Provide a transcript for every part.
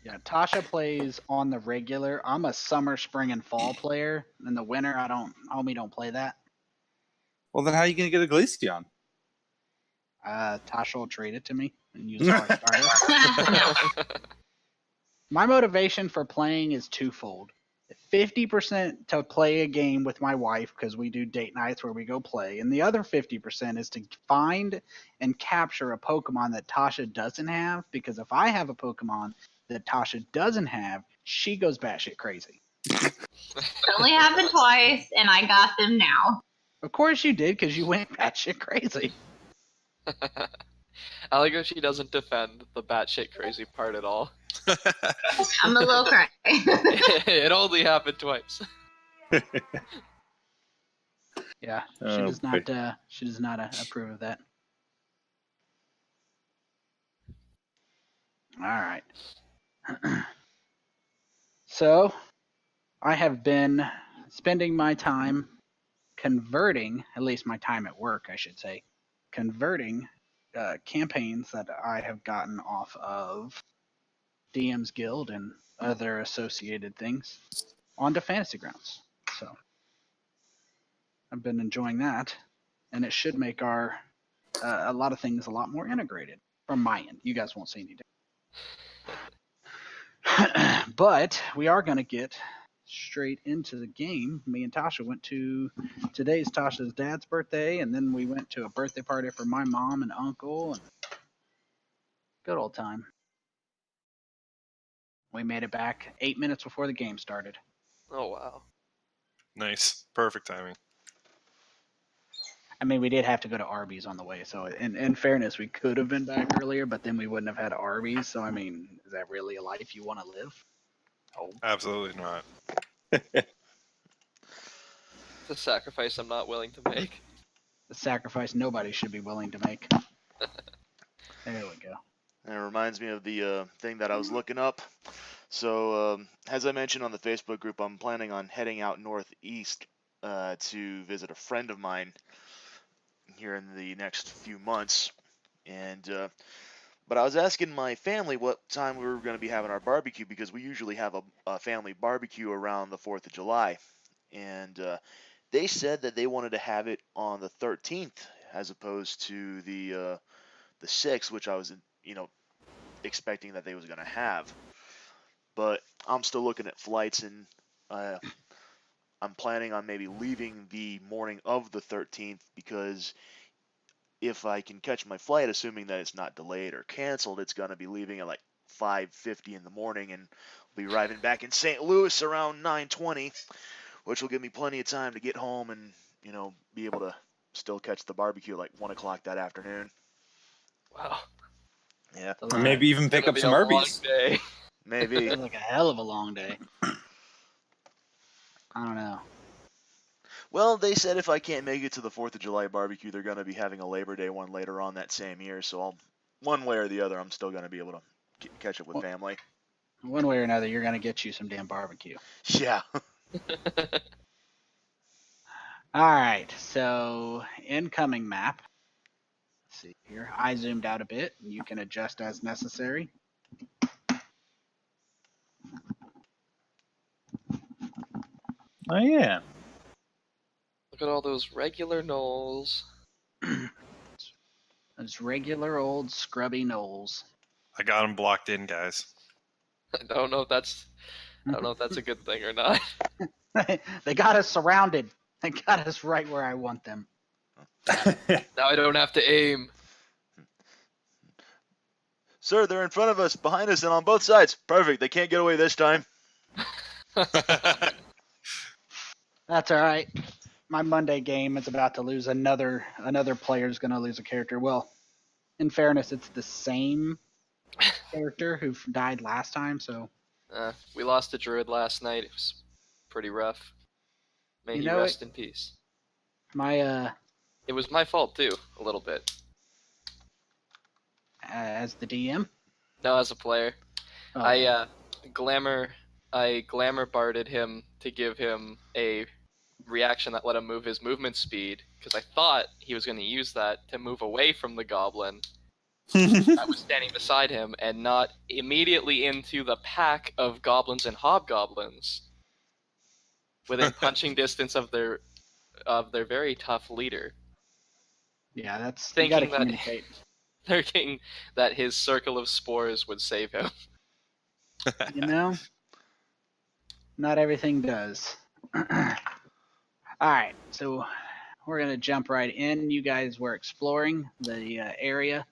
Yeah, Tasha plays on the regular. I'm a summer, spring, and fall player. In the winter, homie don't play that. Well, then how are you going to get a Glaceon? Tasha will trade it to me and use all our Stardust. My motivation for playing is twofold. 50% to play a game with my wife because we do date nights where we go play, and the other 50% is to find and capture a Pokemon that Tasha doesn't have, because if I have a Pokemon that Tasha doesn't have, she goes batshit crazy. It only happened twice, and I got them now. Of course you did, because you went batshit crazy. I like how she doesn't defend the batshit crazy part at all. I'm a little cry. It only happened twice. Yeah, she does not. She does not approve of that. All right. So, I have been spending my time converting, at least my time at work, I should say, converting campaigns that I have gotten off of DM's Guild and other associated things onto Fantasy Grounds. So I've been enjoying that, and it should make our a lot of things a lot more integrated from my end. You guys won't see anything. But we are going to get straight into the game. Me and Tasha went to, today's Tasha's dad's birthday, and then we went to a birthday party for my mom and uncle, and good old time. We made it back 8 minutes before the game started. Oh, wow. Nice. Perfect timing. I mean, we did have to go to Arby's on the way, so in fairness, we could have been back earlier, but then we wouldn't have had Arby's, so I mean, is that really a life you want to live? Oh. Absolutely not. It's a sacrifice I'm not willing to make. The sacrifice nobody should be willing to make. There we go. And it reminds me of the thing that I was looking up. So, as I mentioned on the Facebook group, I'm planning on heading out northeast to visit a friend of mine here in the next few months. And but I was asking my family what time we were going to be having our barbecue, because we usually have a family barbecue around the 4th of July. And they said that they wanted to have it on the 13th as opposed to the 6th, which I was, expecting that they was going to have. But I'm still looking at flights, and I'm planning on maybe leaving the morning of the 13th, because if I can catch my flight, assuming that it's not delayed or canceled, it's going to be leaving at like 5:50 in the morning, and I'll be arriving back in St. Louis around 9:20, which will give me plenty of time to get home and, be able to still catch the barbecue at like 1 o'clock that afternoon. Wow. Yeah. Or maybe even pick up some Arby's. Day. Maybe. Feels like a hell of a long day. I don't know. Well, they said if I can't make it to the 4th of July barbecue, they're going to be having a Labor Day one later on that same year. So one way or the other, I'm still going to be able to catch up with family. One way or another, you're going to get you some damn barbecue. Yeah. All right, so incoming map. Let's see here. I zoomed out a bit. You can adjust as necessary. Oh, yeah. Look at all those regular gnolls. Those regular old scrubby gnolls. I got them blocked in, guys. I don't know if that's a good thing or not. They got us surrounded. They got us right where I want them. Now I don't have to aim. Sir, they're in front of us, behind us, and on both sides. Perfect. They can't get away this time. That's all right. My Monday game is about to lose another player's going to lose a character. Well, in fairness, it's the same character who died last time, so. We lost a Druid last night. It was pretty rough. May he rest in peace. It was my fault too, a little bit. As the DM? No, as a player. Oh. I glamour barded him to give him a reaction that let him move his movement speed, because I thought he was going to use that to move away from the goblin, that was standing beside him, and not immediately into the pack of goblins and hobgoblins within punching distance of their very tough leader. Yeah, that's you gotta Thinking that communicate. thinking that his circle of spores would save him. You know, not everything does. All right, so we're gonna jump right in. You guys were exploring the area.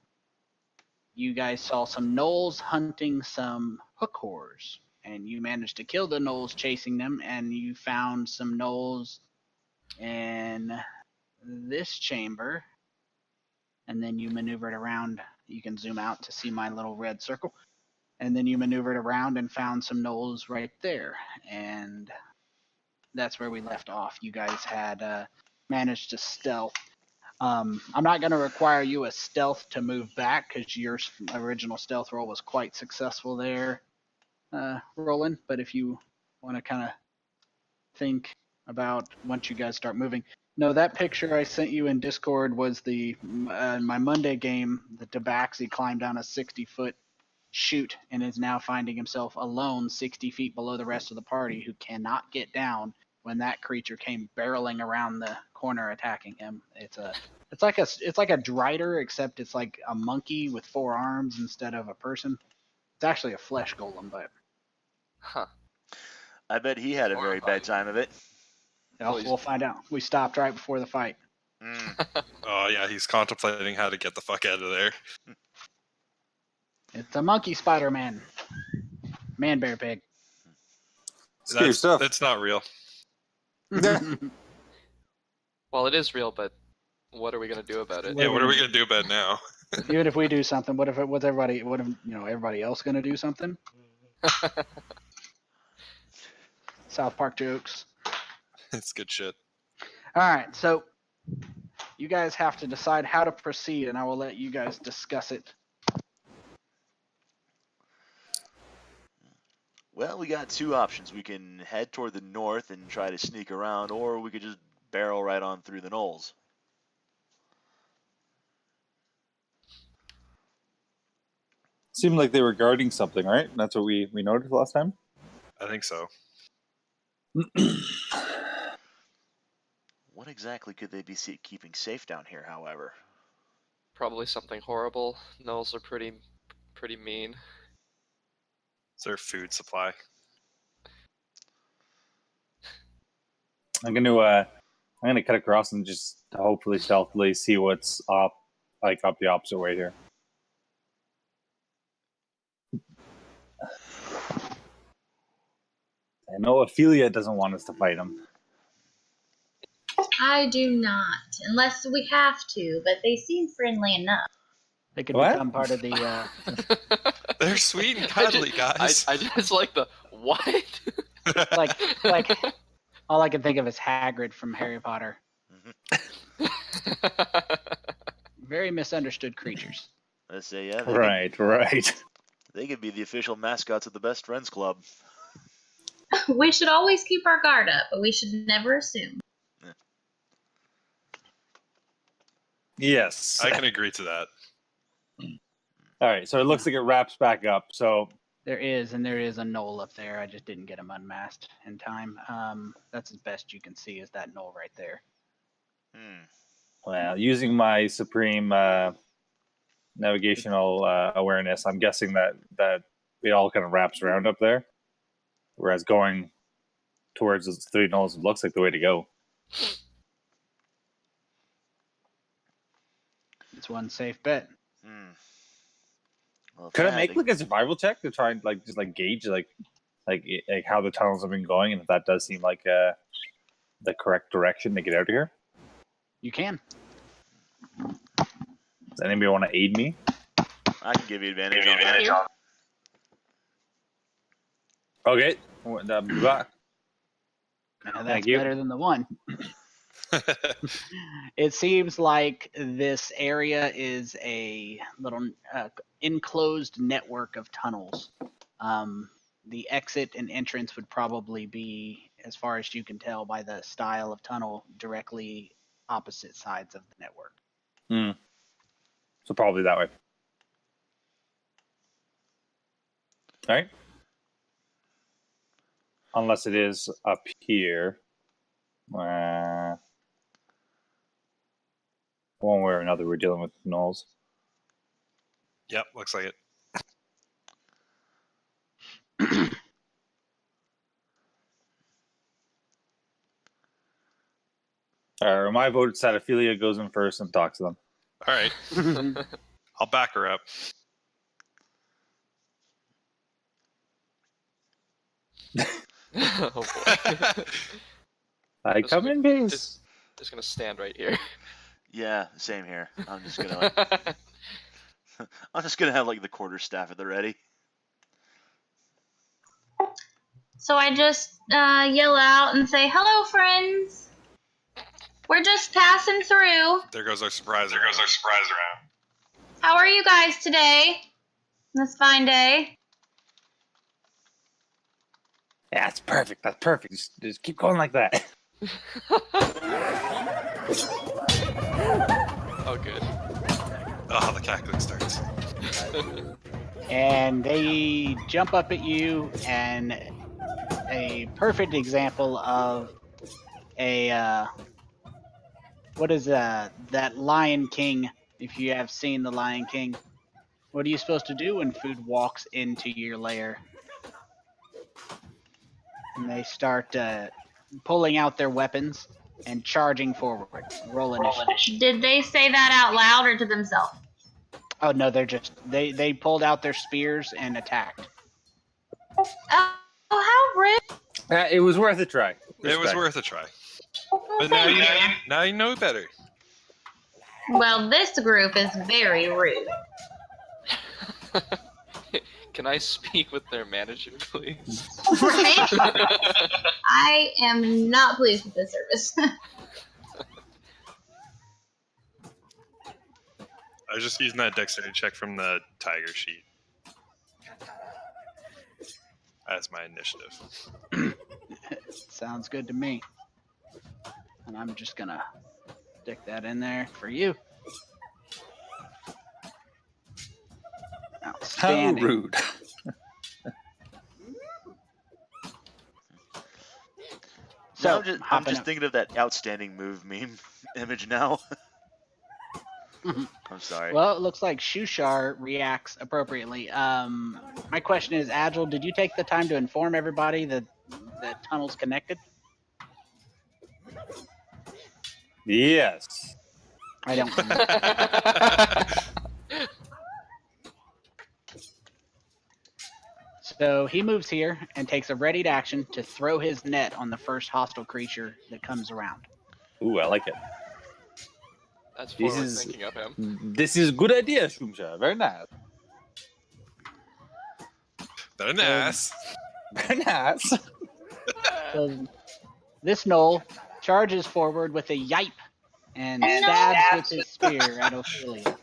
You guys saw some gnolls hunting some hook horrors, and you managed to kill the gnolls chasing them, and you found some gnolls in this chamber, and then you maneuvered around. You can zoom out to see my little red circle, and then you maneuvered around and found some gnolls right there, and that's where we left off. You guys had managed to stealth. I'm not going to require you a stealth to move back because your original stealth roll was quite successful there, Rolen. But if you want to kind of think about once you guys start moving. No, that picture I sent you in Discord was my Monday game. The Tabaxi climbed down a 60-foot chute and is now finding himself alone 60 feet below the rest of the party, who cannot get down when that creature came barreling around the corner attacking him. It's like a Drider, except it's like a monkey with 4 arms instead of a person. It's actually a flesh golem, but Huh. I bet he had a very bad time of it. we'll find out. We stopped right before the fight. Oh yeah, he's contemplating how to get the fuck out of there. It's a monkey Spider-Man. Man bear pig. Scary stuff. That's not real. Well, it is real, but what are we gonna do about it? Yeah, what are we gonna do about it now? Even if we do something, what if everybody else gonna do something? South Park jokes. It's good shit. All right, so you guys have to decide how to proceed, and I will let you guys discuss it. Well, we got 2 options. We can head toward the north and try to sneak around, or we could just barrel right on through the gnolls. Seemed like they were guarding something, right? That's what we noticed last time. I think so. What exactly could they be keeping safe down here, however? Probably something horrible. Gnolls are pretty mean. Is there food supply? I'm gonna cut across and just hopefully stealthily see what's up the opposite way here. I know Ophelia doesn't want us to fight him. I do not, unless we have to, but they seem friendly enough. They could What? become part of the. They're sweet and cuddly, guys. I just like the what? like all I can think of is Hagrid from Harry Potter. Very misunderstood creatures. Let's say, yeah. Right. They could be the official mascots of the Best Friends Club. We should always keep our guard up, but we should never assume. Yes. I can agree to that. All right, so it looks like it wraps back up. So There is a gnoll up there. I just didn't get him unmasked in time. That's as best you can see is that gnoll right there. well, using my supreme navigational awareness, I'm guessing that it all kind of wraps around up there. Whereas going towards the 3 gnolls looks like the way to go. It's one safe bet. Well, Could I make like a survival check to try and just gauge like how the tunnels have been going, and if that does seem like the correct direction to get out of here? You can. Does anybody want to aid me? I can give you advantage on that. Here. Okay, be back. Now that's Thank you. better than the one. It seems like this area is a little enclosed network of tunnels. The exit and entrance would probably be, as far as you can tell by the style of tunnel, directly opposite sides of the network. So probably that way. Right? Unless it is up here. One way or another, we're dealing with gnolls. Yep, looks like it. My vote is that Ophelia goes in first and talks to them. All right, I'll back her up. Oh boy. I Just come gonna- in peace. Just gonna stand right here. Yeah, same here. I'm just gonna I'm just gonna have like the quarterstaff at the ready. So I just yell out and say, "Hello, friends. We're just passing through. There goes our surprise. Round. How are you guys today? This fine day." Yeah, that's perfect. That's perfect. Just keep going like that. Oh, good. Oh, the cackling starts. And they jump up at you, and a perfect example of a what is that Lion King? If you have seen the Lion King, what are you supposed to do when food walks into your lair? And they start pulling out their weapons and charging forward. Roll initiative. Did they say that out loud or to themselves? Oh no, they pulled out their spears and attacked. Oh, how rude! It was worth a try. It was worth a try. But now you know better. Well, this group is very rude. Can I speak with their manager, please? Right? I am not pleased with this service. I was just using that dexterity check from the tiger sheet. That's my initiative. Sounds good to me. And I'm just gonna stick that in there for you. How Outstanding. rude. So I'm hopping just up. thinking of that outstanding move meme image now. Mhm. I'm sorry. Well, it looks like Shushar reacts appropriately. My question is, Agile, did you take the time to inform everybody that the tunnel's connected? Yes. I don't remember. So he moves here and takes a readied action to throw his net on the first hostile creature that comes around. Ooh, I like it. That's This forward is- thinking of him. This is good idea, Shumsha. Very nice. Not an ass. Very nice. So this gnoll charges forward with a yipe and stabs with his spear at Ophelia.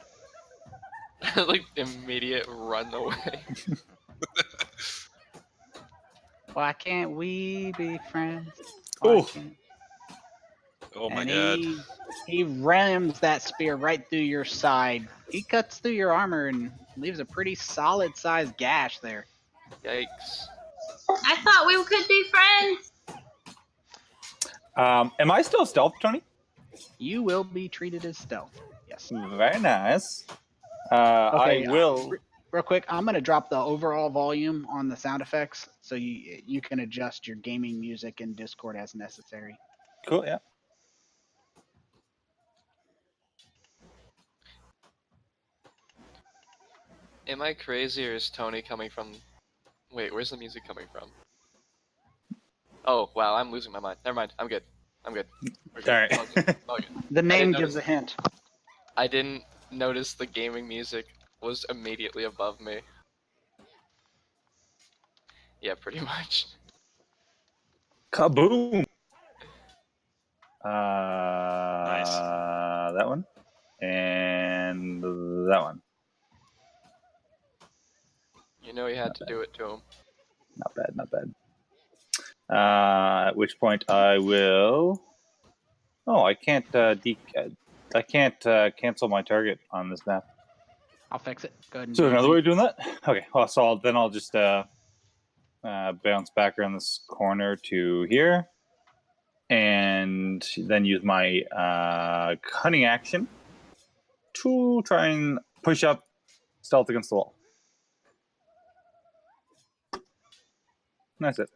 Like, immediate run away. Why can't we be friends? Why Ooh. can't... Oh my and god. he rams that spear right through your side. He cuts through your armor and leaves a pretty solid sized gash there. Yikes. I thought we could be friends. Am I still stealth, Tony? You will be treated as stealth. Yes. Very nice. Okay, I will. Real quick, I'm gonna drop the overall volume on the sound effects so you can adjust your gaming music in Discord as necessary. Cool, yeah. Am I crazy or is Tony coming from... Wait, where's the music coming from? Oh, wow, I'm losing my mind. Never mind, I'm good. I'm good. We're good. Alright. All good. All good. The name didn't gives a hint. I didn't notice the gaming music was immediately above me. Yeah, pretty much. Kaboom! Nice. That one. And that one. You know you had to do it to him. Not bad, not bad. At which point I will... Oh, I can't cancel my target on this map. I'll fix it. Go ahead and So do another it. way of doing that? Okay, well, so I'll just bounce back around this corner to here, and then use my cunning action to try and push up stealth against the wall. That's it.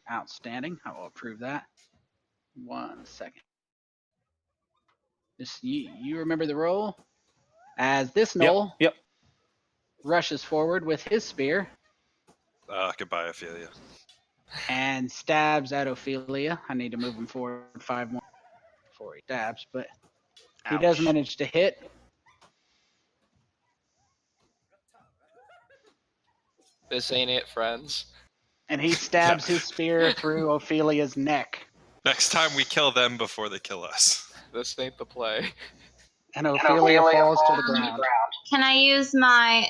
Outstanding. I will approve that. 1 second. Just you remember the roll? As this gnoll Yep. rushes forward with his spear Goodbye, Ophelia. and stabs at Ophelia. I need to move him forward 5 more before he stabs, but he does Ouch. manage to hit. This ain't it, friends. And he stabs his spear through Ophelia's neck. Next time we kill them before they kill us. This ain't the play. And Ophelia falls to the ground. Can I use my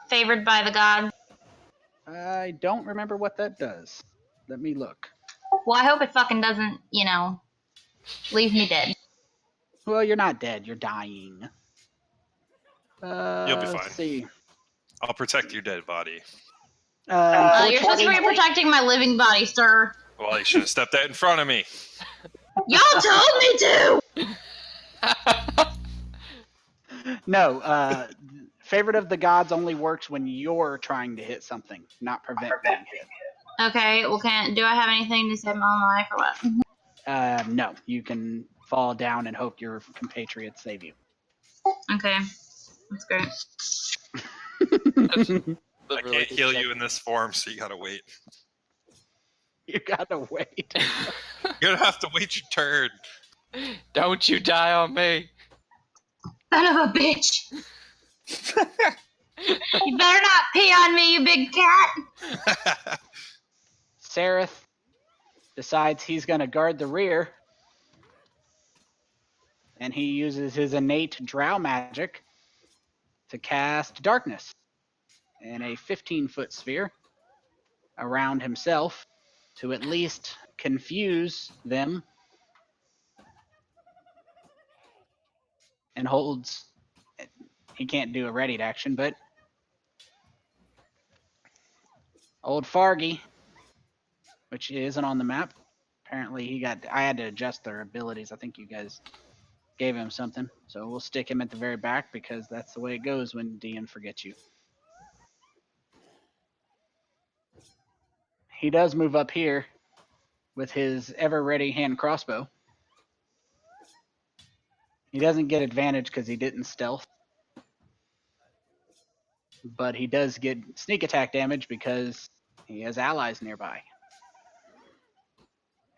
favored by the gods? I don't remember what that does. Let me look. Well, I hope it fucking doesn't, leave me dead. Well, you're not dead. You're dying. You'll be fine. Let's see. I'll protect your dead body. You're supposed to be protecting my living body, sir. Well, you should have stepped out in front of me. Y'all told me to! No, favorite of the gods only works when you're trying to hit something, not prevent being hit. Okay, well, do I have anything to save my own life or what? No, you can fall down and hope your compatriots save you. Okay, that's great. I can't heal you in this form, so you gotta wait. You gotta wait. You're gonna have to wait your turn. Don't you die on me. Son of a bitch! You better not pee on me, you big cat! Sereth decides he's gonna guard the rear. And he uses his innate drow magic to cast darkness in a 15-foot sphere around himself to at least confuse them, and holds. He can't do a readied action, but old Fargy, which isn't on the map, apparently I had to adjust their abilities. I think you guys gave him something, so we'll stick him at the very back because that's the way it goes when DM forgets you. He does move up here with his ever-ready hand crossbow. He doesn't get advantage because he didn't stealth. But he does get sneak attack damage because he has allies nearby.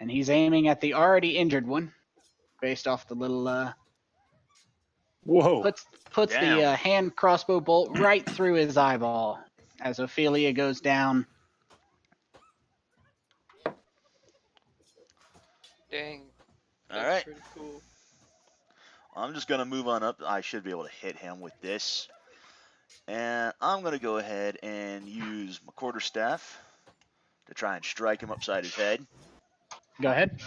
And he's aiming at the already injured one, based off the little... Whoa. Puts the hand crossbow bolt right through his eyeball as Ophelia goes down. Dang. All right. Pretty cool. I'm just going to move on up. I should be able to hit him with this. And I'm going to go ahead and use my quarterstaff to try and strike him upside his head. Go ahead.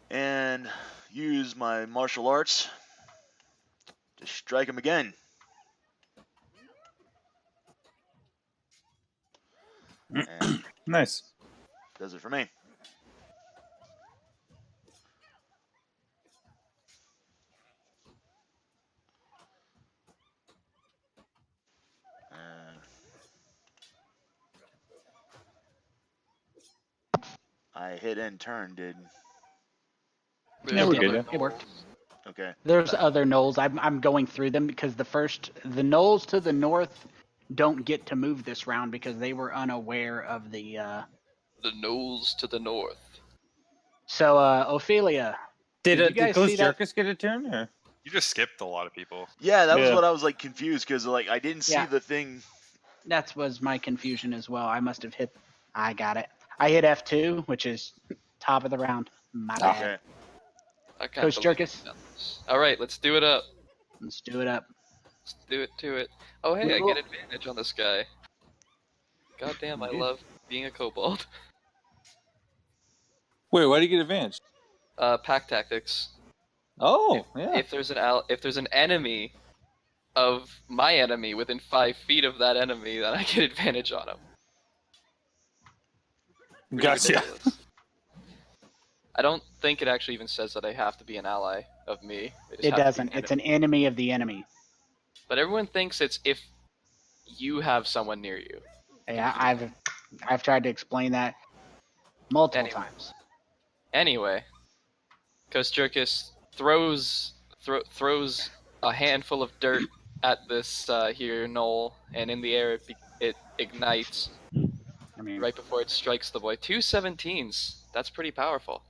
And use my martial arts to strike him again. And Nice. does it for me. I hit end turn, did. No, we're good, it worked. Okay. There's other gnolls. I'm going through them because the gnolls to the north don't get to move this round because they were unaware of the... The gnolls to the north. So, Ophelia. Did you guys see that? Kosjurkis get a turn? Or? You just skipped a lot of people. Yeah, that was Yeah. what I was like confused because like I didn't see Yeah. the thing. That was my confusion as well. I must have hit... I got it. I hit F2, which is top of the round. My bad. Okay. I can't Kosjurkis. Alright, let's do it up. Let's do it up. Let's do it to it. Oh hey, I get advantage on this guy. God damn, I love being a kobold. Wait, why do you get advantage? Pack tactics. Oh, yeah. If there's an enemy of my enemy within 5 feet of that enemy, then I get advantage on him. Pretty Gotcha. ridiculous. I don't think it actually even says that I have to be an ally of me. It doesn't. It's an enemy of the enemy. But everyone thinks it's if you have someone near you. Yeah, I've tried to explain that multiple times. Anyway, Kosjurkis throws a handful of dirt at this here knoll, and in the air it ignites. I mean, Right before it strikes the boy. 2 17s. That's pretty powerful.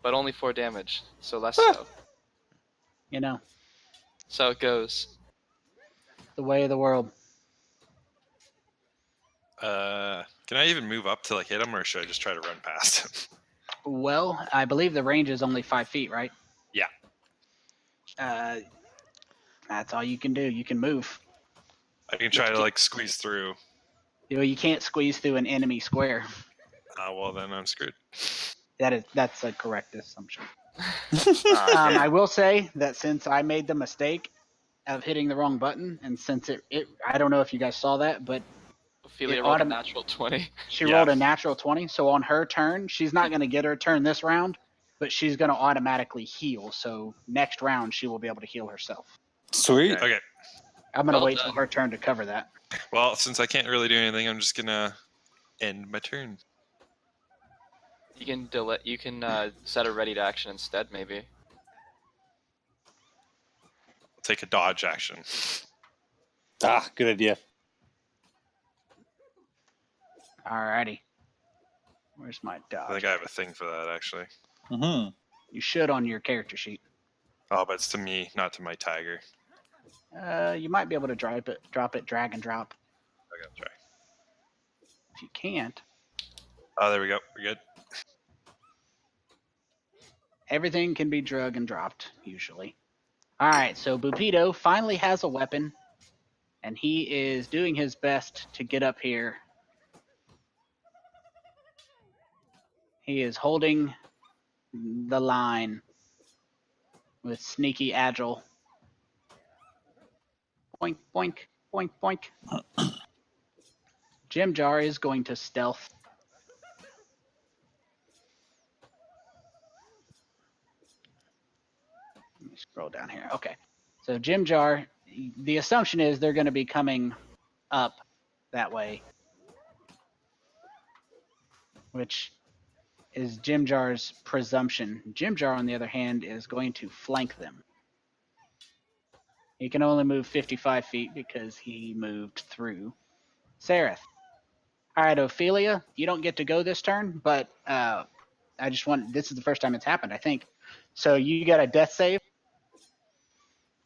But only 4 damage, so less so. you know, So it goes. the way of the world. Can I even move up to like hit him, or should I just try to run past him? Well, I believe the range is only 5 feet, right? Yeah. That's all you can do. You can move. I can try to like squeeze through. You can't squeeze through an enemy square. Well, then I'm screwed. That's a correct assumption. I will say that since I made the mistake of hitting the wrong button, and since it I don't know if you guys saw that, but Ophelia rolled a natural 20. She rolled a natural 20, so on her turn, she's not going to get her turn this round, but she's going to automatically heal. So next round, she will be able to heal herself. Sweet. Okay. I'm going to wait till her turn to cover that. Well, since I can't really do anything, I'm just gonna end my turn. You can delay. You can set a ready to action instead, maybe. I'll take a dodge action. Ah, good idea. Alrighty. Where's my dodge? I think I have a thing for that actually. Mm-hmm. You should on your character sheet. Oh, but it's to me, not to my tiger. You might be able to drop it, drag and drop. I gotta try. If you can't, Oh, there we go. We're good. everything can be drug and dropped, usually. Alright, so Bupito finally has a weapon, and he is doing his best to get up here. He is holding the line with sneaky Agile. Boink, boink, boink, boink. Jim Jar is going to stealth. Let me scroll down here. Okay. So Jim Jar, the assumption is they're going to be coming up that way, which is Jim Jar's presumption. Jim Jar, on the other hand, is going to flank them. He can only move 55 feet because he moved through Sereth. All right, Ophelia, you don't get to go this turn, but this is the first time it's happened, I think. So you got a death save.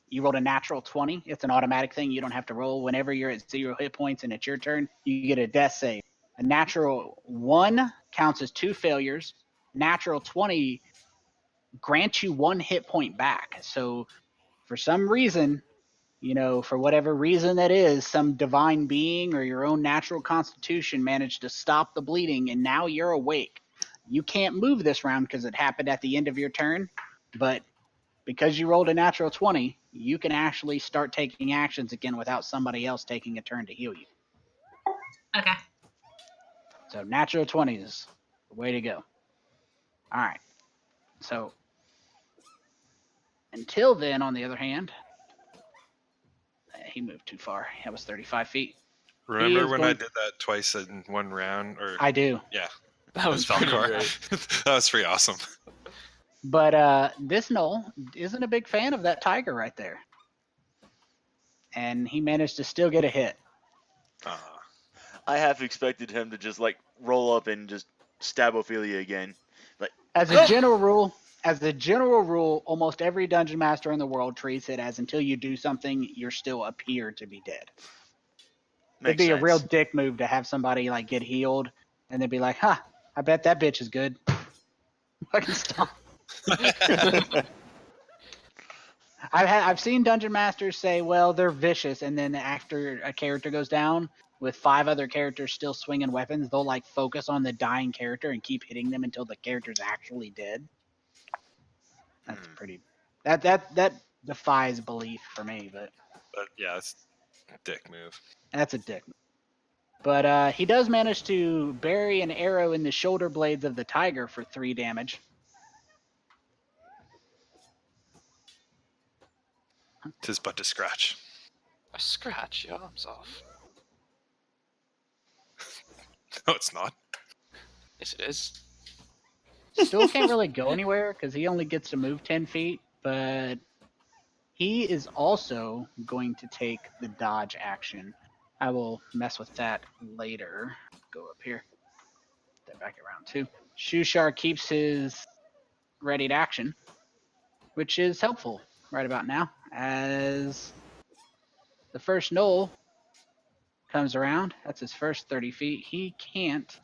You rolled a natural 20. It's an automatic thing. You don't have to roll. Whenever you're at 0 hit points and it's your turn, you get a death save. A natural 1 counts as 2 failures. Natural 20 grants you 1 hit point back. So for some reason, for whatever reason that is, some divine being or your own natural constitution managed to stop the bleeding, and now you're awake. You can't move this round because it happened at the end of your turn, but because you rolled a natural 20, you can actually start taking actions again without somebody else taking a turn to heal you. Okay. So natural 20 is the way to go. All right. So until then, on the other hand, he moved too far. That was 35 feet. Remember when I did that twice in one round? Or I do. Yeah. That was pretty great. That was pretty awesome. But this Knoll isn't a big fan of that tiger right there. And he managed to still get a hit. I half expected him to just like roll up and just stab Ophelia again. Like As a general rule, almost every dungeon master in the world treats it as until you do something, you're still appear to be dead. It'd be a real dick move to have somebody like get healed and they'd be like, "Huh, I bet that bitch is good." Fucking stop. I've seen dungeon masters say, "Well, they're vicious," and then after a character goes down with 5 other characters still swinging weapons, they'll like focus on the dying character and keep hitting them until the character's actually dead. That's pretty. That defies belief for me, but yeah, it's a dick move. that's a dick. But he does manage to bury an arrow in the shoulder blades of the tiger for 3 damage. Tis but to scratch. A scratch your arms off. No, it's not. Yes, it is. Still can't really go anywhere because he only gets to move 10 feet, but he is also going to take the dodge action. I will mess with that later. Go up here. That back around too. Shushar keeps his readied action, which is helpful right about now, as the first knoll comes around. That's his first 30 feet. He can't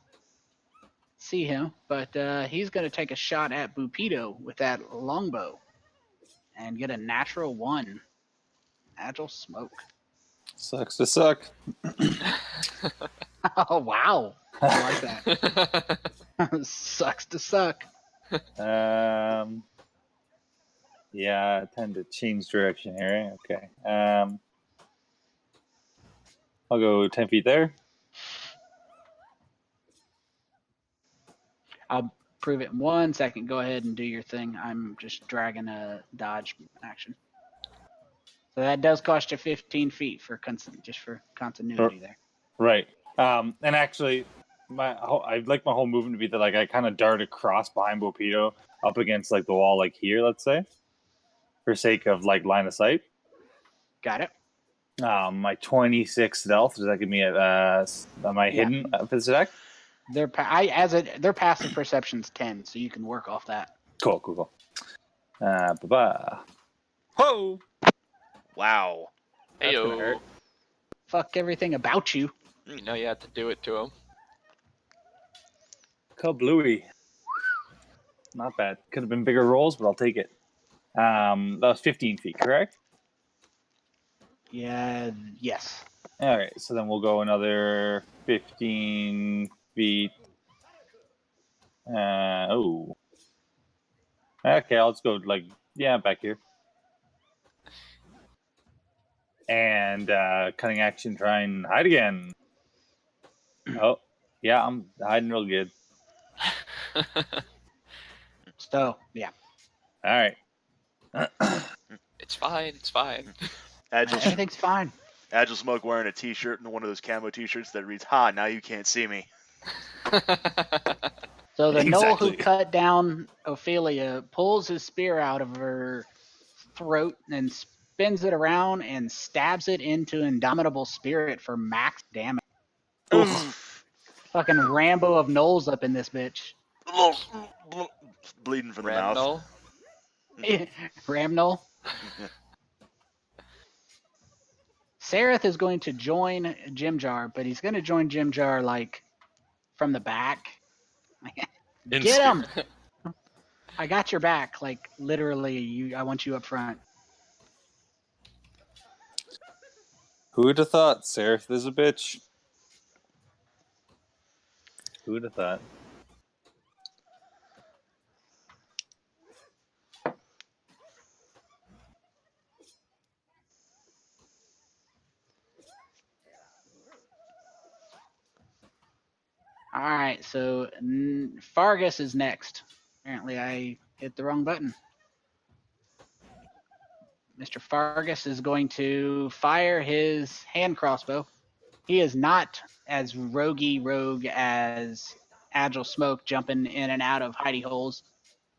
see him, but he's going to take a shot at Bupido with that longbow and get a natural 1. Agile smoke. Sucks to suck. Oh, wow. I like that. Sucks to suck. Yeah, I tend to change direction here. Okay. I'll go 10 feet there. I'll prove it in 1 second. Go ahead and do your thing. I'm just dragging a dodge action. So that does cost you 15 feet for just for continuity there. Right. And actually, I'd like my whole movement to be that like I kind of dart across behind Bopido up against like the wall, like here, let's say, for sake of like line of sight. Got it. My 26 stealth, does that give me am I hidden for this attack? Their passive perception's 10, so you can work off that. Cool. Ba-ba. Ho! Wow. That's gonna hurt. Heyo. Fuck everything about you. You know you had to do it to him. Kablooey. Not bad. Could have been bigger rolls, but I'll take it. That was 15 feet, correct? Yeah, yes. All right, so then we'll go another 15 feet. Oh. Okay, let's go back here. And cutting action, try and hide again. Oh, yeah, I'm hiding real good. So, yeah. All right. It's fine. Everything's fine. Agile Smoke wearing a t-shirt and one of those camo t-shirts that reads, "Ha, now you can't see me." So the gnoll who Exactly. cut down Ophelia pulls his spear out of her throat and spins it around and stabs it into Indomitable Spirit for max damage. Fucking Rambo of gnolls up in this bitch. Bleeding from the mouth. Ramgnoll? Ramgnoll. Sereth is going to join Jimjar, but he's going to join Jimjar like from the back. In Get him! spirit. I got your back. Like literally, I want you up front. Who would have thought Seraph is a bitch? Who would have thought? All right, so Fargus is next. Apparently, I hit the wrong button. Mr. Fargus is going to fire his hand crossbow. He is not as rogue as Agile Smoke jumping in and out of hidey holes,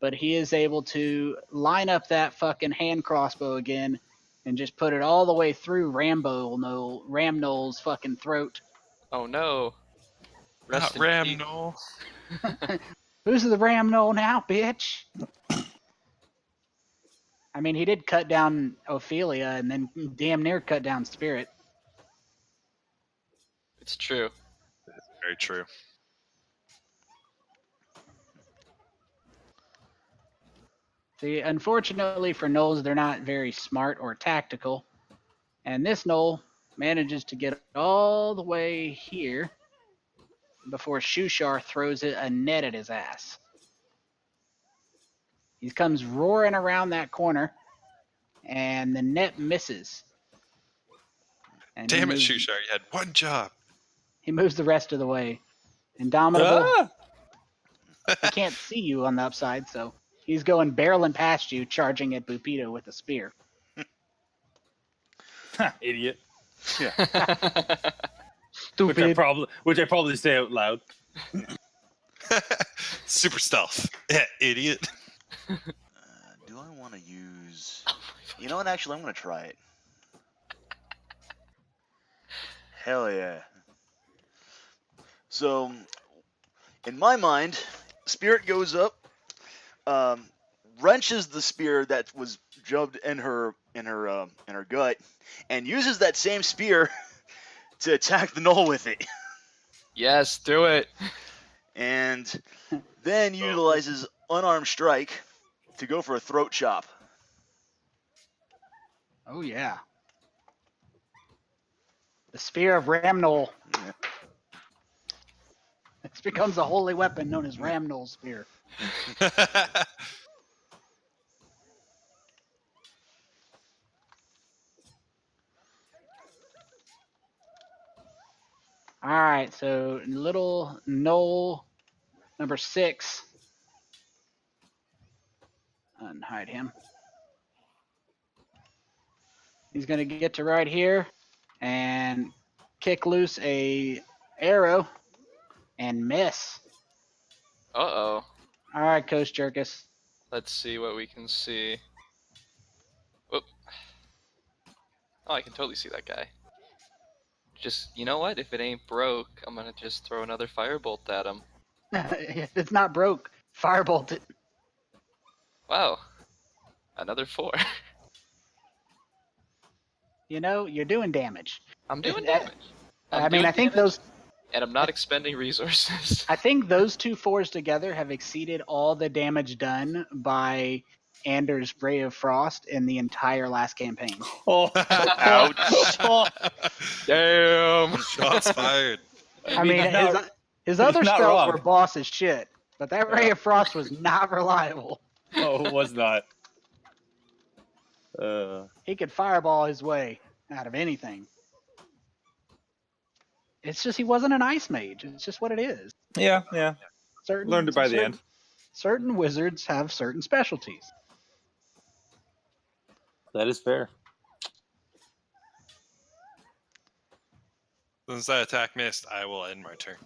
but he is able to line up that fucking hand crossbow again and just put it all the way through Ramgnoll's fucking throat. Oh no. Not Rest in peace. Ramgnoll. Who's the Ramgnoll now, bitch? I mean, he did cut down Ophelia and then damn near cut down Spirit. It's true. Very true. See, unfortunately for gnolls, they're not very smart or tactical. And this gnoll manages to get all the way here before Shushar throws a net at his ass. He comes roaring around that corner and the net misses. And Damn it, Shushar, you had one job. he moves the rest of the way. Indomitable, Ah! he can't see you on the upside, so he's going barreling past you, charging at Bupito with a spear. Idiot. Stupid. Which I probably say out loud. Super stealth. Yeah, idiot. Do I want to use... You know what? Actually, I'm going to try it. Hell yeah. So, in my mind, Spirit goes up, wrenches the spear that was jabbed in her gut, and uses that same spear to attack the gnoll with it. Yes, do it. And then utilizes unarmed strike to go for a throat chop. Oh, yeah. The spear of Ramgnoll. Yeah. This becomes a holy weapon known as Ramgnoll spear. All right, so little gnoll number 6. Unhide him. He's going to get to right here and kick loose a arrow and miss. Uh-oh. All right, Kosjurkis. Let's see what we can see. Whoop. Oh, I can totally see that guy. Just, you know what? If it ain't broke, I'm gonna just throw another firebolt at him. If it's not broke, firebolt it. Wow. Another 4. You know, you're doing damage. I'm doing That- damage. I mean, I think those... And I'm not expending resources. I think those 2 4s together have exceeded all the damage done by Anders' Ray of Frost in the entire last campaign. Oh, Ouch. Damn. Shots fired. I mean, his other not spells wrong. were boss as shit, but that Ray of Frost was not reliable. Oh, it was not. He could fireball his way out of anything. It's just he wasn't an ice mage. It's just what it is. Yeah. Learned it by the end. Certain wizards have certain specialties. That is fair. Since that attack missed, I will end my turn.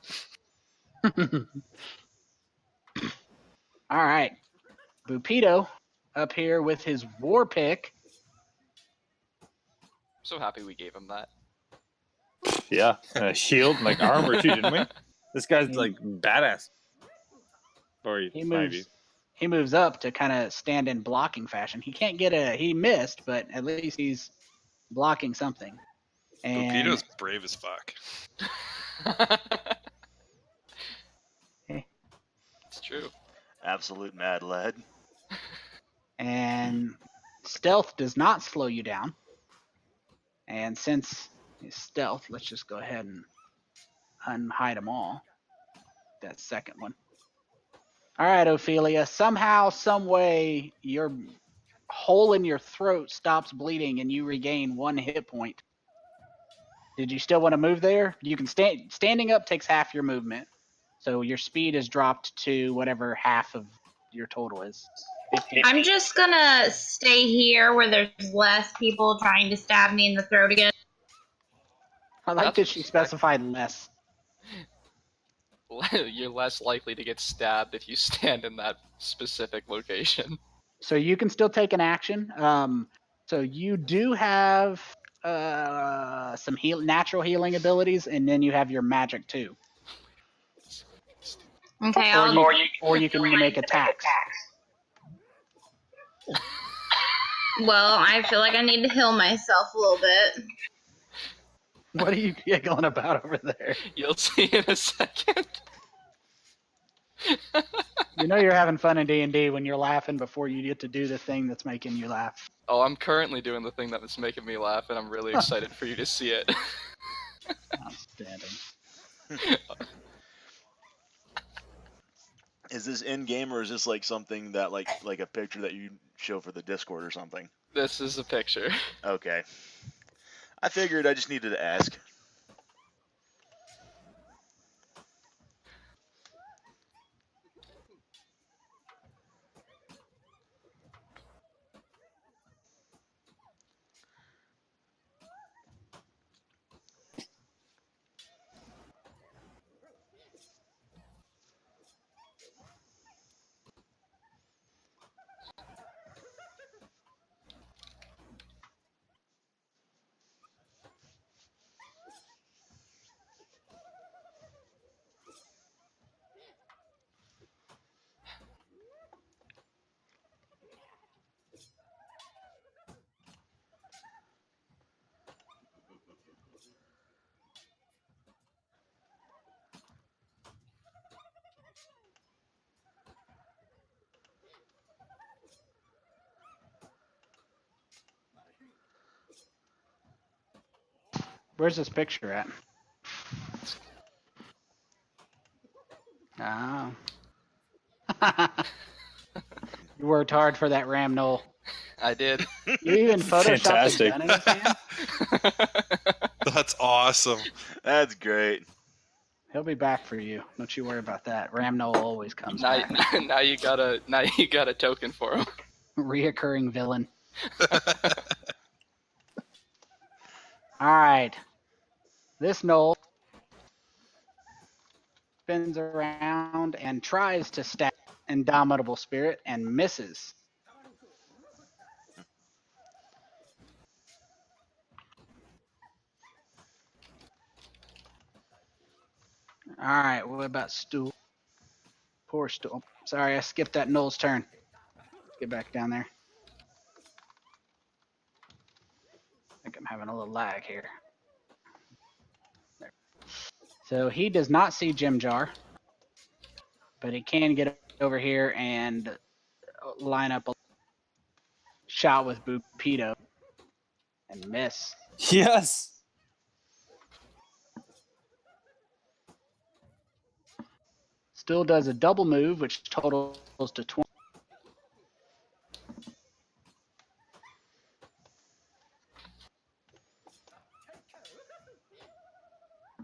All right. Bupito up here with his war pick. I'm so happy we gave him that. Yeah, shield, like armor too, didn't we? This guy's like badass. Or He moves up to kind of stand in blocking fashion. He can't get he missed, but at least he's blocking something. And Lupito's brave as fuck. It's true. Absolute mad lad. And stealth does not slow you down. And since it's stealth, let's just go ahead and unhide them all. That second one. All right, Ophelia. Somehow, some way, your hole in your throat stops bleeding and you regain 1 hit point. Did you still want to move there? You can standing up takes half your movement. So your speed is dropped to whatever half of your total is. 15. I'm just gonna stay here where there's less people trying to stab me in the throat again. I like that she specified less. You're less likely to get stabbed if you stand in that specific location. So you can still take an action. So you do have some natural healing abilities, and then you have your magic too. Okay, Or you can make attacks. well, I feel like I need to heal myself a little bit. What are you giggling about over there? You'll see in a second. You know you're having fun in D&D when you're laughing before you get to do the thing that's making you laugh. Oh, I'm currently doing the thing that was making me laugh, and I'm really excited for you to see it. Outstanding. Is this in game or is this like something that like a picture that you show for the Discord or something? This is a picture. Okay. I figured I just needed to ask. Where's this picture at? Oh. You worked hard for that Ramgnoll. I did. You even photoshopped a Fantastic. gun in his hand? That's awesome. That's great. He'll be back for you. Don't you worry about that. Ramgnoll always comes now, back. now you got a token for him. Reoccurring villain. Alright. This Knoll spins around and tries to stab Indomitable Spirit and misses. Alright, what about Stool? Poor Stool. Sorry, I skipped that Knoll's turn. Let's get back down there. I think I'm having a little lag here. There. So he does not see Jim Jar, but he can get over here and line up a shot with Bupedo and miss. Yes. Still does a double move, which totals to 20.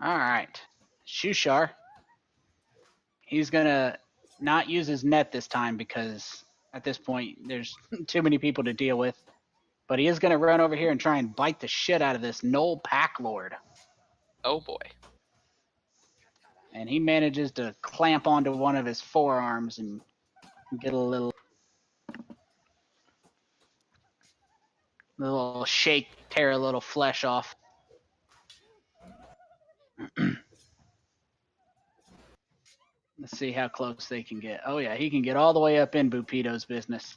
All right. Shushar. He's going to not use his net this time because at this point there's too many people to deal with. But he is going to run over here and try and bite the shit out of this Gnoll Pack Lord. Oh boy. And he manages to clamp onto one of his forearms and get a little shake, tear a little flesh off. Let's see how close they can get. Oh yeah, he can get all the way up in Bupedo's business.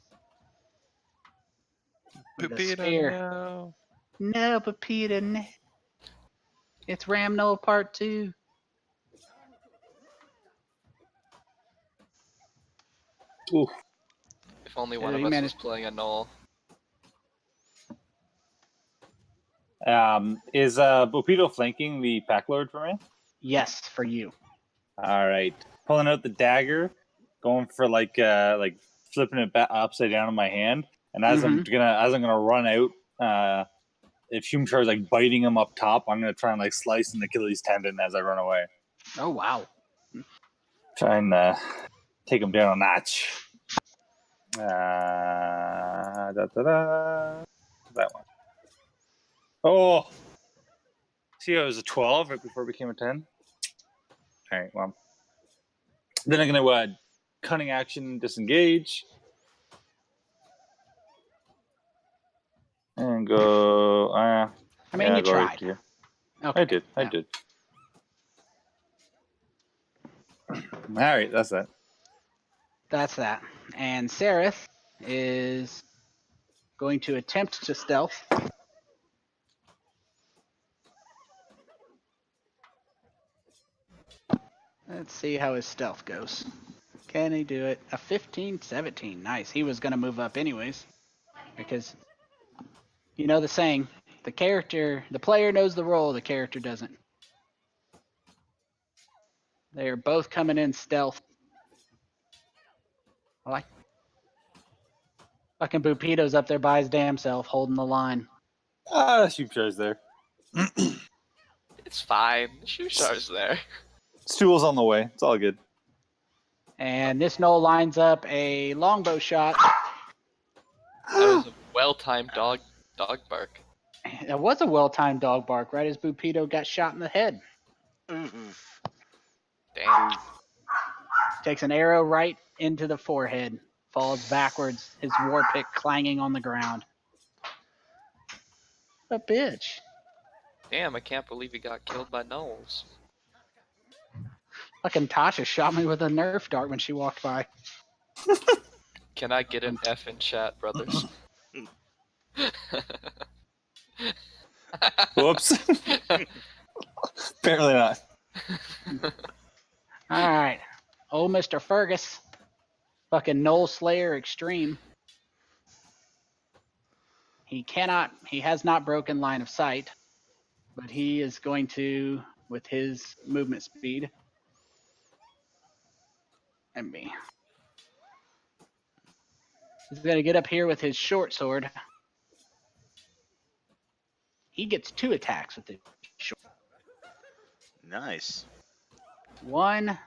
With a spear. No. No, Bupedo, no. It's Ramgnoll Part 2. Oof. If only Yeah, one of he us was managed- playing a Gnoll. Is Bupedo flanking the pack lord for me? Yes, for you. All right. Pulling out the dagger, going for like flipping it back upside down in my hand, and as I'm gonna run out, if Shumchar is like biting him up top, I'm gonna try and like slice an Achilles tendon as I run away. Oh wow. Try and take him down a notch. That one. Oh, see, it was a 12 right before it became a 10. All right, well, then I'm gonna cunning action, disengage, and go. I mean, you go tried. right here. Okay. I did. I did. All right, that's that. That's that. And Sereth is going to attempt to stealth. Let's see how his stealth goes. Can he do it? A 15, 17. Nice. He was going to move up anyways. Because, you know the saying, the player knows the role, the character doesn't. They are both coming in stealth. I like. Fucking Bupito's up there by his damn self, holding the line. Shushar's there. It's fine. Shushar's there. Stool's on the way. It's all good. And this Gnoll lines up a longbow shot. That was a well-timed dog bark. It was a well-timed dog bark, right as Bupito got shot in the head. Oof. Damn. Takes an arrow right into the forehead. Falls backwards, his war pick clanging on the ground. A bitch. Damn, I can't believe he got killed by gnolls. Fucking Tasha shot me with a Nerf dart when she walked by. Can I get an F in chat, brothers? Whoops. Apparently not. Alright. Old Mr. Fergus. Fucking Gnoll Slayer Extreme. He has not broken line of sight, but he is going to, with his movement speed, and me. He's going to get up here with his short sword. He gets 2 attacks with his short. Nice. 1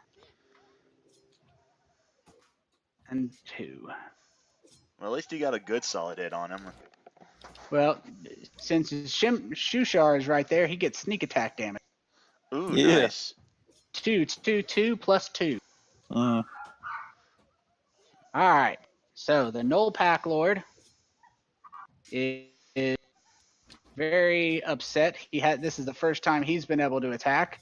and 2. Well, at least you got a good solid hit on him. Well, since his Shushar is right there, he gets sneak attack damage. Ooh, Yeah. nice. 2 plus 2. Uh, Alright, so the Gnoll Pack Lord is very upset. This is the first time he's been able to attack.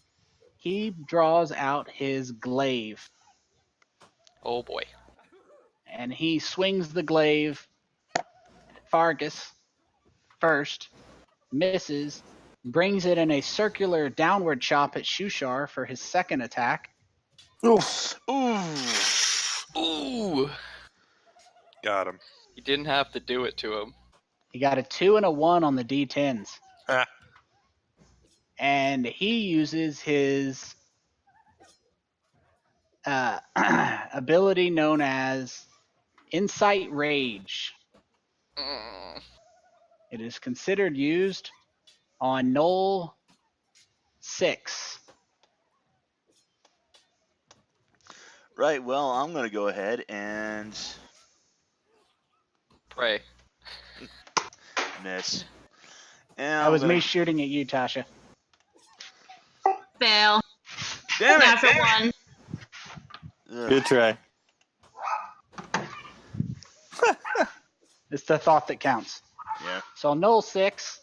He draws out his glaive, Oh boy. and he swings the glaive at Fargus first, misses, brings it in a circular downward chop at Shushar for his second attack. oof. Ooh. Ooh! Got him. You didn't have to do it to him. He got a 2 and a 1 on the D10s. Ah. And he uses his ability known as Insight Rage. Mm. It is considered used on Gnoll 6. Right, well, I'm going to go ahead and Pray. miss. And That was me shooting at you, Tasha. Fail. Damn it! Natural one. Ugh. Good try. It's the thought that counts. Yeah. So Gnoll 6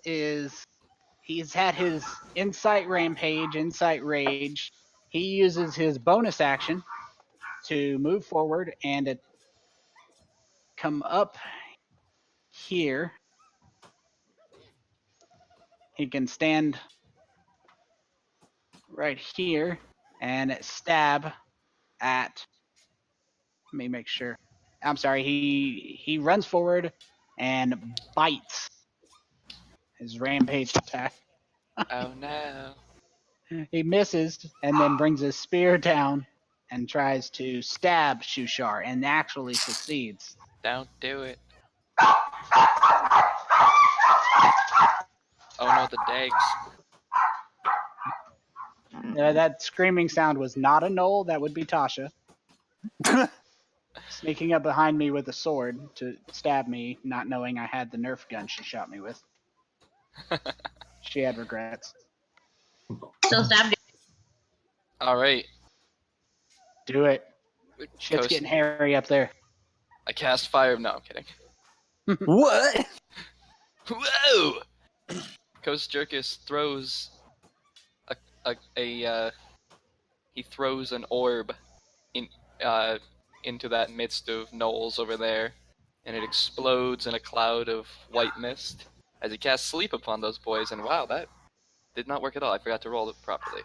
he's had his Insight Rage. He uses his bonus action to move forward and come up here. He can stand right here and stab at. Let me make sure. I'm sorry. He runs forward and bites his rampage attack. Oh no. He misses and then brings his spear down and tries to stab Shushar and actually succeeds. Don't do it. Oh no, the dags. That screaming sound was not a Gnoll. That would be Tasha. Sneaking up behind me with a sword to stab me, not knowing I had the Nerf gun she shot me with. She had regrets. Still stabbed you. Alright. Do it. Shit's getting hairy up there. I cast fire. No, I'm kidding. What? Whoa! Kosjurkis throws he throws an orb into that midst of gnolls over there, and it explodes in a cloud of white mist as he casts sleep upon those boys. And wow, that did not work at all. I forgot to roll it properly.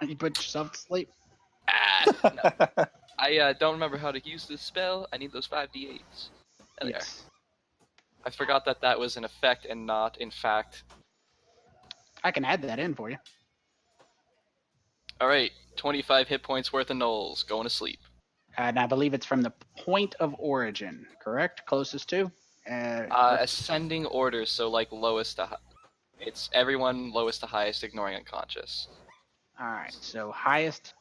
You put yourself to sleep. No. I don't remember how to use this spell. I need those 5d8s. There they are. I forgot that was an effect and not, in fact. I can add that in for you. Alright, 25 hit points worth of gnolls going to sleep. And I believe it's from the point of origin, correct? Closest to? Ascending order, so like lowest to it's everyone lowest to highest, ignoring unconscious. All right, so highest.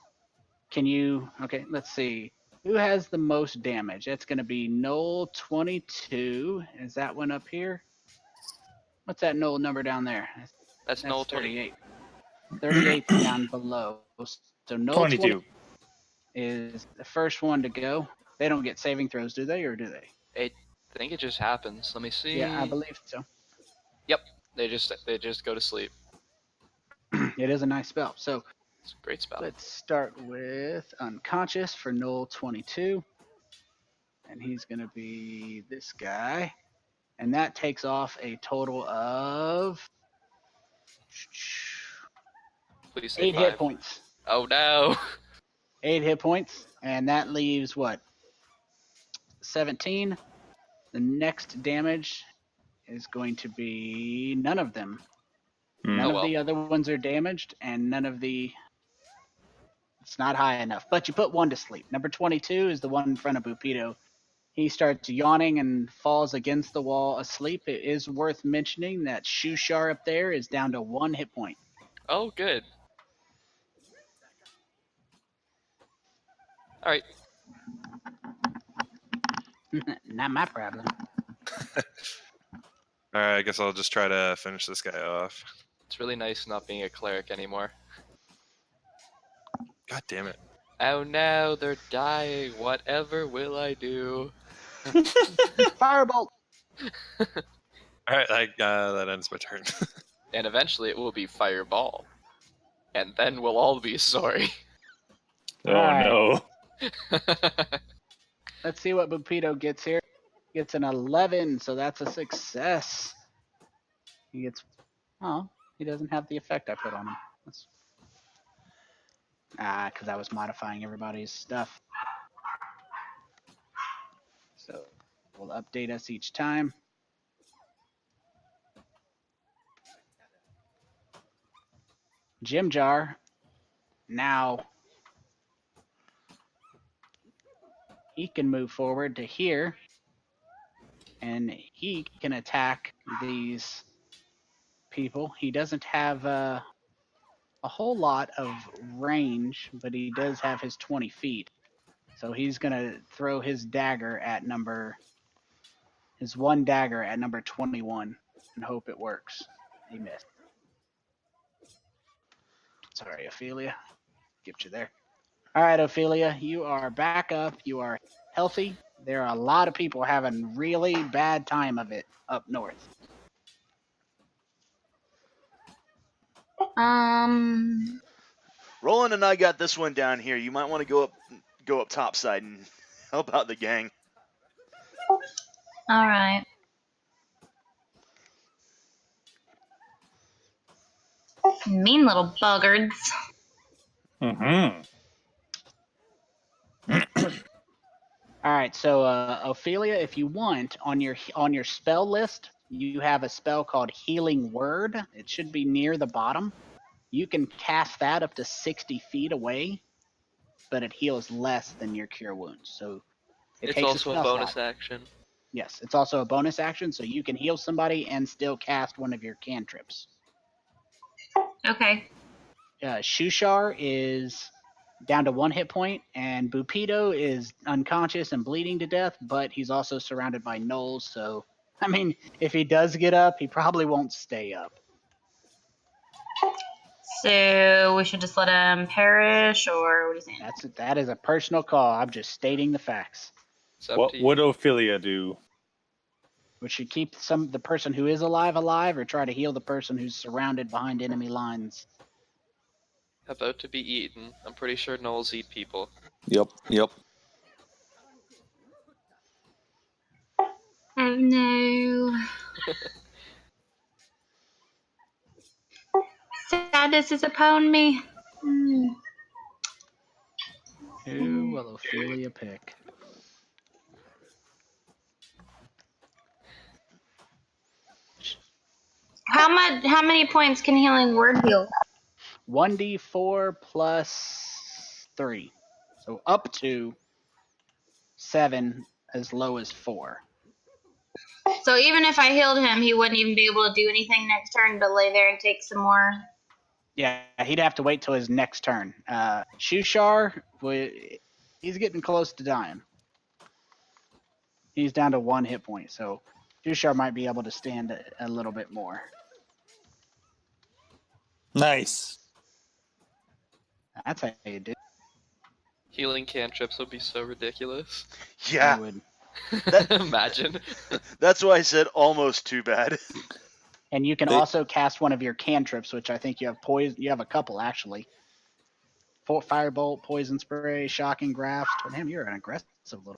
Can you? Okay, let's see. Who has the most damage? That's going to be Knoll 22. Is that one up here? What's that Knoll number down there? That's Knoll 38. 38's down below. So Knoll 22. is the first one to go. They don't get saving throws, do they, or do they? I think it just happens. Let me see. Yeah, I believe so. Yep, they just go to sleep. It is a nice spell. So It's a great spell. let's start with unconscious for Knoll 22. And he's going to be this guy. And that takes off a total of Please say 8 5. hit points. Oh no. 8 hit points. And that leaves what? 17. The next damage is going to be none of them. None Oh, of the other ones are damaged, and none of the. It's not high enough. But you put one to sleep. Number 22 is the one in front of Bupito. He starts yawning and falls against the wall asleep. It is worth mentioning that Shushar up there is down to 1 hit point. Oh, good. All right. Not my problem. All right, I guess I'll just try to finish this guy off. It's really nice not being a cleric anymore. God damn it. Oh no, they're dying. Whatever will I do? Firebolt! All right, that ends my turn. And eventually it will be fireball. And then we'll all be sorry. Oh Alright. no. Let's see what Bupito gets here. Gets an 11, so that's a success. He gets. Oh, he doesn't have the effect I put on him. Because I was modifying everybody's stuff. So we'll update us each time. Jim Jar. Now he can move forward to here. And he can attack these people. He doesn't have a whole lot of range, but he does have his 20 feet. So he's going to throw his dagger at his one dagger at number 21 and hope it works. He missed. Sorry, Ophelia. Get you there. All right, Ophelia, you are back up. You are healthy. There are a lot of people having really bad time of it up north. Rolen and I got this one down here. You might want to go up topside and help out the gang. All right. Mean little buggards. Mm-hmm. All right, so Ophelia, if you want, on your spell list, you have a spell called Healing Word. It should be near the bottom. You can cast that up to 60 feet away, but it heals less than your Cure Wounds. So It's takes also a spell bonus slot. action. Yes, it's also a bonus action, so you can heal somebody and still cast one of your cantrips. Okay. Shushar is down to 1 hit point, and Bupito is unconscious and bleeding to death, but he's also surrounded by gnolls, so, I mean, if he does get up, he probably won't stay up. So we should just let him perish, or what do you think? That is a personal call. I'm just stating the facts. It's up What to you. would Ophelia do? We should keep the person who is alive, or try to heal the person who's surrounded behind enemy lines. About to be eaten. I'm pretty sure gnolls eat people. Yep. Oh no. Sadness is upon me. Who will Ophelia pick? How many points can Healing Word heal? 1d4 plus 3. So up to 7, as low as 4. So even if I healed him, he wouldn't even be able to do anything next turn but lay there and take some more. Yeah, he'd have to wait till his next turn. Shushar, he's getting close to dying. He's down to 1 hit point, so Shushar might be able to stand a little bit more. Nice. That's how you do. Healing cantrips would be so ridiculous. Yeah, You would. Imagine. that's why I said almost too bad. And you can also cast one of your cantrips, which I think you have poison. You have a couple actually. Firebolt, poison spray, shocking grasp. Damn, you're an aggressive little.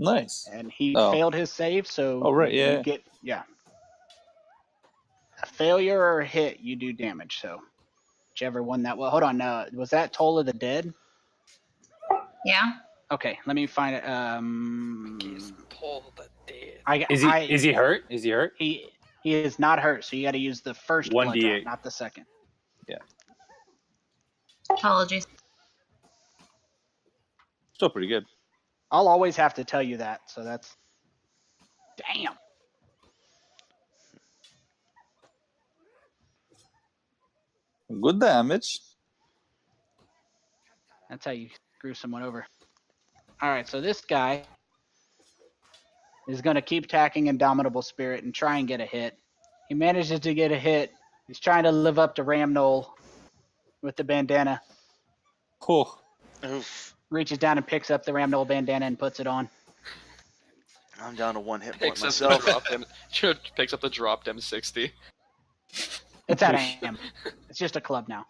Nice. And he Oh. failed his save, so Oh, right, yeah. you get a failure or a hit, you do damage. So whichever one that was. Hold on, was that Toll of the Dead? Yeah. Okay, let me find it. He's Toll the Dead. Is he hurt? Is he hurt? He is not hurt, so you got to use the first blood 1d8. drop, not the second. Yeah. Apologies. Still pretty good. I'll always have to tell you that, so that's. Damn. Good damage. That's how you screw someone over. All right, so this guy is going to keep attacking Indomitable Spirit and try and get a hit. He manages to get a hit. He's trying to live up to Ramgnoll with the bandana. Cool. Oof. Reaches down and picks up the Ramgnoll bandana and puts it on. I'm down to 1 hit point Picks up myself. the drop M60. It's at AM. It's just a club now.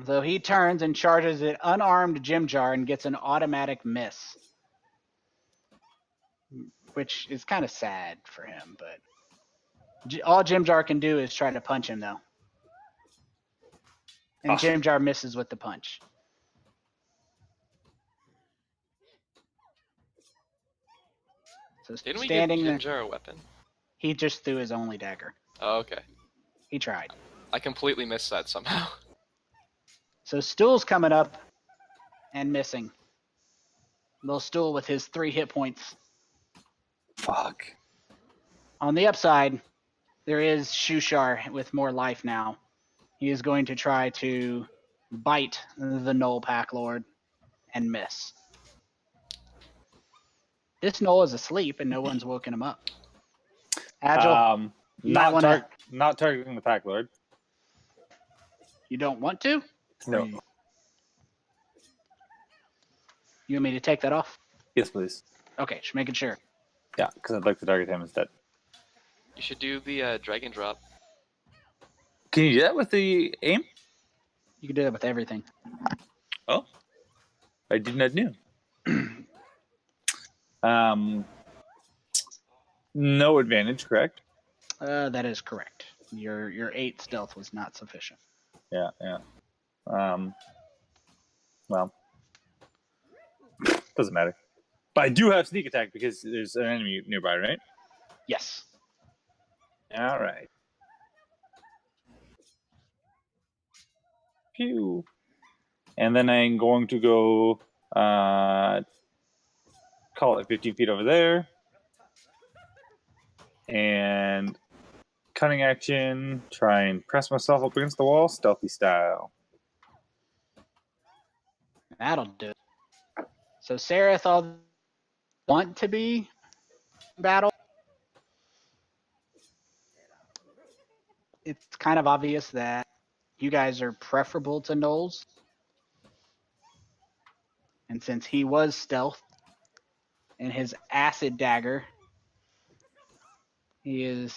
So he turns and charges an unarmed Jimjar and gets an automatic miss. Which is kind of sad for him, but all Jimjar can do is try to punch him, though. And Jimjar misses with the punch. So Didn't we standing give there, Jimjar a weapon? he just threw his only dagger. Oh, okay. He tried. I completely missed that somehow. So Stool's coming up and missing. Little Stool with his 3 hit points. Fuck. On the upside, there is Shushar with more life now. He is going to try to bite the Gnoll Pack Lord and miss. This Gnoll is asleep and no one's woken him up. Agile, not targeting the Pack Lord. you don't want to? No. You want me to take that off? Yes, please. Okay, just making sure. Yeah, because I'd like to target him instead. You should do the dragon drop. Can you do that with the aim? You can do that with everything. Oh, I did not know. No advantage, correct? That is correct. Your 8 stealth was not sufficient. Yeah. Well, doesn't matter. But I do have sneak attack because there's an enemy nearby, right? Yes. All right. Pew. And then I'm going to go call it 15 feet over there. And cunning action, try and press myself up against the wall, stealthy style. That'll do it. So Sereth, I'll want to be in battle. It's kind of obvious that you guys are preferable to Gnolls. And since he was stealth and his acid dagger, he is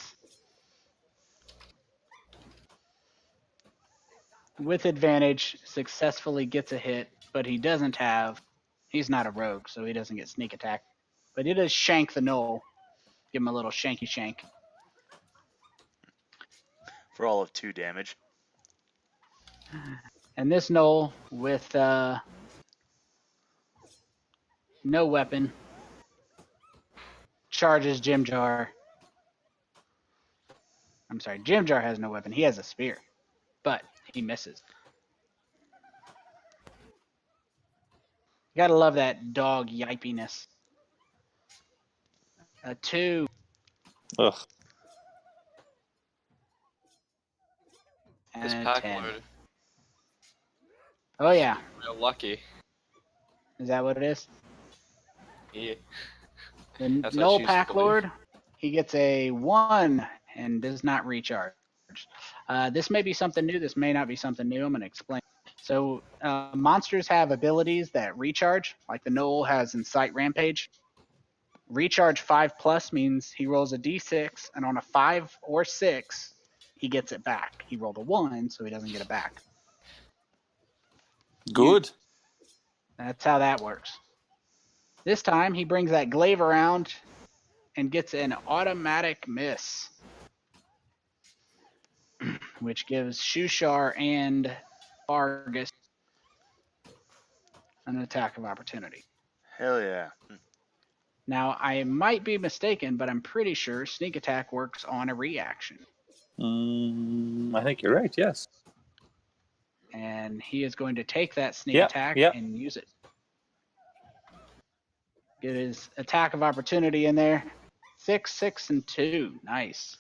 with advantage, successfully gets a hit, but he's not a rogue, so he doesn't get sneak attack. But it does shank the Gnoll. Give him a little shanky shank. For all of 2 damage. And this gnoll with no weapon charges Jim Jar. I'm sorry, Jim Jar has no weapon. He has a spear, but he misses. You gotta love that dog yipiness. A 2. Ugh. This And a pack 10. lord, Oh yeah, real lucky. is that what it is? Yeah. The That's what I Null choose to Pack believe. Lord, he gets a 1 and does not recharge. This may be something new. This may not be something new. I'm going to explain. So monsters have abilities that recharge, like the Null has Incite Rampage. Recharge 5+ means he rolls a d6, and on a 5 or 6, he gets it back. He rolled a 1, so he doesn't get it back. Good. That's how that works. This time, he brings that glaive around and gets an automatic miss, which gives Shushar and Vargas an attack of opportunity. Hell yeah. Now, I might be mistaken, but I'm pretty sure sneak attack works on a reaction. I think you're right, yes. And he is going to take that sneak Yep, attack yep. and use it. Get his attack of opportunity in there. 6, 6, and 2. Nice.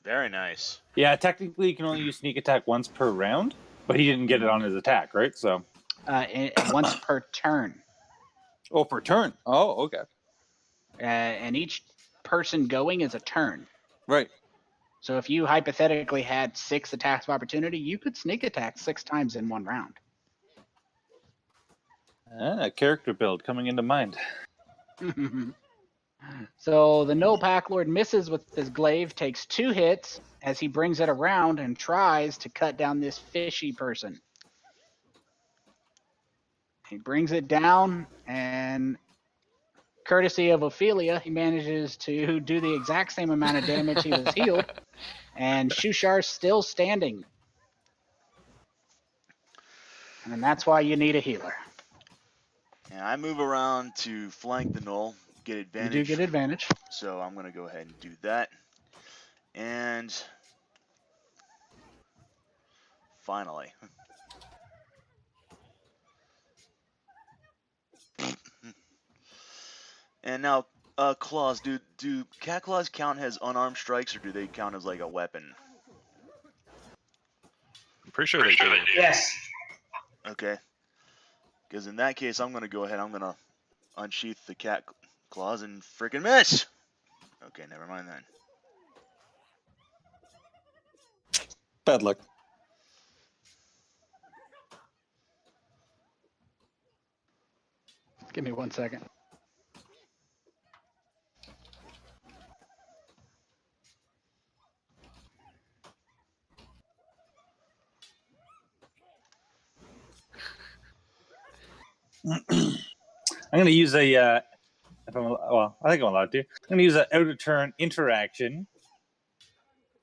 Very nice. Yeah, technically you can only use sneak attack once per round, but he didn't get it on his attack, right? So Once per turn. Oh, per turn. Oh, okay. And each person going is a turn. Right. So if you hypothetically had 6 attacks of opportunity, you could sneak attack 6 times in one round. Character build coming into mind. So the Null Pack Lord misses with his glaive, takes 2 hits as he brings it around and tries to cut down this fishy person. He brings it down, and courtesy of Ophelia, he manages to do the exact same amount of damage he was healed, and Shushar's still standing. And that's why you need a healer. And I move around to flank the Null, get advantage. You do get advantage. So I'm going to go ahead and do that. And finally. And now, claws. Do cat claws count as unarmed strikes, or do they count as like a weapon? I'm pretty sure they do. Yes. Okay. Because in that case, I'm going to go ahead. I'm going to unsheath the cat claws and freaking miss. Okay, never mind then. Bad luck. Give me 1 second. I'm going to use a, if I think I'm allowed to. I'm going to use an out of turn interaction,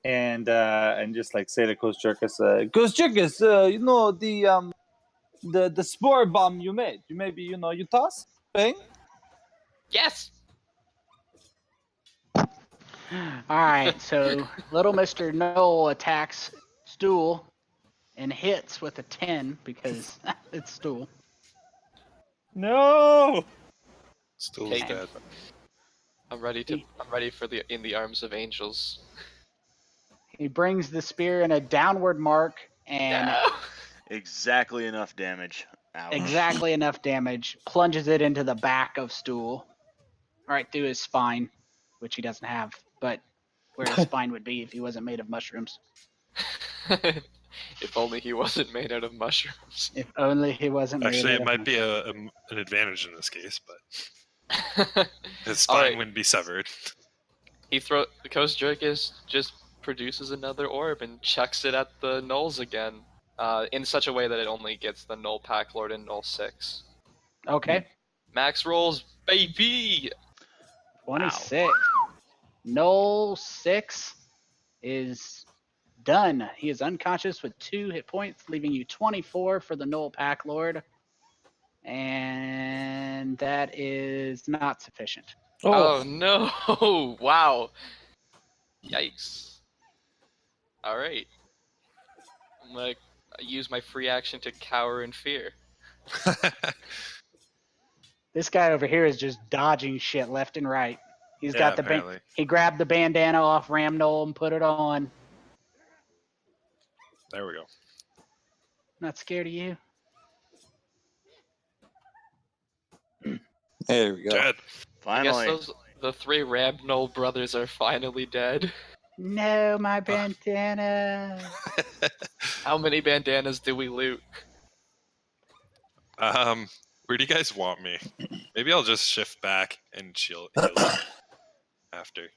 and just like say to Kosjurkis, Kosjurkis, you know the spore bomb you made. You toss, bang. Yes. All right, so little Mr. Knoll attacks Stool and hits with a 10 because it's Stool. No. Still Take is him. dead. I'm ready for the In the Arms of Angels. He brings the spear in a downward mark and No. Exactly enough damage. Ouch. exactly enough damage, plunges it into the back of Stool, right through his spine, which he doesn't have, but where his spine would be if he wasn't made of mushrooms. If only he wasn't made out of mushrooms. If only he wasn't Actually, made it out might of be an advantage in this case, but his spine Alright. wouldn't be severed. The Kosjurkis just produces another orb and chucks it at the Gnolls again, in such a way that it only gets the Null Pack Lord and Null 6. Okay, Max rolls, baby! 26. Null 6 is done. He is unconscious with 2 hit points, leaving you 24 for the Gnoll Pack Lord. And that is not sufficient. Oh no! Wow. Yikes. Alright. I'm gonna use my free action to cower in fear. This guy over here is just dodging shit left and right. He's Yeah, got the apparently. he grabbed the bandana off Ramgnoll and put it on. There we go. Not scared of you. There we go. Dead. I guess Finally. the 3 Ramgnoll brothers are finally dead. No, my bandana. How many bandanas do we loot? Where do you guys want me? Maybe I'll just shift back and heal after.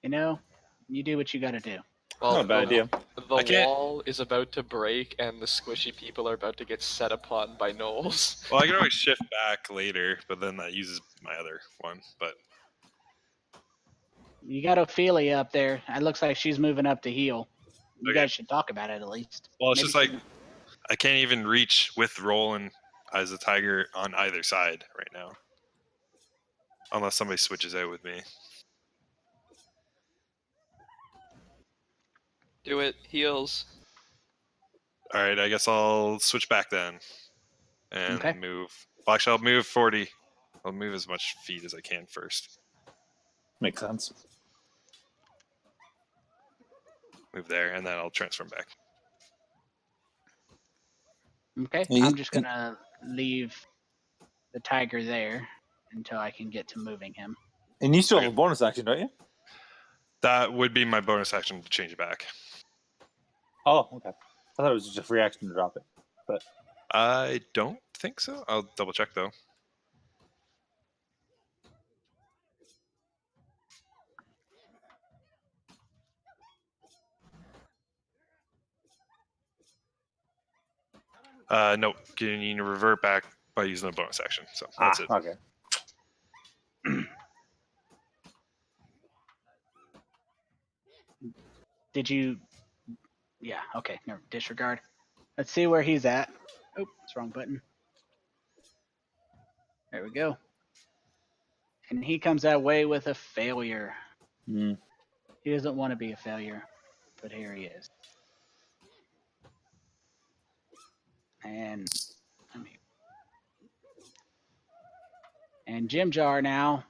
You know, you do what you got to do. Well, Not a bad idea. The I can't- wall is about to break, and the squishy people are about to get set upon by gnolls. Well, I can always shift back later, but then that uses my other one. But You got Ophelia up there. It looks like she's moving up to heal. You Okay. guys should talk about it at least. well, it's Maybe just like she- I can't even reach with Rolen as a tiger on either side right now, unless somebody switches out with me. Do it, heals. All right, I guess I'll switch back then and Okay. move. Well, actually, I'll move 40. I'll move as much feet as I can first. Makes sense. Move there, and then I'll transform back. Okay, You- I'm just gonna leave the tiger there until I can get to moving him. And you still have a bonus action, don't you? That would be my bonus action to change it back. Oh, okay. I thought it was just a free action to drop it. I don't think so. I'll double check though. No, you need to revert back by using a bonus action. So that's it. Okay. Did you? Yeah. Okay. No, disregard. Let's see where he's at. Oh, it's wrong button. There we go. And he comes that way with a failure. Mm. He doesn't want to be a failure, but here he is. And Jim Jar now,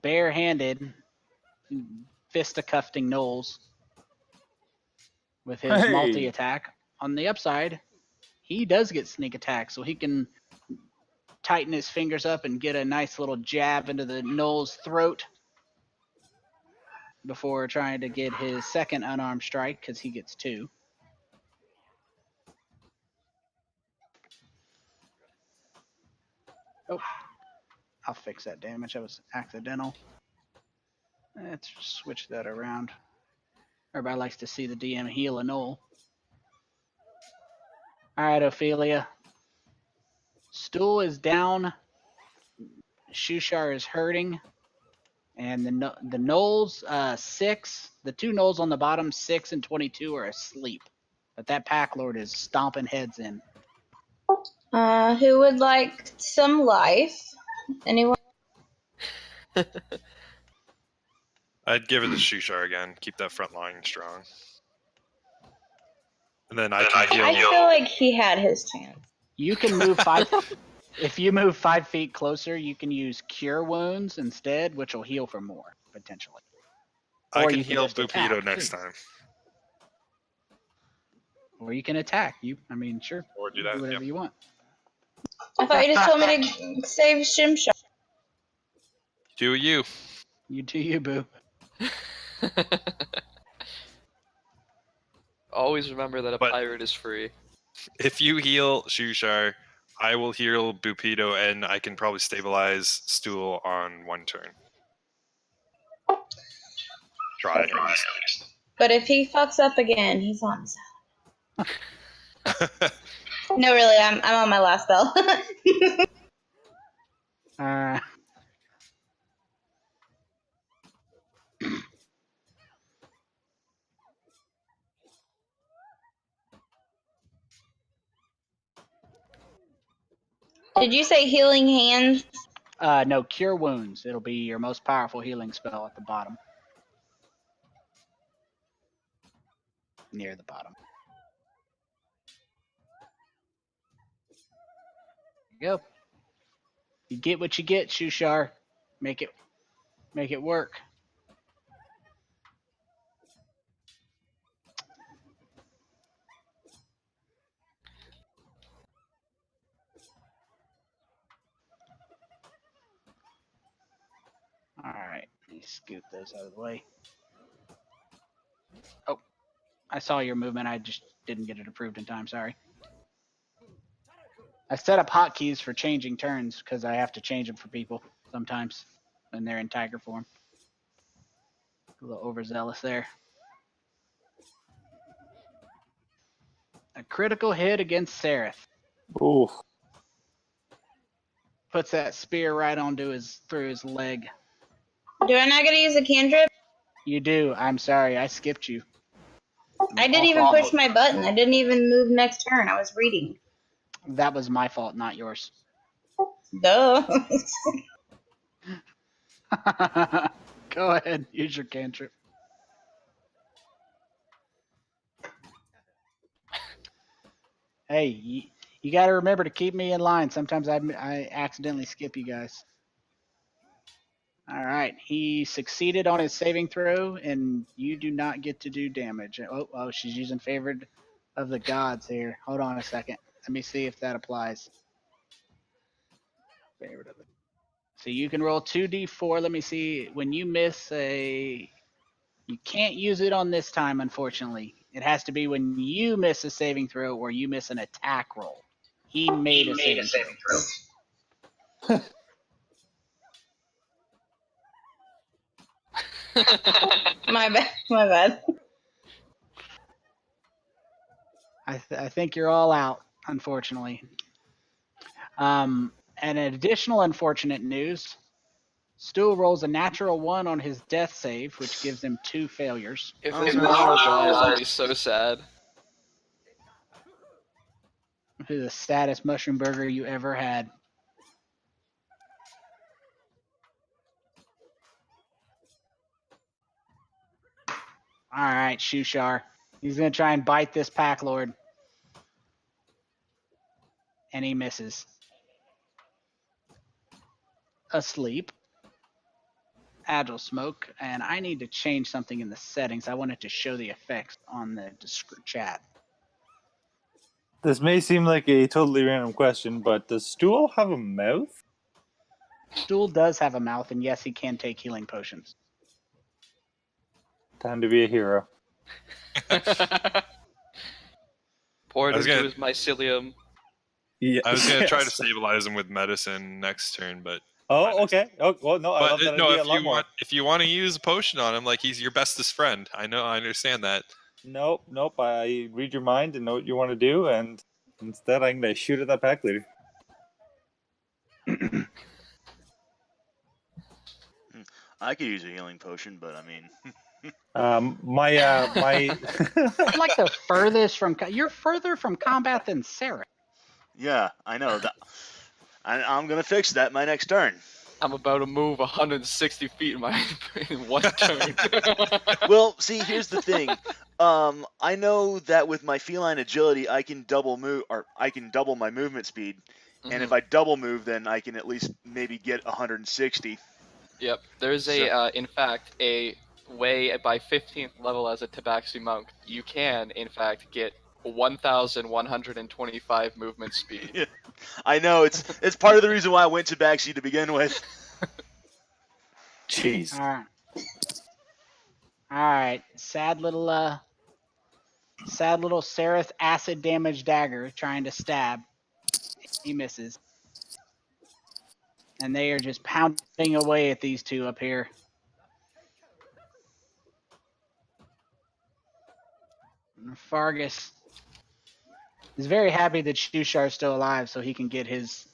barehanded, fisticuffing Knowles with his Hey. multi-attack. On the upside, he does get sneak attack, so he can tighten his fingers up and get a nice little jab into the Knowles' throat before trying to get his second unarmed strike, because he gets 2. Oh, I'll fix that damage. That was accidental. Let's switch that around. Everybody likes to see the DM heal a Knoll. All right, Ophelia. Stool is down. Shushar is hurting. And the Knolls, 6, the 2 Knolls on the bottom, 6 and 22, are asleep. But that Pack Lord is stomping heads in. Who would like some life? Anyone? I'd give it to Shushar again. Keep that front line strong. And then I can heal. I feel like he had his chance. You can move 5. If you move 5 feet closer, you can use Cure Wounds instead, which will heal for more, potentially. I Or can you can heal just attack, Bupido next too. time. Or you can attack. I mean, sure. Or do You that, do whatever yep. you want. I thought you just told me to save Shimshar. Do you? You do you, boo. Always remember that a But- pirate is free. If you heal Shushar, I will heal Bupido, and I can probably stabilize Stool on 1 turn. Try at least. But if he fucks up again, he's on his own. No, really, I'm on my last spell. Did you say healing hands? No, Cure Wounds. It'll be your most powerful healing spell at the bottom. Near the bottom. There you go. You get what you get, Shushar. Make it work. Alright, let me scoot those out of the way. Oh, I saw your movement. I just didn't get it approved in time. Sorry. I set up hotkeys for changing turns because I have to change them for people sometimes when they're in tiger form. A little overzealous there. A critical hit against Sereth. Ooh. Puts that spear right through his leg. Do I not get to use a cantrip? You do. I'm sorry. I skipped you. I didn't even push my button. I didn't even move next turn. I was reading. That was my fault, not yours. Duh. Go ahead. Use your cantrip. Hey, you got to remember to keep me in line. Sometimes I accidentally skip you guys. All right. He succeeded on his saving throw, and you do not get to do damage. Oh, she's using Favored of the Gods here. Hold on a second. Let me see if that applies. Favored of the. So you can roll 2d4. Let me see. When you miss you can't use it on this time, unfortunately. It has to be when you miss a saving throw or you miss an attack roll. He made a saving throw. My bad. I think you're all out, unfortunately. And an additional unfortunate news, Stu rolls a natural 1 on his death save, which gives him 2 failures. If this mushroom dies, I'll be so sad. This is the saddest mushroom burger you ever had. All right, Shushar. He's going to try and bite this pack lord. And he misses. Asleep. Agile smoke. And I need to change something in the settings. I wanted to show the effects on the chat. This may seem like a totally random question, but does Stool have a mouth? Stool does have a mouth, and yes, he can take healing potions. Time to be a hero. Pour it into his mycelium. Yeah. I was going to try to stabilize him with medicine next turn, but... Oh, okay. Oh, well, no, I love that idea a lot more. If you want to use a potion on him, like he's your bestest friend. I understand that. Nope. I read your mind and know what you want to do, and instead I'm going to shoot at that pack leader. I could use a healing potion, but I mean... my I'm like the furthest from... You're further from combat than Sarah. Yeah, I know. I'm going to fix that my next turn. I'm about to move 160 feet in one turn. Well, see, here's the thing. I know that with my feline agility, I can double my movement speed, and if I double move, then I can at least maybe get 160. Yep, there's in fact, a way by 15th level as a Tabaxi monk, you can, in fact, get 1,125 movement speed. Yeah, I know, it's part of the reason why I went Tabaxi to begin with. Jeez. Alright. Sad little Sereth acid damage dagger trying to stab. He misses. And they are just pounding away at these two up here. Fargus is very happy that Shushar is still alive, so he can get his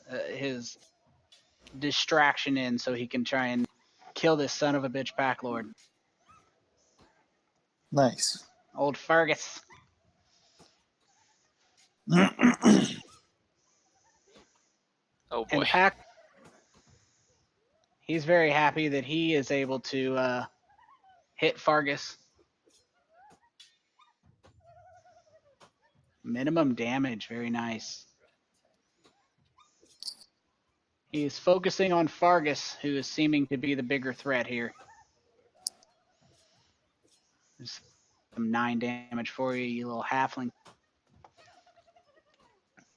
distraction in, so he can try and kill this son of a bitch pack lord. Nice. Old Fargus. Oh And boy. the pack. He's very happy that he is able to hit Fargus. Minimum damage, very nice. He's focusing on Fargus, who is seeming to be the bigger threat here. There's some 9 damage for you, you little halfling.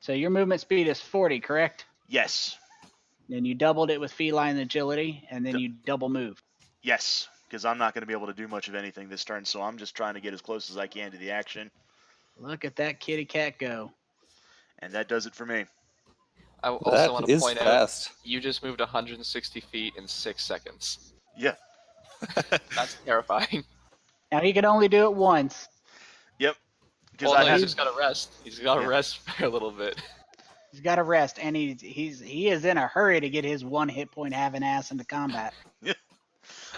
So your movement speed is 40, correct? Yes. Then you doubled it with feline agility, and then you double move. Yes, because I'm not going to be able to do much of anything this turn, so I'm just trying to get as close as I can to the action. Look at that kitty cat go. And that does it for me. I also want to is point out fast. you just moved 160 feet in 6 seconds. Yeah. That's terrifying. Now he can only do it once. Yep. Because Well, I no, have he's just got to rest. He's got to Yeah. rest for a little bit. He's got to rest, and he is in a hurry to get his 1 hit point having ass into combat.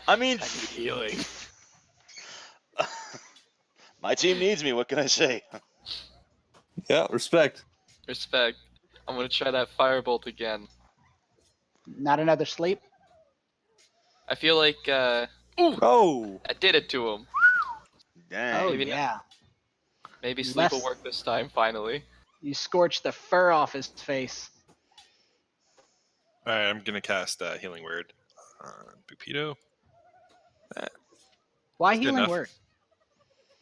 I mean, I need healing. my team needs me. What can I say? Yeah, respect. Respect. I'm gonna try that firebolt again. Not another sleep. I feel like ooh, Oh, I did it to him. Dang. Oh Maybe yeah, Maybe sleep Less- will work this time finally. you scorched the fur off his face. All right, I'm gonna cast Healing Word on Bupito. Why Good healing enough. word?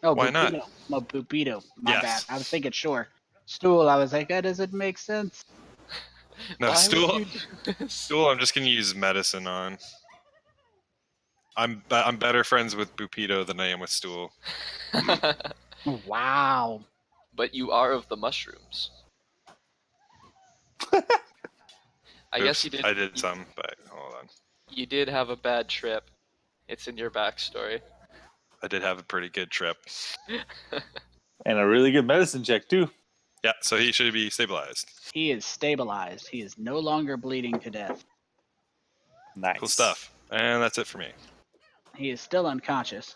Oh, Why not? Bupito. Oh, Bupito. My Yes. bad. I was thinking Shore. Stool. I was like, that doesn't make sense. No, Why would Stool. you do this? Stool. I'm just gonna use Medicine on. I'm better friends with Bupito than I am with Stool. Wow. But you are of the mushrooms. I guess you did. I did some, but hold on. You did have a bad trip. It's in your backstory. I did have a pretty good trip. and a really good medicine check too. Yeah, so he should be stabilized. He is stabilized. He is no longer bleeding to death. Nice. Cool stuff. And that's it for me. He is still unconscious.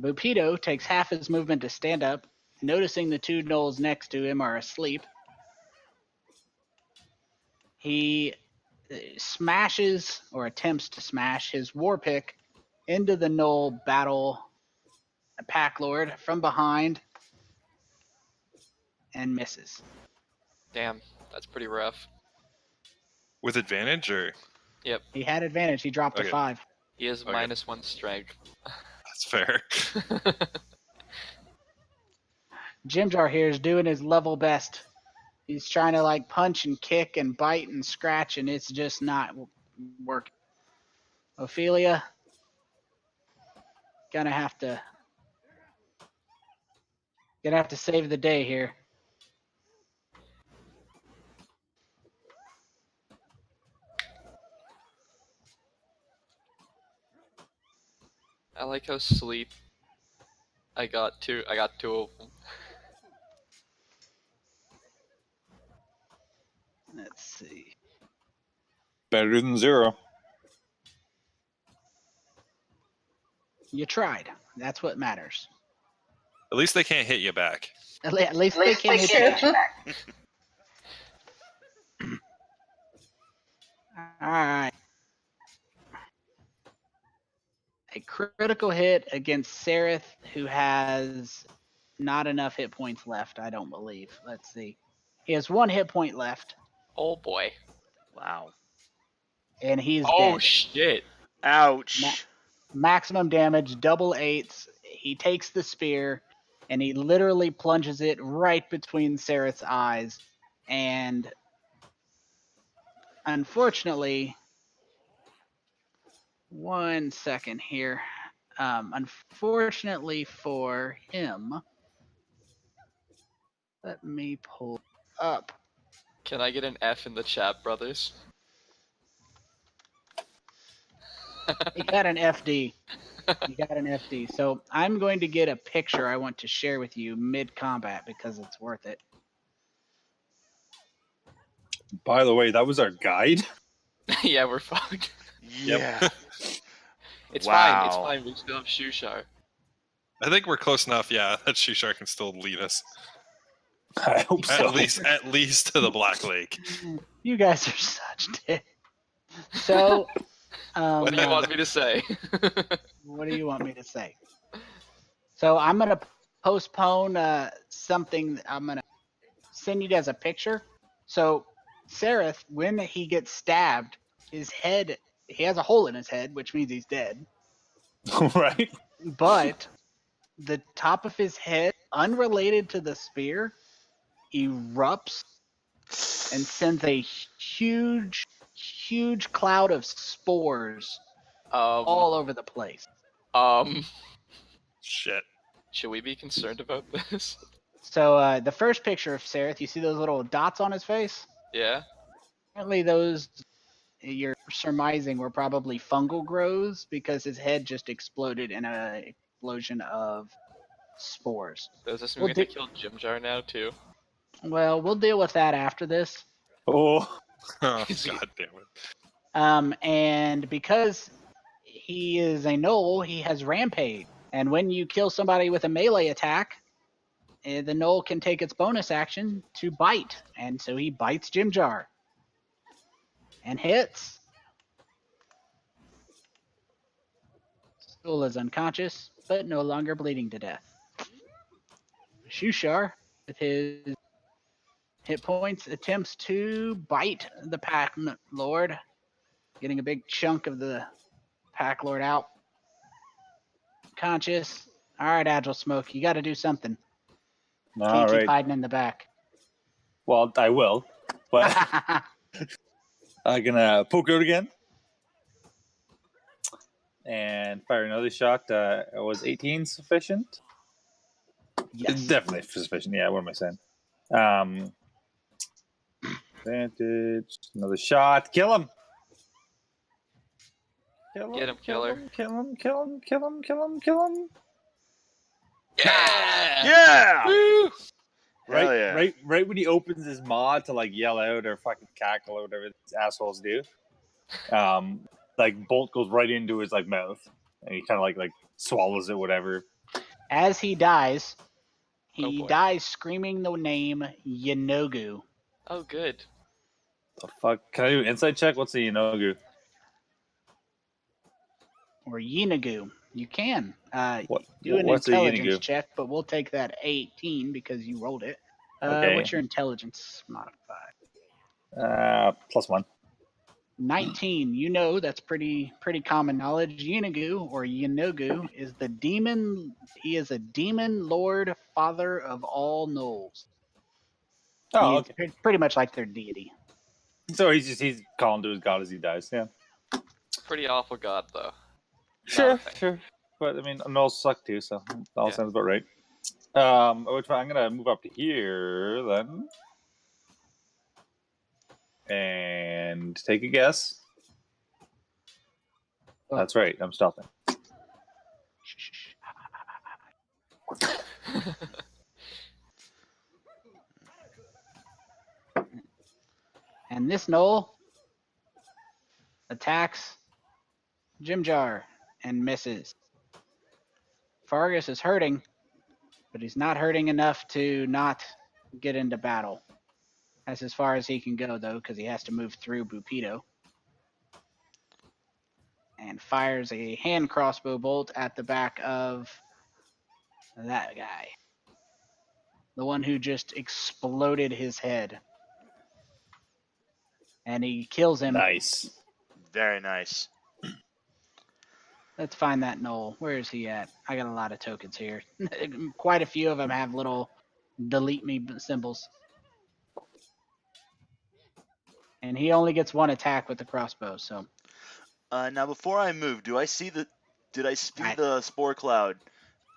Bupito takes half his movement to stand up, noticing the 2 gnolls next to him are asleep. He smashes, or attempts to smash, his war pick into the gnoll battle pack lord from behind and misses. Damn, that's pretty rough. With advantage, or He had advantage. He dropped Okay. a 5. He has Okay. -1 strength. that's fair. Jimjar here is doing his level best. He's trying to like punch and kick and bite and scratch, and it's just not working. Ophelia, gonna have to save the day here. I like how sleep. I got two of them. Let's see. Better than 0. You tried. That's what matters. At least they can't hit you back. At least they can hit you. Alright. A critical hit against Sereth, who has not enough hit points left, I don't believe. Let's see. He has 1 hit point left, Oh boy. Wow. and he's Oh dead. shit. Ouch. Maximum damage, double 8s. He takes the spear, and he literally plunges it right between Sereth's eyes. And unfortunately, 1 second here. Unfortunately for him, let me pull up. Can I get an F in the chat, brothers? He got an FD. He got an FD. So I'm going to get a picture I want to share with you mid-combat because it's worth it. By the way, that was our guide. Yeah, we're fucked. Yeah. It's Wow. fine. It's fine. We still have Shushar. I think we're close enough, yeah, that Shushar can still lead us. I hope so. At least to the Black Lake. You guys are such dicks. So, What do you want me to say? what do you want me to say? So I'm gonna postpone something. I'm gonna send you guys a picture. So Sereth, when he gets stabbed, his head, he has a hole in his head, which means he's dead. Right? But the top of his head, unrelated to the spear, erupts and sends a huge, huge cloud of spores all over the place. Shit. Should we be concerned about this? So the first picture of Sereth, you see those little dots on his face? Yeah. Apparently those, you're surmising, were probably fungal growths because his head just exploded in an explosion of spores. Does this mean We'll we have to kill Jim Jar now too? Well, we'll deal with that after this. Oh. Oh, Is he- God damn it. And because he is a gnoll, he has rampage. And when you kill somebody with a melee attack, the gnoll can take its bonus action to bite. And so he bites Jim Jar. And hits. Stool is unconscious, but no longer bleeding to death. Shushar, with his hit points, attempts to bite the Pack Lord, getting a big chunk of the Pack Lord out. Conscious. All right, Agile Smoke, you got to do something. All Can't keep right. hiding in the back. Well, I will. But I'm going to poke out again. And fire another shot. Was 18 sufficient? Yes. Definitely sufficient. Yeah, what am I saying? Advantage. Another shot. Kill him. Get him, killer. Kill him. Yeah! Yeah! Woo! Right, Hell yeah. right when he opens his maw to like yell out or fucking cackle or whatever these assholes do, like bolt goes right into his like mouth, and he kind of like swallows it, whatever. As he dies, Oh, he boy. dies screaming the name Yenogu. Oh, good. The fuck? Can I do an insight check? What's the Yenogu? Or Yenagu. You can. Do an What's the intelligence Yenagu? check, but we'll take that 18 because you rolled it. Okay. What's your intelligence modified? +1. 19. You know that's pretty common knowledge. Yenagu or Yenogu is the demon. He is a demon lord, father of all gnolls. Oh, He's okay. pretty much like their deity. So he's calling to his god as he dies. Yeah. Pretty awful god, though. Sure. But I mean, gnolls suck too, so that all Yeah. sounds about right. I'm gonna move up to here then, and take a guess. Oh. That's right. I'm stopping. And this gnoll attacks Jim Jar and misses. Fargus is hurting, but he's not hurting enough to not get into battle. That's as far as he can go, though, because he has to move through Bupito. And fires a hand crossbow bolt at the back of that guy. The one who just exploded his head. And he kills him. Nice. Very nice. Let's find that gnoll. Where is he at? I got a lot of tokens here. Quite a few of them have little delete me symbols. And he only gets one attack with the crossbow, so. Now, before I move, did I see the spore cloud?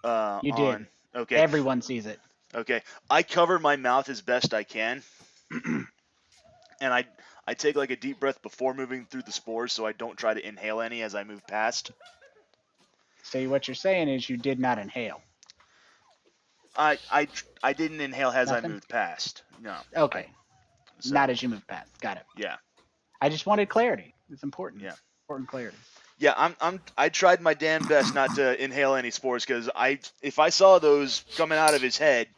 You did. Okay. Everyone sees it. Okay. I cover my mouth as best I can, and I take like a deep breath before moving through the spores, so I don't try to inhale any as I move past. So what you're saying is you did not inhale. I didn't inhale as Nothing? I moved past. No. Okay. So, Not as you move past. Got it. Yeah. I just wanted clarity. It's important. Yeah. Important clarity. Yeah, I tried my damn best not to inhale any spores because if I saw those coming out of his head,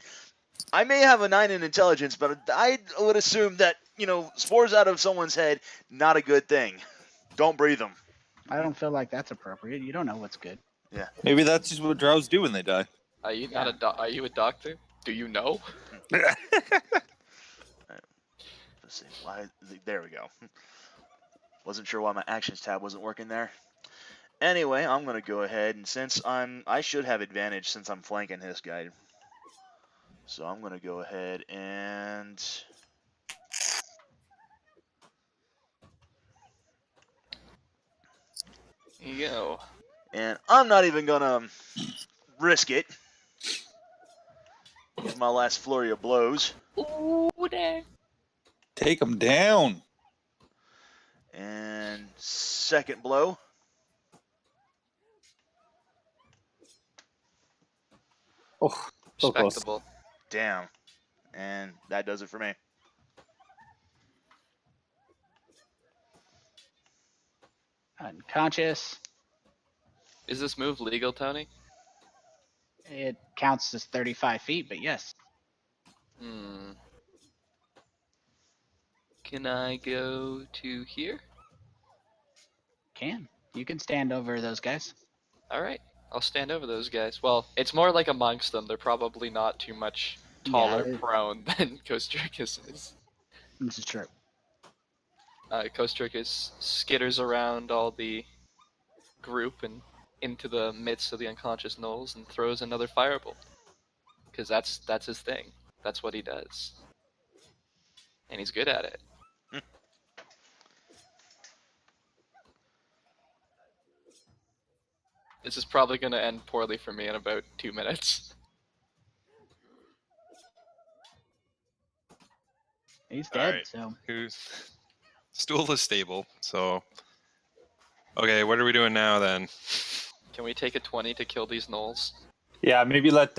I may have a 9 in intelligence, but I would assume that, spores out of someone's head, not a good thing. Don't breathe them. I don't feel like that's appropriate. You don't know what's good. Yeah. Maybe that's just what drows do when they die. Are you not Are you a doctor? Do you know? Let's see. Why? There we go. Wasn't sure why my actions tab wasn't working there. Anyway, I'm gonna go ahead, and since I should have advantage since I'm flanking this guy. So I'm gonna go ahead and Here you go. and I'm not even gonna risk it. Use my last flurry of blows. Ooh, there. Take them down. And second blow. Oh, so close. Respectable. Damn. And that does it for me. Unconscious. Is this move legal, Tony? It counts as 35 feet, but yes. Hmm. Can I go to here? You can stand over those guys. Alright. I'll stand over those guys. Well, it's more like amongst them. They're probably not too much taller prone than Kosjurkis is. This is true. Kosjurkis skitters around all the group and into the midst of the unconscious gnolls and throws another firebolt. Because that's his thing. That's what he does. And he's good at it. This is probably going to end poorly for me in about 2 minutes. He's dead, Alright. so Stool is stable, so... Okay, what are we doing now, then? Can we take a 20 to kill these gnolls? Yeah, maybe let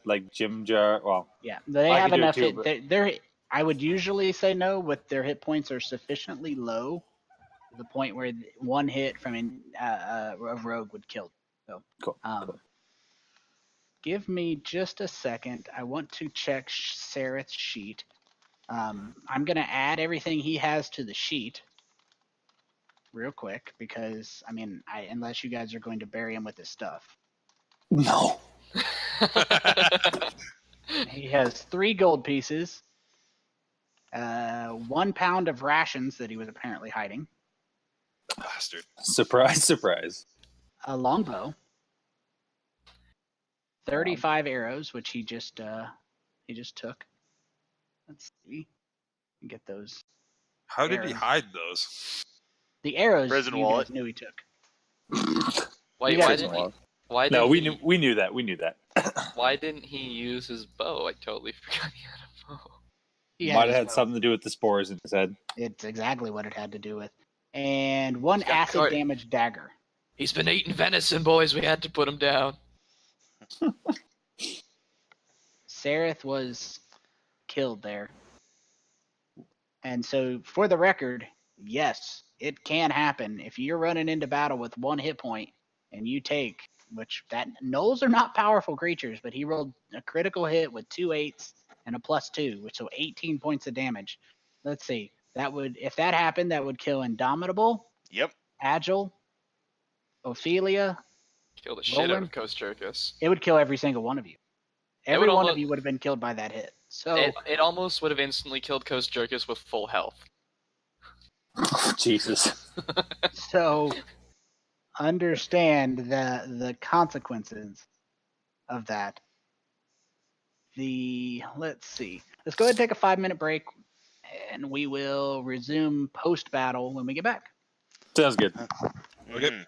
like Jim Jar. Well, yeah, they I have could do it enough too, hit. but- They're I would usually say no, but their hit points are sufficiently low to the point where one hit from a rogue would kill them. So, cool. Give me just a second. I want to check Sareth's sheet. I'm going to add everything he has to the sheet real quick because, unless you guys are going to bury him with his stuff. No. He has 3 gold pieces, 1 pound of rations that he was apparently hiding, Bastard. Surprise, surprise. a longbow, 35 arrows, which he just took. Let's see. Get those. How did he Arrows. hide those? The arrows Prison you wallet. guys knew he took. Why You guys didn't know. he? Why No, didn't we knew that. Why didn't he use his bow? I totally forgot he had a bow. He Might have his had bow. something to do with the spores in his head. It's exactly what it had to do with. And 1 He's got acid cart- damage dagger. He's been eating venison, boys. We had to put him down. Sareth was killed there. And so, for the record, yes, it can happen. If you're running into battle with 1 hit point and you take, which that gnolls are not powerful creatures, but he rolled a critical hit with 2 8s and a +2, which so 18 points of damage. Let's see. If that happened, that would kill Indomitable, Yep. Agile, Ophelia. Kill the shit out Rolen. of Kosjurkis. It would kill every single one of you. It Every would one almo- of you would have been killed by that hit. So It almost would have instantly killed Kosjurkis with full health. Jesus. So understand the consequences of that. Let's see. Let's go ahead and take a 5-minute break, and we will resume post battle when we get back. Sounds good. Okay. Mhm.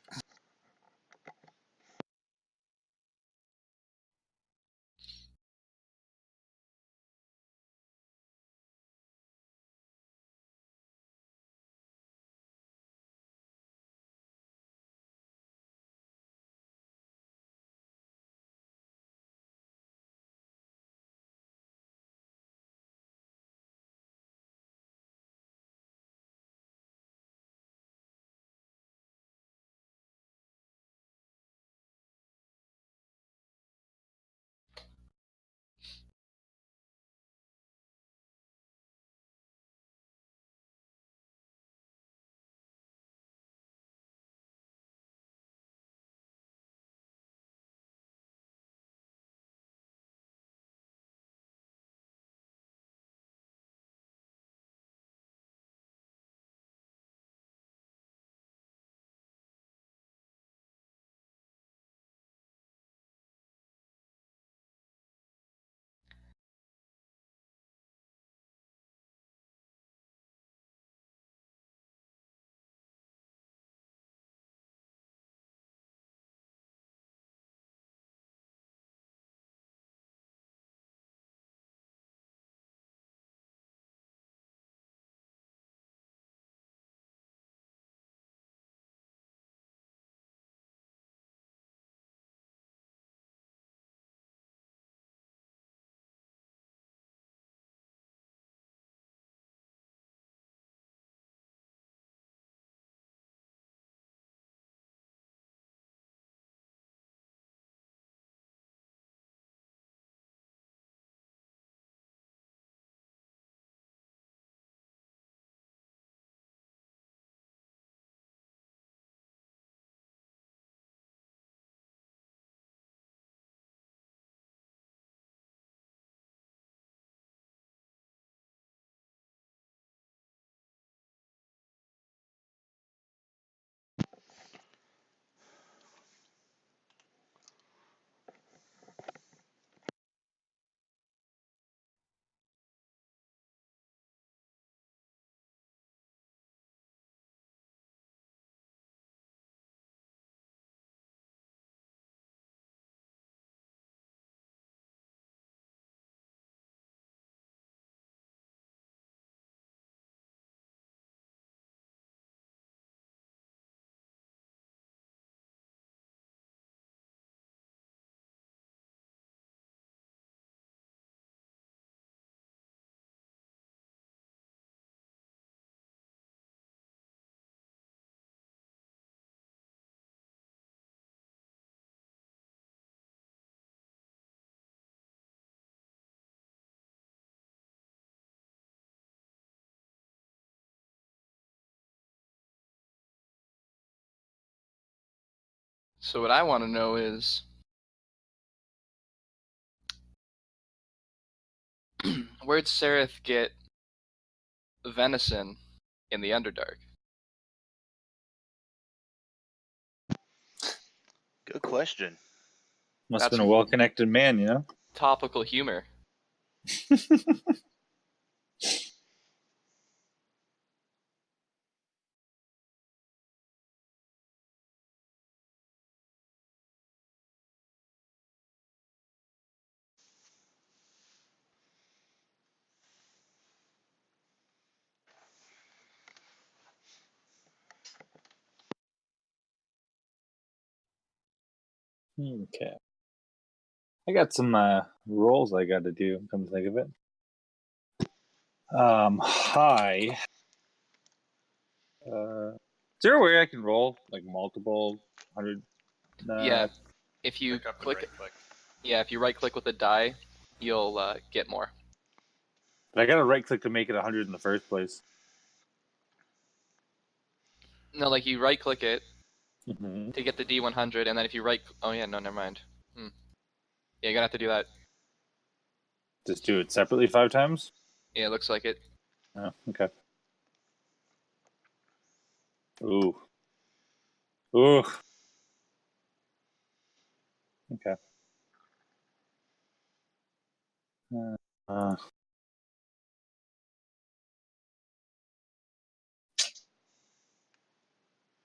So what I want to know is, where'd Sereth get venison in the Underdark? Good question. Must have That's been a well-connected man, you know? topical humor. Okay. I got some rolls I got to do, come to think of it. Hi. Is there a way I can roll like multiple 100? Yeah, if you Pick up and click, right-click. yeah, if you right-click with the die, you'll get more. But I got to right click to make it 100 in the first place. No, like you right-click it Mm-hmm. to get the D100, and then if you oh yeah, no, never mind. Yeah, you're gonna have to do that. Just do it separately 5 times? Yeah, it looks like it. Oh, okay. Ooh. Ooh. Okay.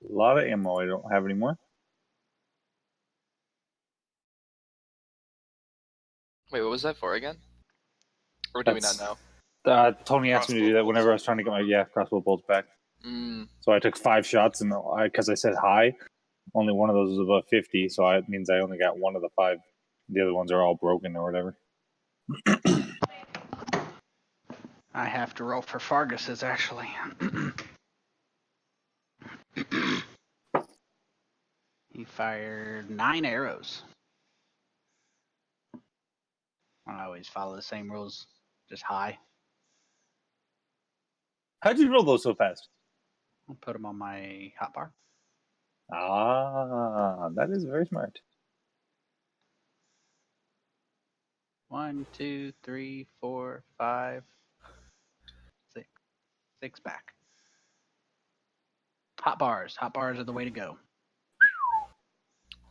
A lot of ammo I don't have anymore. Wait, what was that for again? Or do we not That's- know? Tony asked me to do Crossbow that whenever I was trying to get my crossbow bolts back. So I took 5 shots, and because I said hi, only one of those was above 50, so it means I only got one of the 5. The other ones are all broken or whatever. I have to roll for Fargus's, actually. He fired 9 arrows. I always follow the same rules, just high. How'd you roll those so fast? I'll put them on my hotbar. Ah, that is very smart. 1, 2, 3, 4, 5, 6. 6 back. Hotbars. Hotbars are the way to go.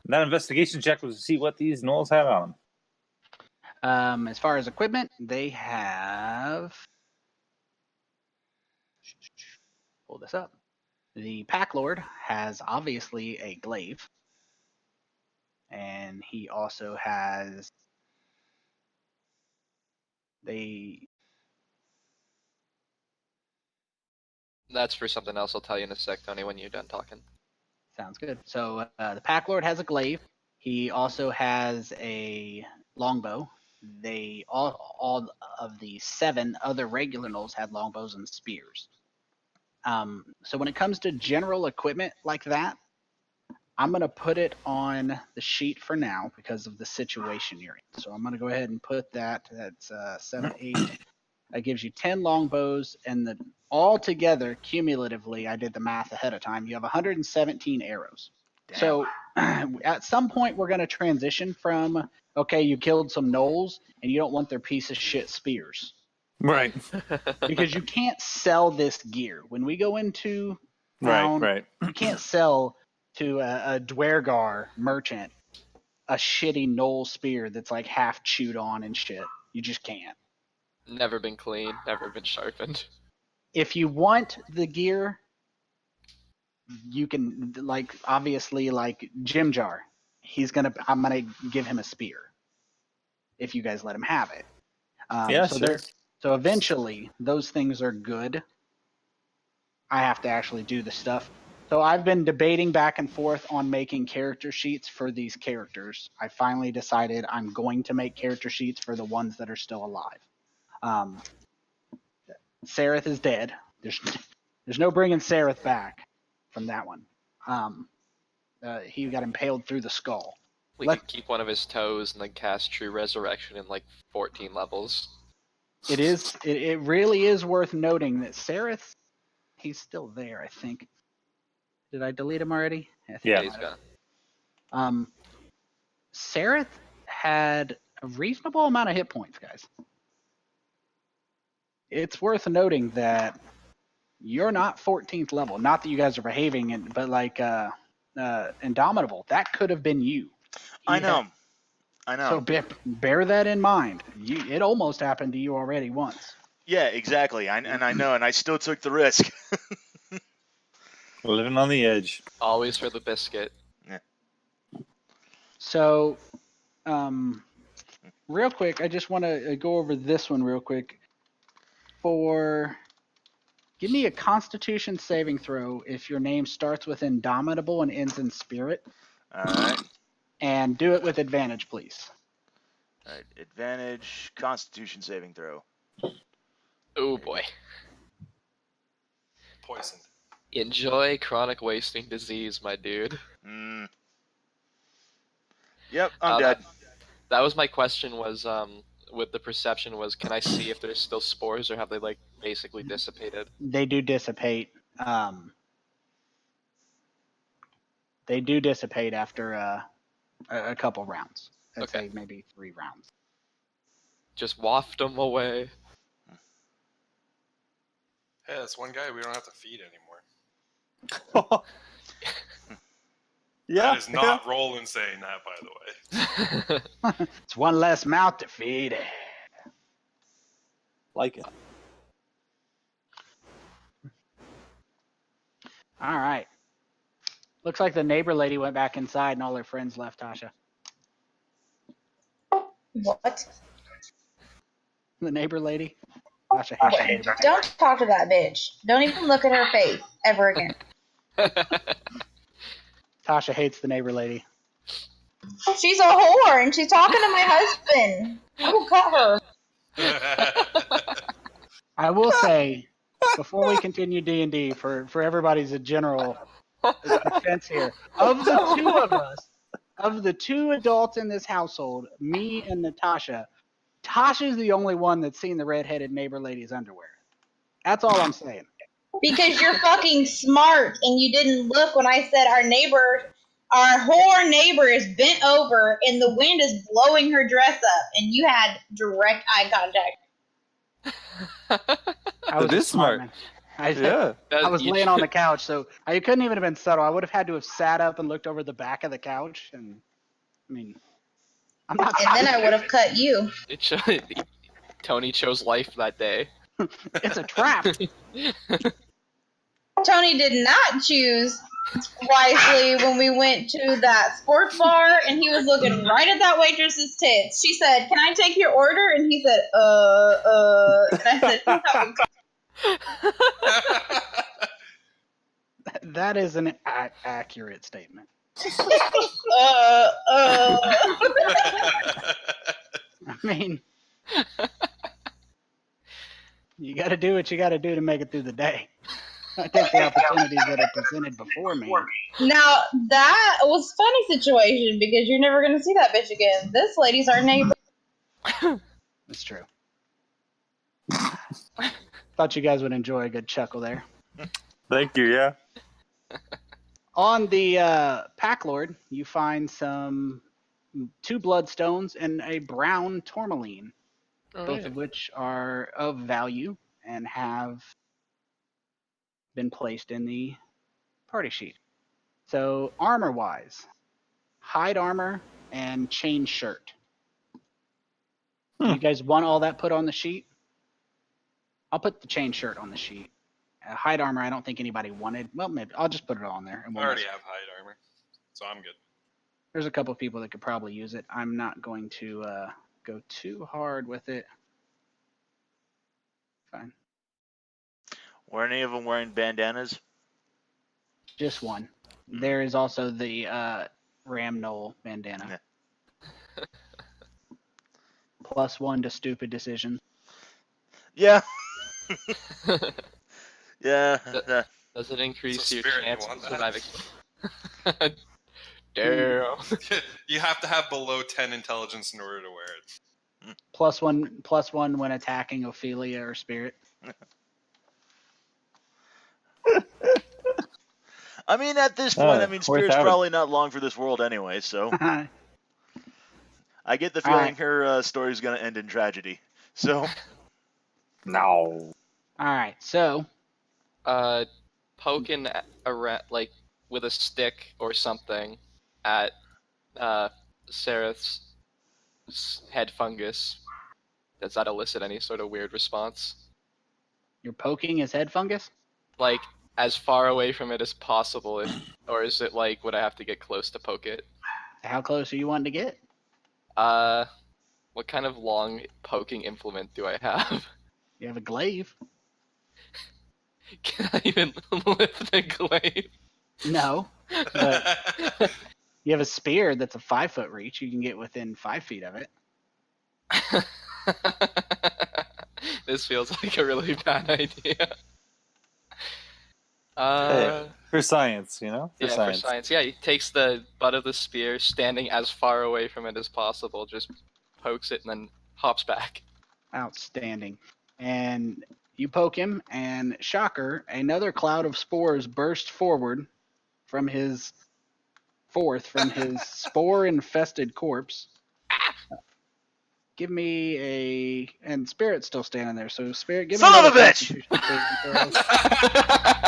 That investigation check was to see what these gnolls had on them. As far as equipment, they have. Pull this up. The Pack Lord has obviously a glaive, and he also has That's for something else. I'll tell you in a sec, Tony, when you're done talking. Sounds good. So the Pack Lord has a glaive. He also has a longbow. They all of the 7 other regular gnolls had longbows and spears. So when it comes to general equipment like that, I'm going to put it on the sheet for now because of the situation you're in. So I'm going to go ahead and put that. That's 7, 8. That gives you 10 longbows, and all together, cumulatively, I did the math ahead of time. You have 117 arrows. Damn. So at some point, we're going to transition from, okay, you killed some gnolls, and you don't want their piece of shit spears. Right. Because you can't sell this gear. When we go into town, Right. you can't sell to a Dwergar merchant a shitty gnoll spear that's like half chewed on and shit. You just can't. Never been cleaned, never been sharpened. If you want the gear, you can, like, obviously, like Jim Jar. I'm gonna give him a spear if you guys let him have it. Yeah, so sure. So eventually, those things are good. I have to actually do the stuff. So I've been debating back and forth on making character sheets for these characters. I finally decided I'm going to make character sheets for the ones that are still alive. Sereth is dead. There's no bringing Sereth back from that one. He got impaled through the skull. We could keep one of his toes and then cast True Resurrection in like 14 levels. It really is worth noting that Sereth, he's still there, I think. Did I delete him already? I think Yeah. He's gone. Sareth had a reasonable amount of hit points, guys. It's worth noting that you're not 14th level. Not that you guys are behaving, but like Indomitable, that could have been you. I know. So bear that in mind. It almost happened to you already once. Yeah, exactly. And I know, and I still took the risk. Living on the edge. Always for the biscuit. Yeah. So, real quick, I just want to go over this one real quick. Give me a Constitution saving throw if your name starts with Indomitable and ends in Spirit. All right. And do it with advantage, please. All right. Advantage, Constitution saving throw. Oh boy. Poisoned. Enjoy chronic wasting disease, my dude. Yep, I'm dead. That was my question. Was with the perception was, can I see if there's still spores or have they like basically dissipated? They do dissipate. They do dissipate after a couple rounds. I'd say maybe 3 rounds. Just waft them away. Hey, that's one guy we don't have to feed anymore. Yeah. That is not Rolen saying that, by the way. It's one less mouth to feed. Like it. All right. Looks like the neighbor lady went back inside and all her friends left, Tasha. What? The neighbor lady? Tasha hates the neighbor. Don't talk to that bitch. Don't even look at her face ever again. Tasha hates the neighbor lady. She's a whore and she's talking to my husband. I will cut her. I will say, before we continue D&D, for everybody's general defense here, of the two of us, of the 2 adults in this household, me and Natasha, Tasha's the only one that's seen the redheaded neighbor lady's underwear. That's all I'm saying. Because you're fucking smart and you didn't look when I said our whore neighbor is bent over and the wind is blowing her dress up and you had direct eye contact. I was This smart. man. Yeah. I was laying on the couch, so I couldn't even have been subtle. I would have had to have sat up and looked over the back of the couch, and I mean, I'm not. And then I would have cut you. Tony chose life that day. It's a trap. Tony did not choose wisely when we went to that sports bar and he was looking right at that waitress's tits. She said, "Can I take your order?" And he said, And I said, That is an accurate statement. I mean, you got to do what you got to do to make it through the day. I take the opportunities that are presented before me. Now, that was a funny situation because you're never going to see that bitch again. This lady's our neighbor. That's true. Thought you guys would enjoy a good chuckle there. Thank you, yeah. On the Pack Lord, you find 2 bloodstones and a brown tourmaline, both of which are of value and have been placed in the party sheet. So armor-wise, hide armor and chain shirt. You guys want all that put on the sheet? I'll put the chain shirt on the sheet. Hide armor, I don't think anybody wanted. Well, maybe I'll just put it on there. And I already have hide armor, so I'm good. There's a couple of people that could probably use it. I'm not going to go too hard with it. Fine. Were any of them wearing bandanas? Just one. There is also the Ramgnoll bandana. Yeah. +1 to stupid decisions. Yeah. Yeah. Does it increase It's a your spirit, chance you of want surviving? Damn. You have to have below 10 intelligence in order to wear it. +1 when attacking Ophelia or Spirit. I mean, at this point, worth Spirit's having. probably not long for this world anyway, so I get the feeling Alright. her story's going to end in tragedy. So, No. Alright, so Poking around, like, with a stick or something at Sereth's head fungus. Does that elicit any sort of weird response? you're poking his head fungus? Like, as far away from it as possible, or is it like, would I have to get close to poke it? How close are you wanting to get? What kind of long poking implement do I have? You have a glaive? Can I even lift the glaive? No. But you have a spear that's a 5-foot reach. You can get within 5 feet of it. This feels like a really bad idea. Hey, for science, you know? For science. Yeah, he takes the butt of the spear, standing as far away from it as possible, just pokes it and then hops back. Outstanding. And you poke him, and shocker, another cloud of spores burst forward from his spore-infested corpse. Give me a... And Spirit's still standing there, so Spirit, give me Son of another a bitch! Constitution saving throw.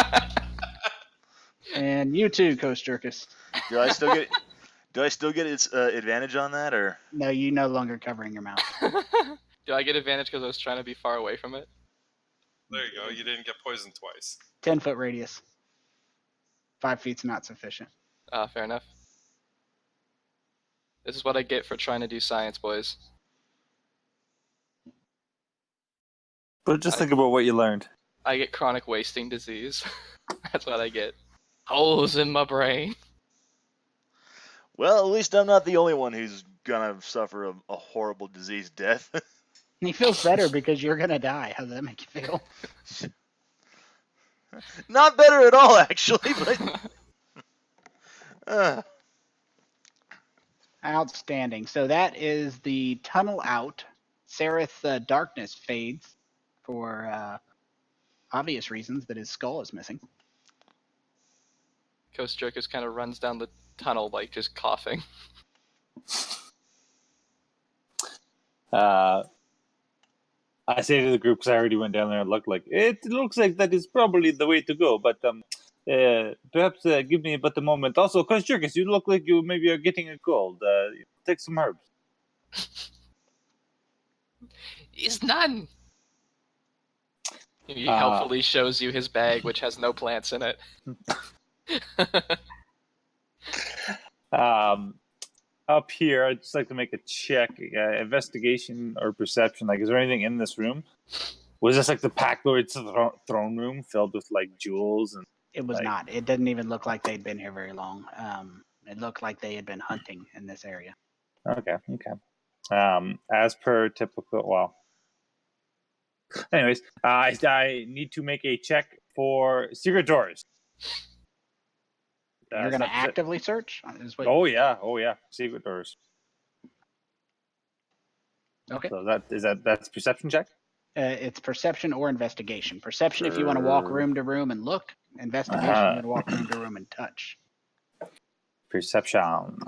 And you too, Kosjurkis. do I still get its advantage on that, or? No, you no longer covering your mouth. Do I get advantage because I was trying to be far away from it? There you go. You didn't get poisoned twice. 10-foot radius. 5 feet's not sufficient. Fair enough. This is what I get for trying to do science, boys. But just think about what you learned. I get chronic wasting disease. That's what I get. Holes in my brain. Well, at least I'm not the only one who's gonna suffer a horrible disease death. He feels better because you're gonna die. How does that make you feel? Not better at all, actually, but... Outstanding. So that is the tunnel out. Sereth darkness fades for obvious reasons that his skull is missing. Kosjurkis kind of runs down the tunnel, like, just coughing. I say to the group, because I already went down there and looked, like, it looks like that is probably the way to go, but perhaps give me but a moment. Also, Kosjurkis, you look like you maybe are getting a cold. Take some herbs. He's none! He helpfully shows you his bag, which has no plants in it. Up here, I'd just like to make a check, investigation or perception. Like, is there anything in this room? Was this like the Pack Lord's throne room filled with like jewels? And It was not. It didn't even look like they'd been here very long. It looked like they had been hunting in this area. Okay. As per typical, well. Anyways, I need to make a check for secret doors. You're going to actively search? Oh yeah, secret doors. Okay. So that's perception check? It's perception or investigation. Perception if you want to walk room to room and look. Investigation if you want to walk room to room and touch. Perception.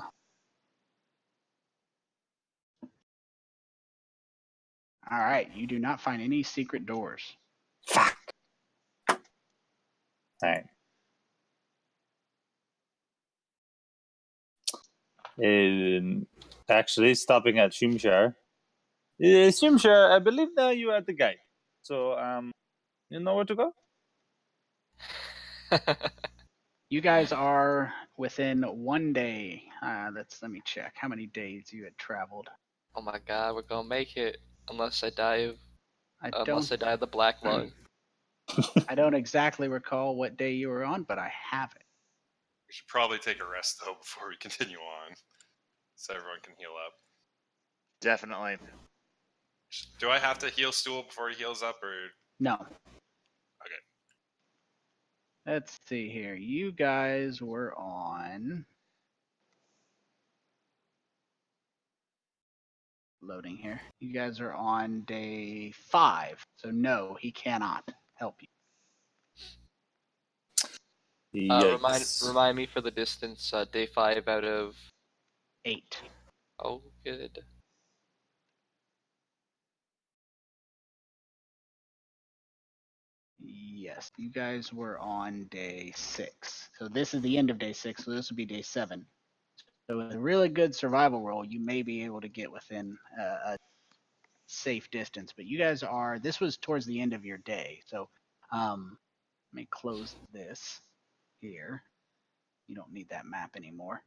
All right. You do not find any secret doors. Fuck. All right. Actually, stopping at Shimshar. Shimshar, I believe now you are the guide. So, you know where to go? You guys are within 1 day. Let me check how many days you had traveled. Oh my god, we're gonna make it. Unless I die of the black lung. I don't exactly recall what day you were on, but I have it. We should probably take a rest, though, before we continue on. So everyone can heal up. Definitely. Do I have to heal Stool before he heals up, or...? No. Okay. Let's see here. You guys were on... Loading here. You guys are on day 5. So no, he cannot help you. Yikes. Remind me for the distance. Day 5 out of 8. Oh, good. Yes, you guys were on day 6. So this is the end of day 6, so this would be day 7. So with a really good survival roll, you may be able to get within a safe distance. But you guys are, this was towards the end of your day. So let me close this here. You don't need that map anymore.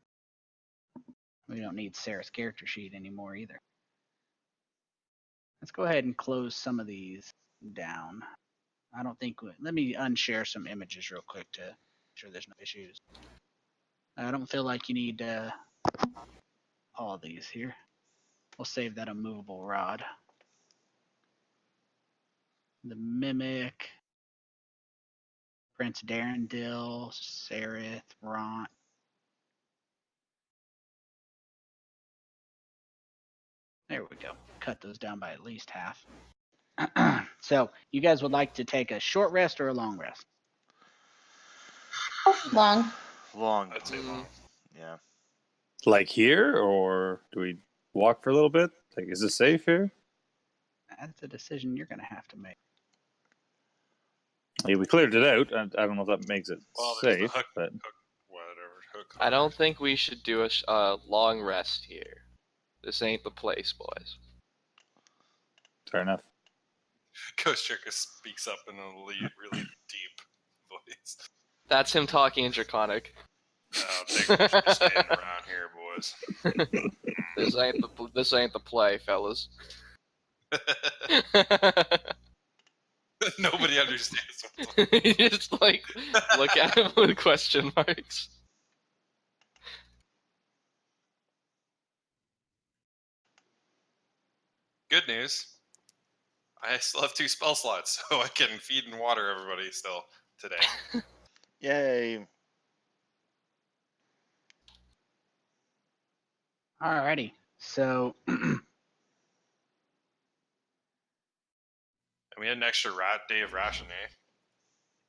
We don't need Sarah's character sheet anymore either. Let's go ahead and close some of these down. I don't think, let me unshare some images real quick to make sure there's no issues. I don't feel like you need all these here. We'll save that immovable rod. The Mimic, Prince Darendil, Sereth, Ront. There we go. Cut those down by at least half. So, you guys would like to take a short rest or a long rest? Long. Long. I'd say long. Yeah. Like here, or do we walk for a little bit? Like, is it safe here? That's a decision you're going to have to make. Yeah, we cleared it out. I don't know if that makes it Well, there's the safe, hook, but hook. I don't think we should do a long rest here. This ain't the place, boys. fair enough. Kosjurkis speaks up in a really deep voice. That's him talking in Draconic. Thank you for staying around here, boys. This ain't the play, fellas. Nobody understands. You just like look at him with question marks. Good news. I still have 2 spell slots, so I can feed and water everybody still today. Yay. Alrighty. So, And we had an extra day of ration, eh?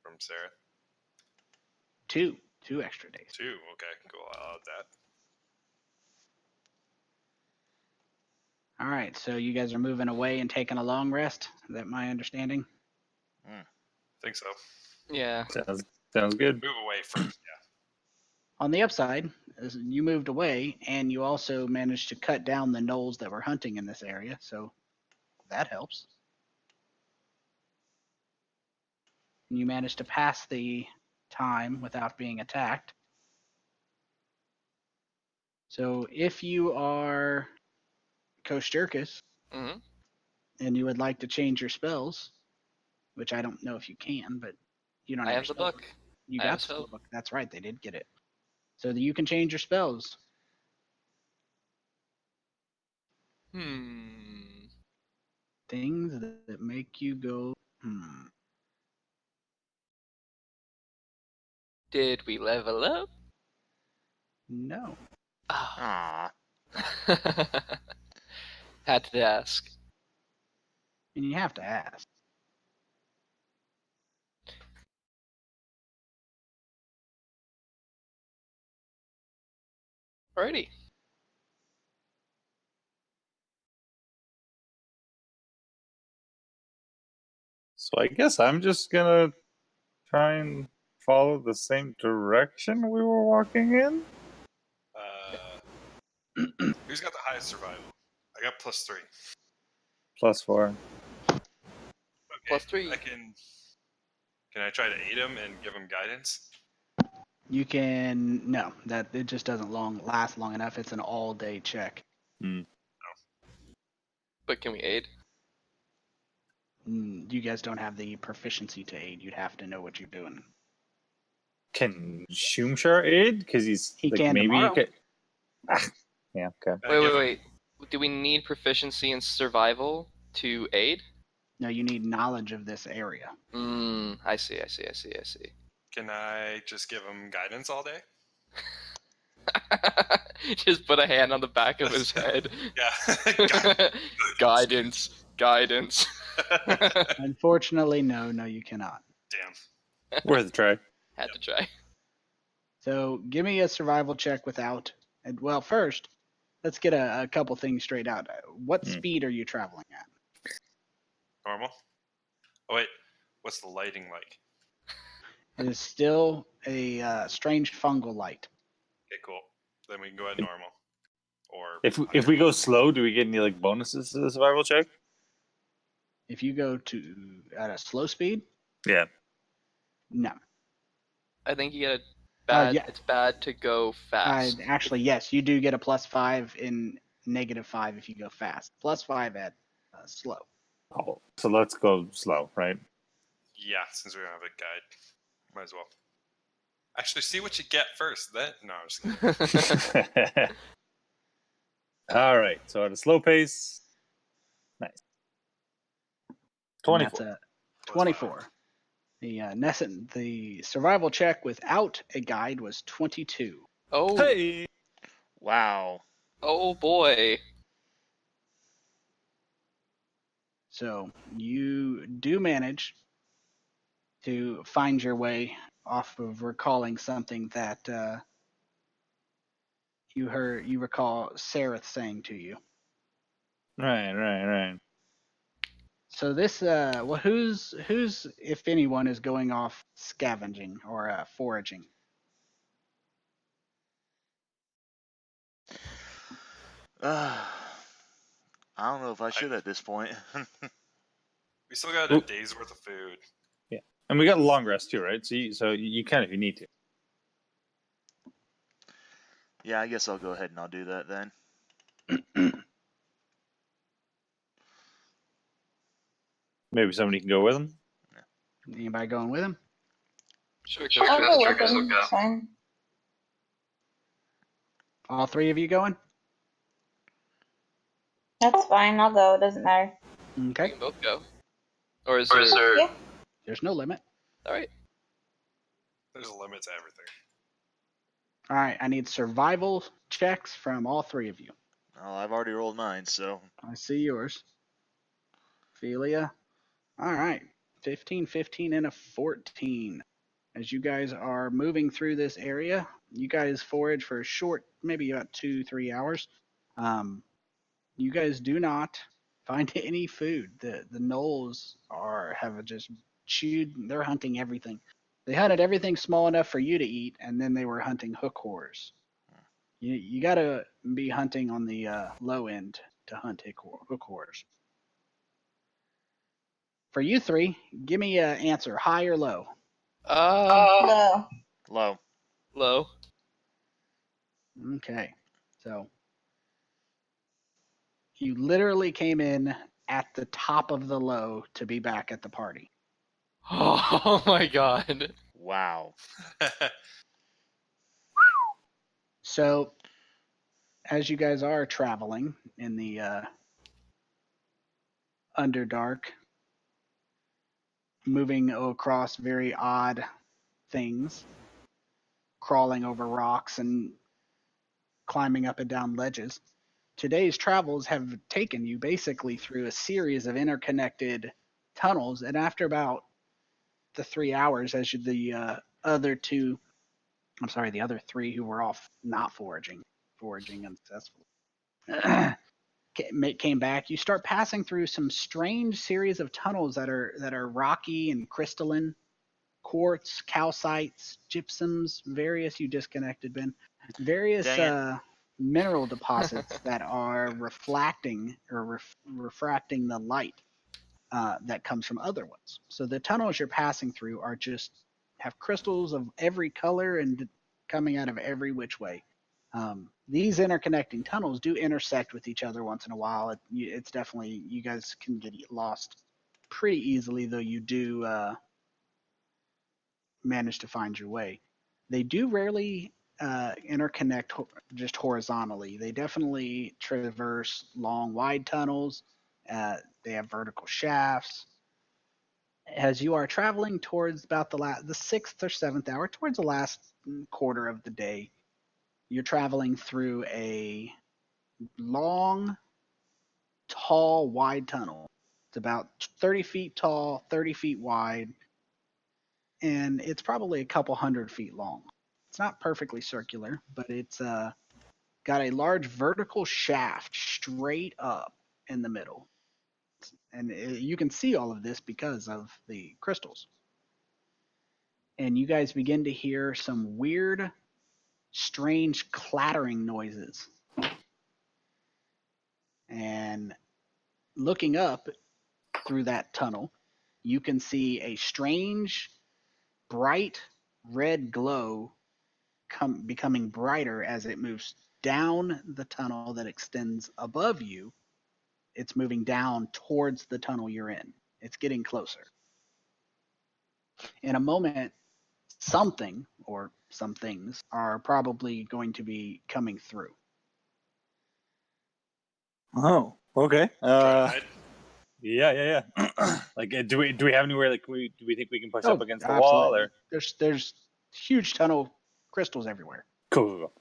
From Sarah. 2 extra days. 2. Okay, cool. I'll add that. All right, so you guys are moving away and taking a long rest. Is that my understanding? Think so. Yeah. Sounds good. Move away first, yeah. On the upside, as you moved away, and you also managed to cut down the gnolls that were hunting in this area, so that helps. And you managed to pass the time without being attacked. So if you are Kosjurkis, Mm-hmm. and you would like to change your spells, which I don't know if you can, but you don't I have have your the spell book. You I got have the spell. book. That's right, they did get it. So that you can change your spells. Things that make you go, Did we level up? No. Oh. Ah. Had to ask. And you have to ask. Alrighty. So I guess I'm just gonna try and follow the same direction we were walking in. Who's got the highest survival? I got +3. +4. Okay, +3. Can I try to aid him and give him guidance? You can no, that it just doesn't last long enough. It's an all-day check. But can we aid? You guys don't have the proficiency to aid. You'd have to know what you're doing. Can Shumshar aid? Because he's He like, can maybe tomorrow. he could. Yeah. Okay. Wait. Do we need proficiency in survival to aid? No, you need knowledge of this area. I see. Can I just give him guidance all day? Just put a hand on the back of his head. Yeah. Guidance. Unfortunately, no, you cannot. Damn. Worth a try. Had to try. So give me a survival check without. And well, first, let's get a couple things straight out. What speed are you traveling at? Normal. Oh wait, what's the lighting like? It is still a strange fungal light. Okay, cool. Then we can go at normal. Or If we go slow, do we get any like bonuses to the survival check? If you go to at a slow speed, Yeah. no. I think you get a bad. Yeah. It's bad to go fast. Actually, yes, you do get a +5 in -5 if you go fast. +5 at slow. Oh, so let's go slow, right? yeah, since we don't have a guide, might as well. Actually, see what you get first. Then no, I'm just kidding. All right. So at a slow pace, nice. And 24. That's a 24. The survival check without a guide was 22. Oh. Hey. Wow. Oh boy. So you do manage to find your way off of recalling something that you recall Sareth saying to you. Right. So this well, who's if anyone is going off scavenging or foraging? I don't know if I should at this point. We still got a day's worth of food. Yeah, and we got a long rest too, right? So you can if you need to. Yeah, I guess I'll go ahead and I'll do that then. Maybe somebody can go with him. Anybody going with him? Sure. I'll go with him. It's fine. All three of you going? That's fine. I'll go. It doesn't matter. We Okay. can both go. Or is there? Yeah. There's no limit. All right. There's a limit to everything. All right. I need survival checks from all three of you. Well, I've already rolled mine, so. I see yours. Ophelia. All right. 15, 15, and a 14. As you guys are moving through this area, you guys forage for a short, maybe about 2-3 hours. You guys do not find any food. The gnolls have just chewed. They're hunting everything. They hunted everything small enough for you to eat, and then they were hunting hook horrors. You got to be hunting on the low end to hunt hook horrors. For you three, give me an answer, high or low. No. Low. Low. Okay, so you literally came in at the top of the low to be back at the party. Oh my god. Wow. So, as you guys are traveling in the Underdark, moving across very odd things, crawling over rocks and climbing up and down ledges, today's travels have taken you basically through a series of interconnected tunnels, and after about the 3 hours, as the other three who were off not foraging unsuccessfully, came back, you start passing through some strange series of tunnels that are rocky and crystalline, quartz, calcites, gypsums, various you disconnected, Ben, various mineral deposits that are refracting the light that comes from other ones. So the tunnels you're passing through have crystals of every color and coming out of every which way. These interconnecting tunnels do intersect with each other once in a while. It's definitely, you guys can get lost pretty easily, though you do manage to find your way. They do rarely interconnect just horizontally. They definitely traverse long, wide tunnels. They have vertical shafts. As you are traveling towards about the 6th or 7th hour, towards the last quarter of the day, you're traveling through a long, tall, wide tunnel. It's about 30 feet tall, 30 feet wide, and it's probably a couple hundred feet long. It's not perfectly circular, but it's got a large vertical shaft straight up in the middle. And you can see all of this because of the crystals. And you guys begin to hear some weird, strange clattering noises. And looking up through that tunnel, you can see a strange, bright red glow becoming brighter as it moves down the tunnel that extends above you. It's moving down towards the tunnel you're in. It's getting closer. In a moment, something or some things are probably going to be coming through. Oh, okay. Try to hide. Yeah. Like, do we have anywhere? Like, do we think we can push up against the absolutely. wall? Or There's huge tunnel crystals everywhere. cool.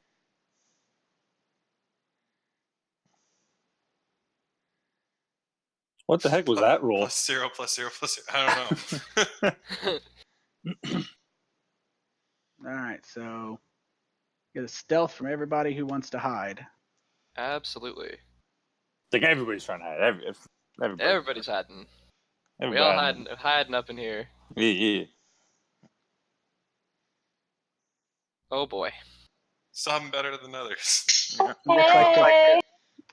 What the heck was that roll? +0, +0, +0. I don't know. All right, so get a stealth from everybody who wants to hide. Absolutely. Like everybody's trying to hide. Everybody's hiding. We all hiding up in here. Yeah. Oh boy. Some better than others. Looks like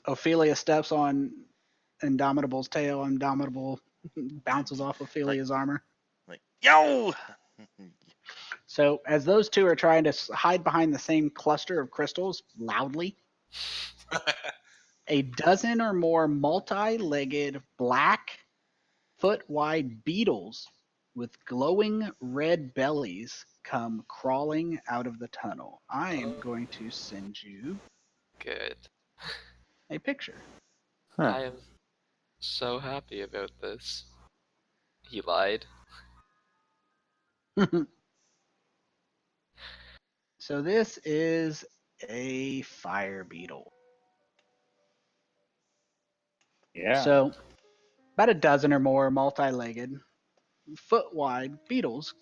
Ophelia steps on Indomitable's tail. Indomitable bounces off Ophelia's armor. Like, yo! So as those two are trying to hide behind the same cluster of crystals loudly, a dozen or more multi-legged black foot-wide beetles with glowing red bellies come crawling out of the tunnel. I am going to send you Good. a picture. I am so happy about this. He lied. So this is a fire beetle. Yeah. So about a dozen or more multi-legged, foot-wide beetles.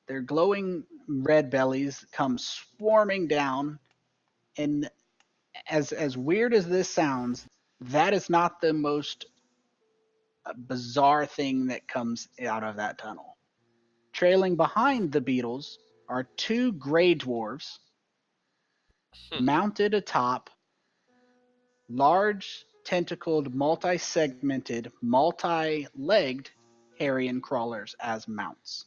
Their glowing red bellies come swarming down, and as weird as this sounds, that is not the most bizarre thing that comes out of that tunnel. Trailing behind the beetles are two gray dwarves mounted atop large, tentacled, multi-segmented, multi-legged carrion crawlers as mounts.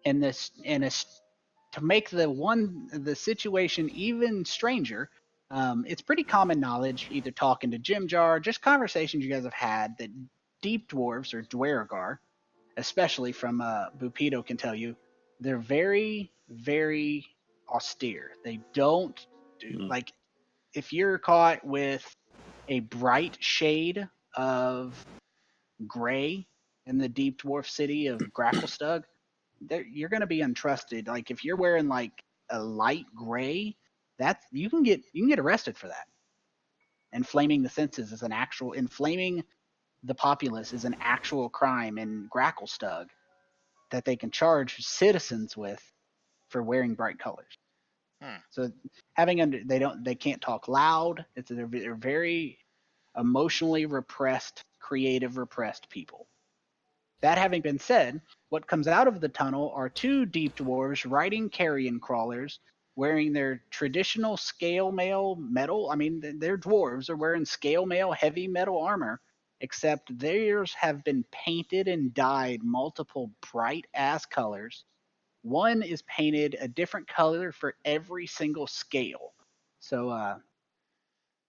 And to make the situation even stranger, it's pretty common knowledge, either talking to Jim Jar, just conversations you guys have had, that deep dwarves or Dwaragar, especially from Bupido, can tell you, they're very, very austere. They don't do like if you're caught with a bright shade of gray in the deep dwarf city of Gracklestug, you're going to be untrusted. Like if you're wearing like a light gray, that's you can get arrested for that. Inflaming the senses is inflaming the populace is an actual crime in Gracklestug that they can charge citizens with for wearing bright colors. So they can't talk loud. They're very emotionally repressed, creative repressed people. That having been said, what comes out of the tunnel are two deep dwarves riding carrion crawlers, wearing their traditional scale mail metal. I mean, they're dwarves. They're wearing scale mail heavy metal armor, except theirs have been painted and dyed multiple bright ass colors. One is painted a different color for every single scale. So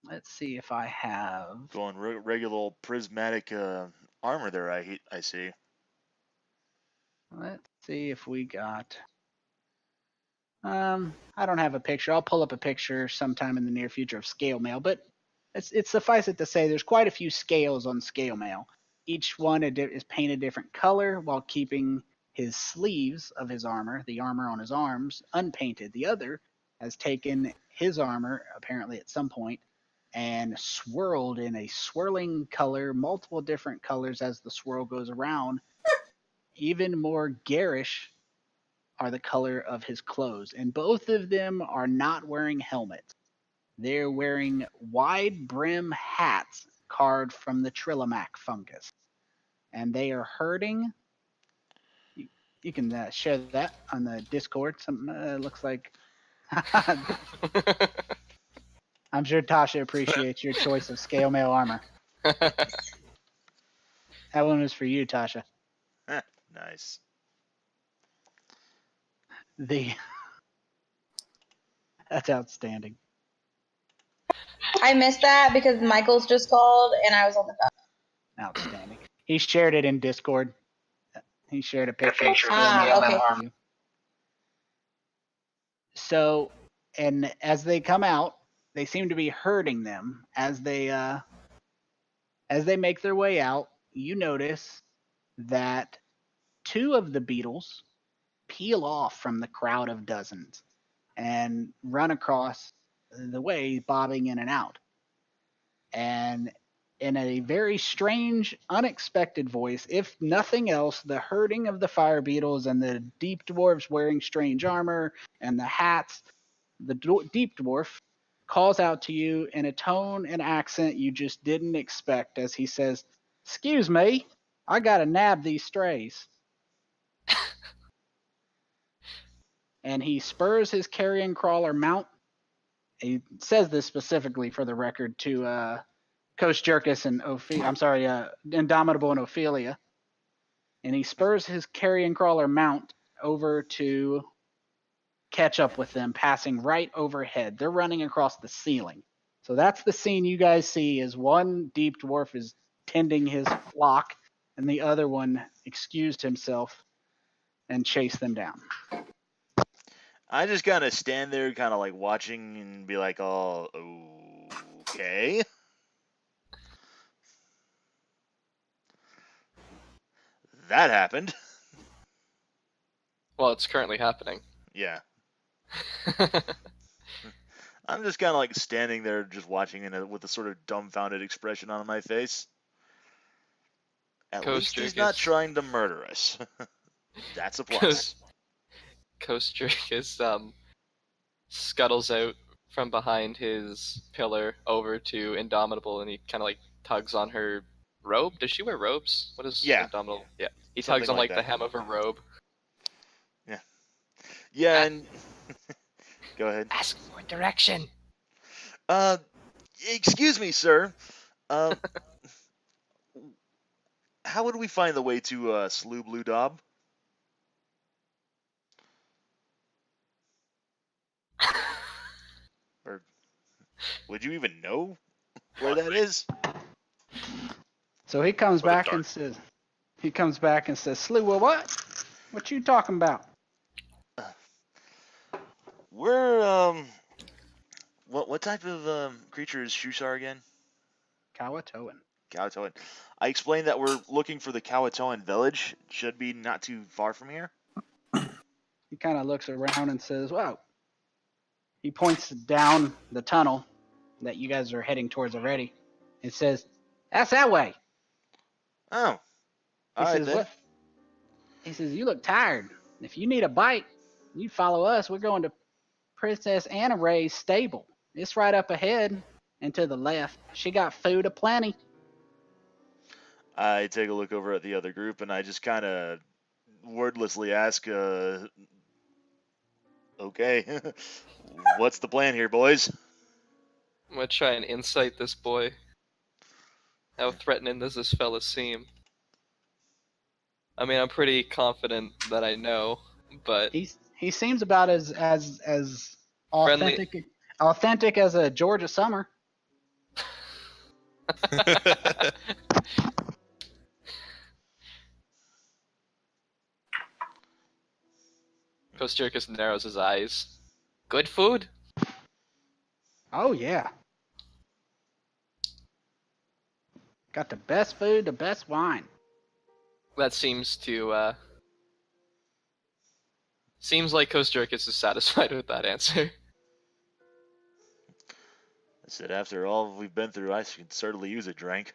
let's see if I have Going regular old prismatic armor there, I see. Let's see if we got. I don't have a picture. I'll pull up a picture sometime in the near future of scale mail, but it's suffice it to say there's quite a few scales on scale mail. Each one is painted a different color while keeping his sleeves of his armor, the armor on his arms, unpainted. The other has taken his armor, apparently at some point, and swirled in a swirling color, multiple different colors as the swirl goes around, even more garish are the color of his clothes, and both of them are not wearing helmets. They're wearing wide brim hats carved from the Trillimac fungus, and they are herding. You can share that on the Discord. Something looks like. I'm sure Tasha appreciates your choice of scale mail armor. That one was for you, Tasha. Nice. That's outstanding. I missed that because Michael's just called and I was on the phone. Outstanding. He shared it in Discord. He shared a picture of scale Ah, mail okay. armor for you. So, and as they come out, they seem to be herding them as they make their way out. You notice that two of the beetles peel off from the crowd of dozens and run across the way, bobbing in and out. And in a very strange, unexpected voice, if nothing else, the herding of the fire beetles and the deep dwarves wearing strange armor and the hats, the deep dwarf calls out to you in a tone and accent you just didn't expect as he says, "Excuse me, I gotta nab these strays." And he spurs his carrion crawler mount. He says this specifically for the record to Kosjurkis and Indomitable and Ophelia. And he spurs his carrion crawler mount over to catch up with them, passing right overhead. They're running across the ceiling. So that's the scene you guys see is one deep dwarf is tending his flock, and the other one excused himself and chased them down. I just kind of stand there, kind of like watching and be like, oh, okay. That happened. Well, it's currently happening. Yeah. I'm just kind of like standing there just watching with a sort of dumbfounded expression on my face. At least he's not trying to murder us. That's a plus. Kosjurkis scuttles out from behind his pillar over to Indomitable, and he kind of like tugs on her robe. Does she wear robes? What is Indomitable? Yeah. He tugs on like the hem of her robe. Yeah. Yeah, and go ahead. Ask for direction. Excuse me, sir. How would we find the way to Slough Blue Daub? Or would you even know where that is? So he comes back and says, "Slew, well, what? What you talking about?" We're what type of creature is Shusar again? Kawatoan. Kawatoan. I explained that we're looking for the Kawatoan village. Should be not too far from here. He kind of looks around and says, "Wow." He points down the tunnel that you guys are heading towards already and says, "That's that way." Oh. All right, then. What? He says, "You look tired. If you need a bite, you follow us. We're going to Princess Anna Ray's stable. It's right up ahead and to the left. She got food aplenty." I take a look over at the other group and I just kind of wordlessly ask, okay, what's the plan here, boys? I'm gonna try and insight this boy. How threatening does this fella seem? I mean, I'm pretty confident that I know, but he seems about as authentic as a Georgia summer. Kosjurkis narrows his eyes. Good food? Oh yeah. Got the best food, the best wine. That seems to seems like Kosjurkis is satisfied with that answer. I said, after all we've been through, I could certainly use a drink.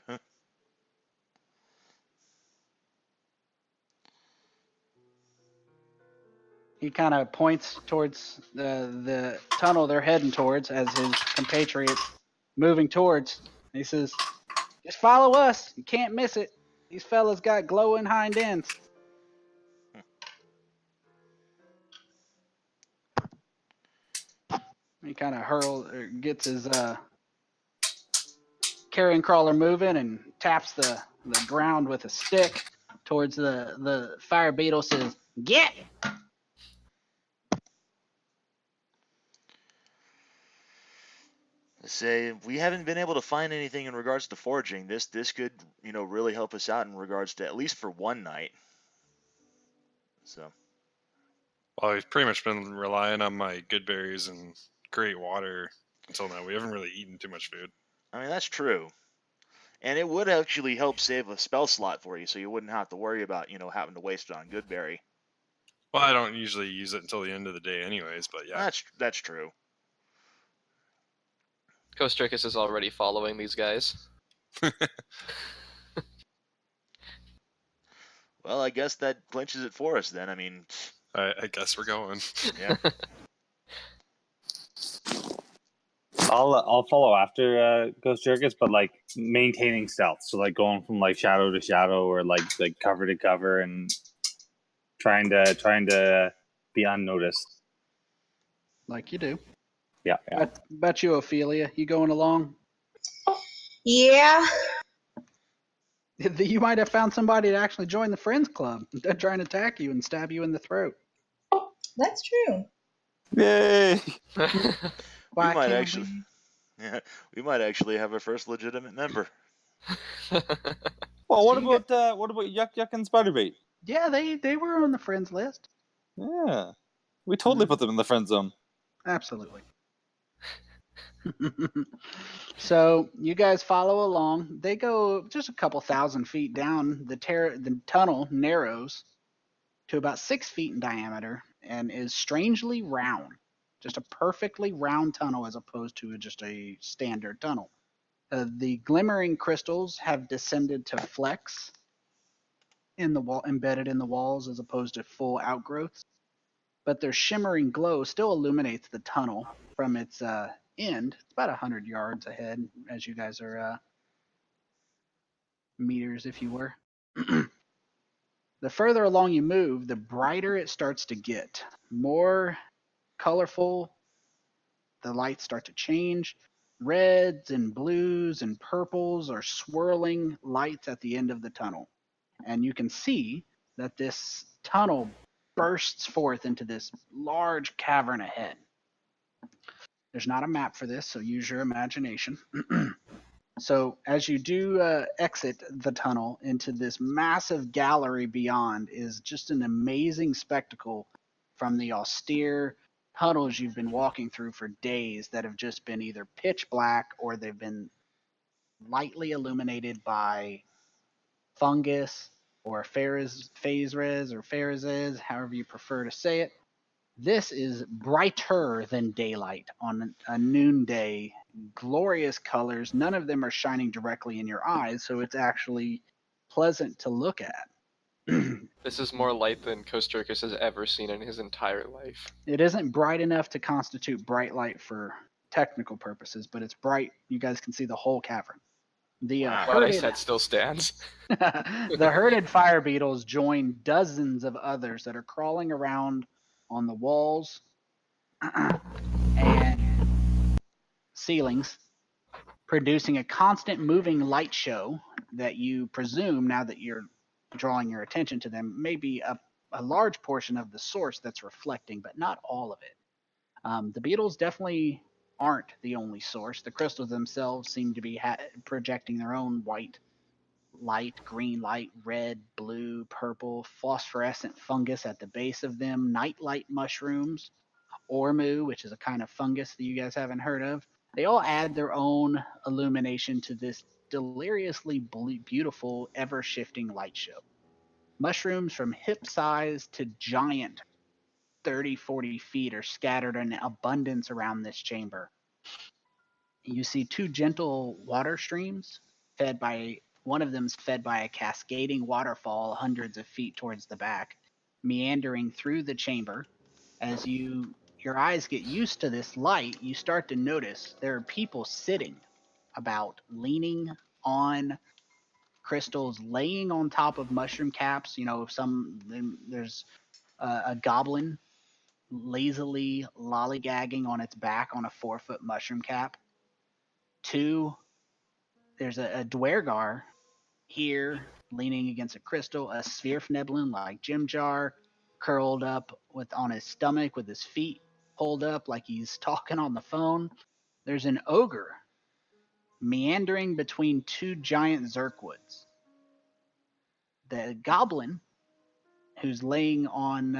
He kind of points towards the tunnel they're heading towards as his compatriots moving towards. He says, "Just follow us. You can't miss it. These fellas got glowing hind ends." He kind of gets his carrion crawler moving and taps the ground with a stick towards the fire beetle. Says, "Get!" Say we haven't been able to find anything in regards to foraging. This could really help us out in regards to at least for one night. So. Well, I've pretty much been relying on my good berries and great water until now. We haven't really eaten too much food. I mean, that's true. And it would actually help save a spell slot for you, so you wouldn't have to worry about, having to waste it on Goodberry. Well, I don't usually use it until the end of the day anyways, but yeah. That's true. Kosjurkis is already following these guys. Well, I guess that clinches it for us then. I mean... I guess we're going. Yeah. I'll follow after Kosjurkis, but like maintaining stealth. So like going from like shadow to shadow or like cover to cover and trying to be unnoticed. Like you do. Yeah. Bet you, Ophelia, you going along? Yeah. You might have found somebody to actually join the Friends Club. They're trying to attack you and stab you in the throat. That's true. Yay! Why we might can't actually, we might actually have our first legitimate member. Well, what about Yuck Yuck and Spiderbait? Yeah, they were on the friends list. Yeah, we totally put them in the friend zone. Absolutely. So you guys follow along. They go just a couple thousand feet down. The tunnel narrows to about 6 feet in diameter and is strangely round. Just a perfectly round tunnel as opposed to just a standard tunnel. The glimmering crystals have descended to flecks in the wall, embedded in the walls, as opposed to full outgrowths. But their shimmering glow still illuminates the tunnel from its end. It's about 100 yards ahead, as you guys are meters, if you were. The further along you move, the brighter it starts to get. More colorful, the lights start to change. Reds and blues and purples are swirling lights at the end of the tunnel. And you can see that this tunnel bursts forth into this large cavern ahead. There's not a map for this, so use your imagination. So as you do exit the tunnel into this massive gallery beyond is just an amazing spectacle from the austere tunnels you've been walking through for days that have just been either pitch black or they've been lightly illuminated by fungus or phase res or phases, however you prefer to say it. This is brighter than daylight on a noonday. Glorious colors. None of them are shining directly in your eyes, so it's actually pleasant to look at. This is more light than Kosjurkis has ever seen in his entire life. It isn't bright enough to constitute bright light for technical purposes, but it's bright. You guys can see the whole cavern. The What I said still stands. the herded fire beetles join dozens of others that are crawling around on the walls and ceilings, producing a constant moving light show that you presume, now that you're drawing your attention to them, may be a large portion of the source that's reflecting, but not all of it. The beetles definitely aren't the only source. The crystals themselves seem to be projecting their own white light, green light, red, blue, purple, phosphorescent fungus at the base of them, nightlight mushrooms, ormu, which is a kind of fungus that you guys haven't heard of. They all add their own illumination to this deliriously beautiful, ever-shifting light show. Mushrooms from hip-sized to giant 30, 40 feet are scattered in abundance around this chamber. You see two gentle water streams one of them's fed by a cascading waterfall hundreds of feet towards the back, meandering through the chamber. As your eyes get used to this light, you start to notice there are people sitting about, leaning on crystals, laying on top of mushroom caps. There's a goblin lazily lollygagging on its back on a 4-foot mushroom cap. There's a Dwergar here leaning against a crystal, a Svirfneblin like Jim Jar, curled up on his stomach with his feet pulled up like he's talking on the phone. There's an ogre meandering between 2 giant Zerkwoods. The goblin, who's laying on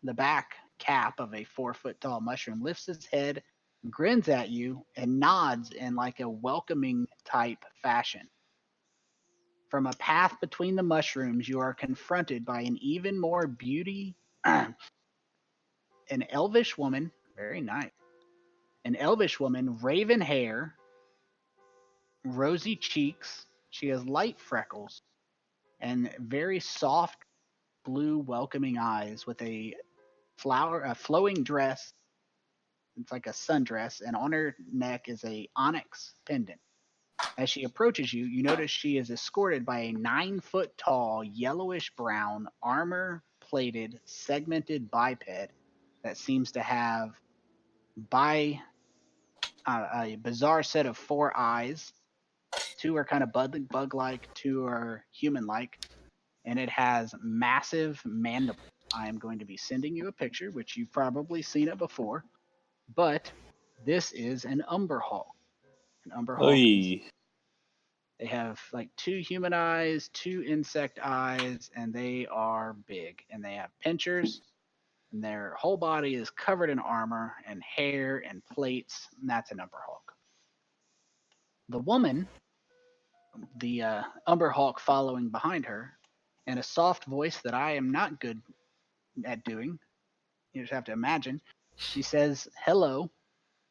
the back cap of a 4-foot tall mushroom, lifts his head, grins at you, and nods in like a welcoming type fashion. From a path between the mushrooms, you are confronted by an even more beauty, an elvish woman, very nice, an elvish woman, raven hair, rosy cheeks. She has light freckles and very soft blue welcoming eyes with a flowing dress. It's like a sundress, and on her neck is a onyx pendant. As she approaches you, you notice she is escorted by a 9-foot tall, yellowish brown, armor-plated, segmented biped that seems to have a bizarre set of 4 eyes. 2 are kind of bug-like, 2 are human-like, and it has massive mandibles. I am going to be sending you a picture, which you've probably seen it before, but this is an Umberhawk. An Umberhawk they have like 2 human eyes, 2 insect eyes, and they are big. And they have pinchers, and their whole body is covered in armor and hair and plates, and that's an Umberhawk. The woman, the Umberhawk following behind her, in a soft voice that I am not good at doing, you just have to imagine, she says, "Hello,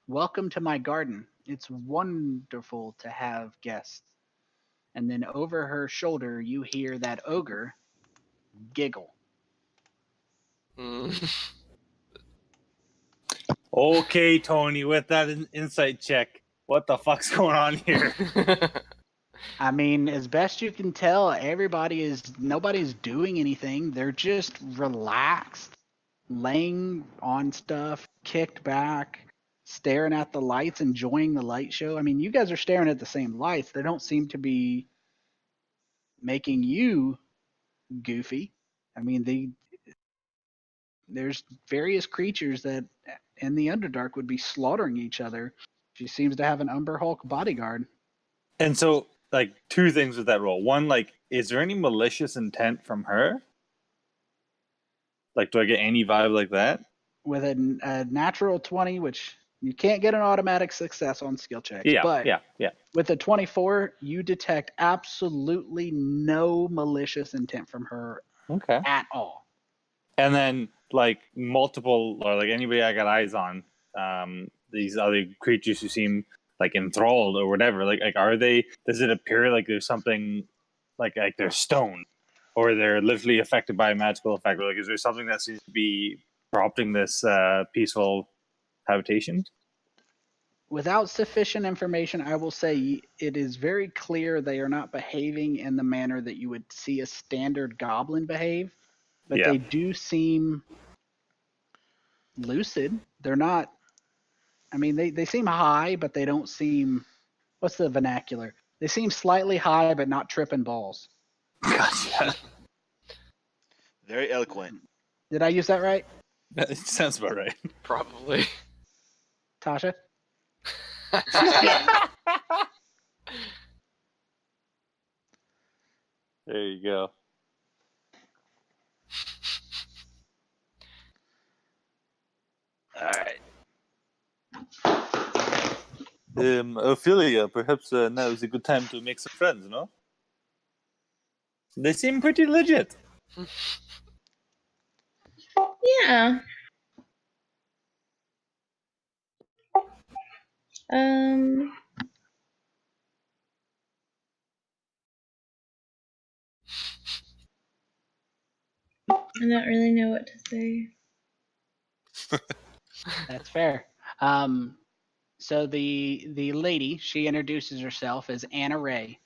welcome to my garden. It's wonderful to have guests." And then over her shoulder, you hear that ogre giggle. Okay, Tony, with that insight check, what the fuck's going on here? I mean, as best you can tell, nobody's doing anything. They're just relaxed, laying on stuff, kicked back, staring at the lights, enjoying the light show. I mean, you guys are staring at the same lights. They don't seem to be making you goofy. I mean, there's various creatures that in the Underdark would be slaughtering each other. She seems to have an Umberhawk bodyguard. And so, like, 2 things with that roll. One, like, is there any malicious intent from her? Like, do I get any vibe like that? With a natural 20, which you can't get an automatic success on skill checks. Yeah, but yeah. with a 24, you detect absolutely no malicious intent from her at all. And then, like, multiple, or like anybody I got eyes on, these other creatures who seem like enthralled or whatever, like are they, does it appear like there's something like they're stoned or they're literally affected by a magical effect, or like is there something that seems to be prompting this peaceful habitation? Without sufficient information, I will say it is very clear they are not behaving in the manner that you would see a standard goblin behave, but they do seem lucid. They're not, I mean, they seem high, but they don't seem, what's the vernacular? They seem slightly high, but not tripping balls. Gotcha. Very eloquent. Did I use that right? That sounds about right. Probably. Tasha? There you go. All right. Ophelia, perhaps now is a good time to make some friends, no? They seem pretty legit. Yeah. I don't really know what to say. That's fair. So the lady, she introduces herself as Anna Ray.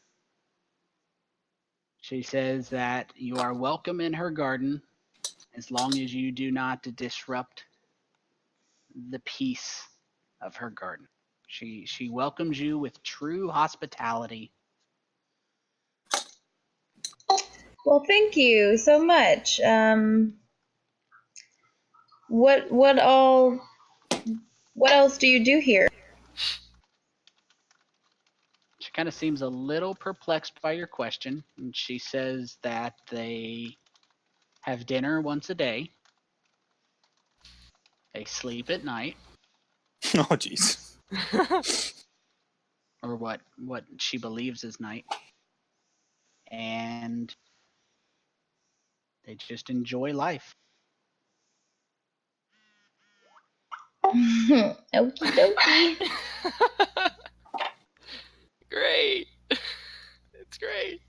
She says that you are welcome in her garden as long as you do not disrupt the peace of her garden. She welcomes you with true hospitality. Well, thank you so much. What else do you do here? She kind of seems a little perplexed by your question, and she says that they have dinner once a day. They sleep at night, Oh, jeez. or what she believes is night, and they just enjoy life. Okie dokie. Great. It's great.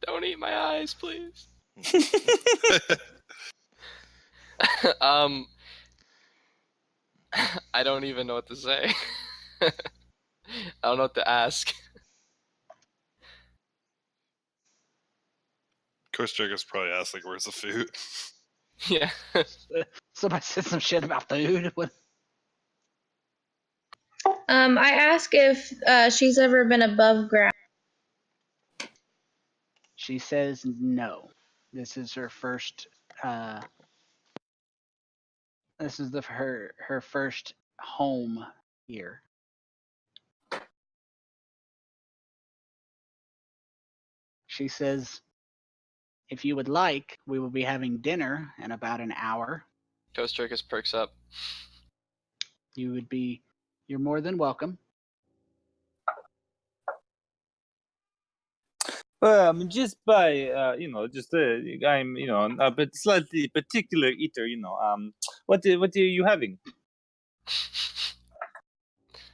Don't eat my eyes, please. I don't even know what to say. I don't know what to ask. Kosjurkis probably asked, like, where's the food? Yeah. Somebody said some shit about food. I ask if she's ever been above ground. She says no. This is her first. This is her first home here. She says, if you would like, we will be having dinner in about an hour. Kosjurkis perks up. You're more than welcome. Just by I'm a bit slightly particular eater. What are you having?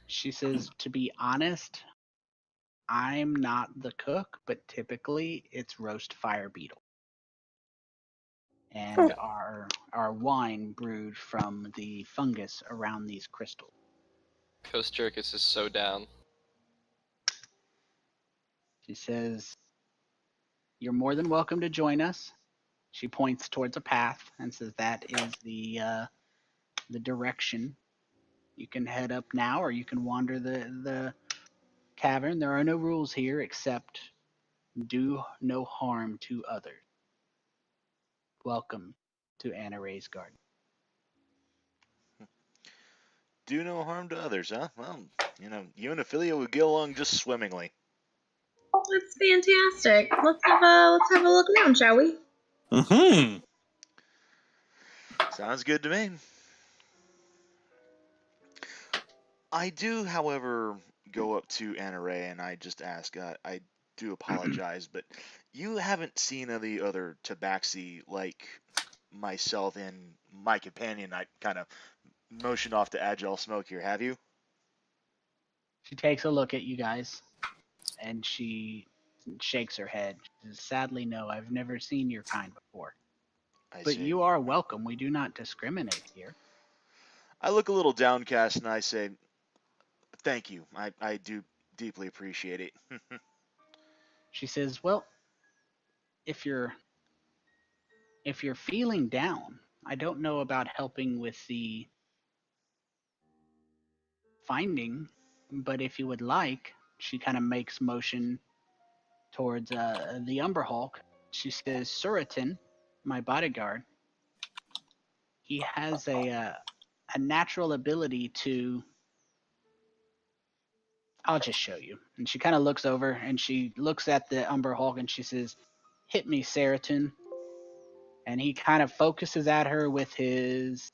She says, to be honest, I'm not the cook, but typically it's roast fire beetle. And our wine brewed from the fungus around these crystals. Kosjurkis is so down. She says, you're more than welcome to join us. She points towards a path and says that is the direction. You can head up now, or you can wander the cavern. There are no rules here except do no harm to others. Welcome to Anna Ray's garden. Do no harm to others, huh? Well, you and Ophelia would get along just swimmingly. That's fantastic. Let's have a look around, shall we? Mm-hmm. Sounds good to me. I do, however, go up to Anna Ray and I just ask, I do apologize, but you haven't seen any other Tabaxi like myself and my companion. I kind of motioned off to Agile Smoke here, have you? She takes a look at you guys, and she shakes her head. She says, sadly, no, I've never seen your kind before. I But say, you are welcome. We do not discriminate here. I look a little downcast and I say, thank you. I do deeply appreciate it. She says, well, if you're feeling down, I don't know about helping with the finding, but if you would like, she kind of makes motion towards the Umber Hulk. She says, Suritan, my bodyguard, he has a natural ability to. I'll just show you. And she kind of looks over and she looks at the Umber Hulk and she says, hit me, Suritan. And he kind of focuses at her with his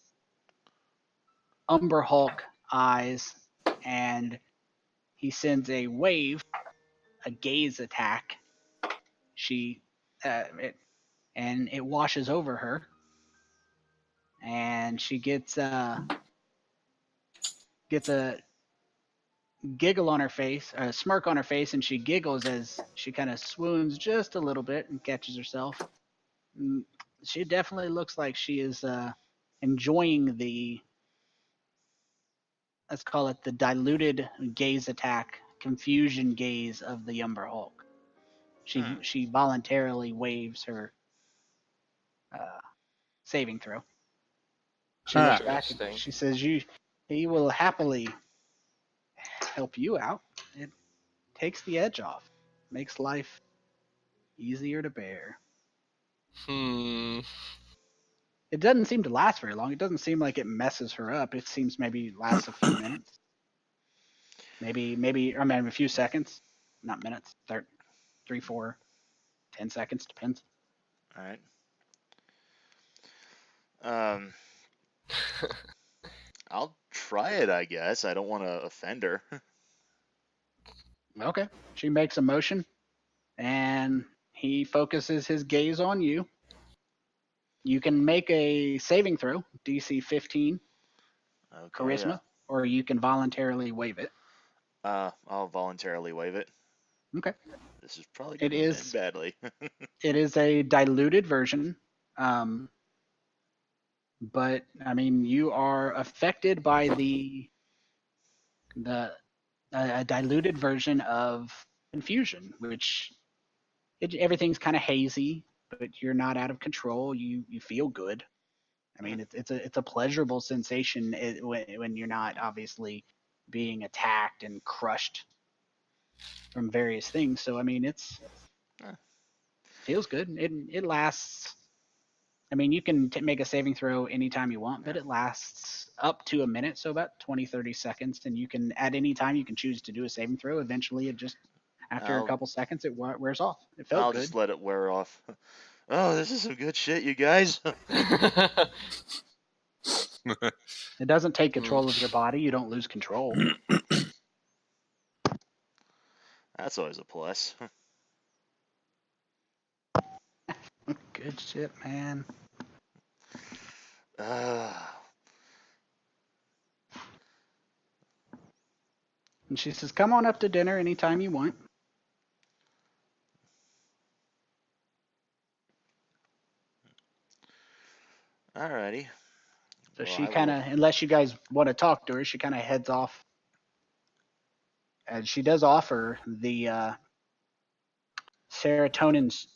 Umber Hulk eyes, and he sends a wave, a gaze attack. It washes over her, and she gets a giggle on her face, a smirk on her face, and she giggles as she kind of swoons just a little bit and catches herself. She definitely looks like she is enjoying the, let's call it the diluted gaze attack, confusion gaze of the Umber Hulk. She voluntarily waives her saving throw. She looks back and Interesting. she says, he will happily help you out. It takes the edge off, makes life easier to bear. It doesn't seem to last very long. It doesn't seem like it messes her up. It seems maybe it lasts a few minutes. Maybe I mean a few seconds, not minutes. 3, 4, 10 seconds, depends. All right. I'll try it, I guess. I don't want to offend her. Okay. She makes a motion, and he focuses his gaze on you. You can make a saving throw, DC 15, Okay. charisma, or you can voluntarily waive it. I'll voluntarily waive it. Okay. This is probably going to end badly. It is a diluted version, but I mean you are affected by a diluted version of confusion, which everything's kind of hazy, but you're not out of control. You feel good. I mean, it's a pleasurable sensation when you're not obviously being attacked and crushed from various things. So I mean, feels good. It lasts. I mean, you can make a saving throw anytime you want, but it lasts up to a minute, so about 20, 30 seconds. And you can, at any time, you can choose to do a saving throw. Eventually, it just, after a couple seconds, it wears off. It felt good. I'll just let it wear off. Oh, this is some good shit, you guys. It doesn't take control of your body. You don't lose control. That's always a plus. Good shit, man. And she says, come on up to dinner anytime you want. Alrighty. So Well, she kind of, unless you guys want to talk to her, she kind of heads off. And she does offer the Serotin's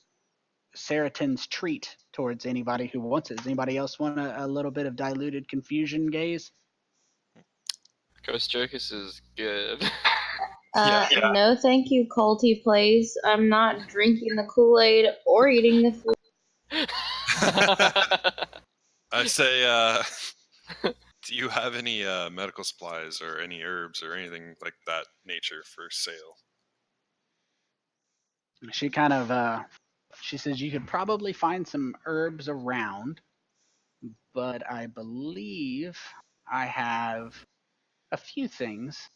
treat towards anybody who wants it. Does anybody else want a little bit of diluted confusion gaze? Kosjurkis is good. No, thank you, Colty Plays. I'm not drinking the Kool-Aid or eating the food. I say, do you have any medical supplies or any herbs or anything like that nature for sale? She kind of, she says you could probably find some herbs around, but I believe I have a few things.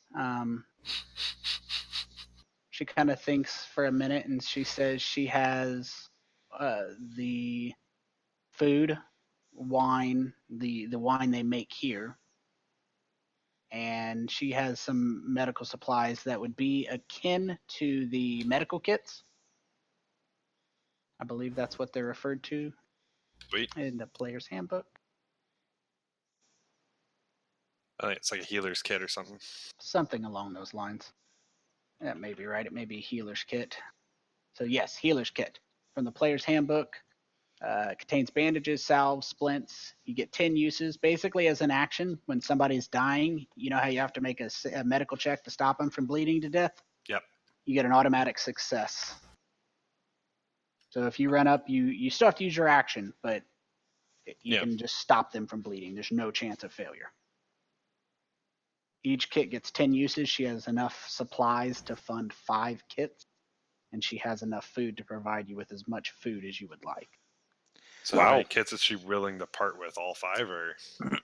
She kind of thinks for a minute, and she says she has the food, wine, the wine they make here, and she has some medical supplies that would be akin to the medical kits. I believe that's what they're referred to in the player's handbook. I think it's like a healer's kit or something. Something along those lines. That may be right. It may be a healer's kit. So yes, healer's kit from the player's handbook. Contains bandages, salves, splints. You get 10 uses. Basically, as an action, when somebody's dying, you know how you have to make a medical check to stop them from bleeding to death? Yep. You get an automatic success. So if you run up, you still have to use your action, but you can just stop them from bleeding. There's no chance of failure. Each kit gets 10 uses. She has enough supplies to fund 5 kits, and she has enough food to provide you with as much food as you would like. So how many kits is she willing to part with? All 5, or?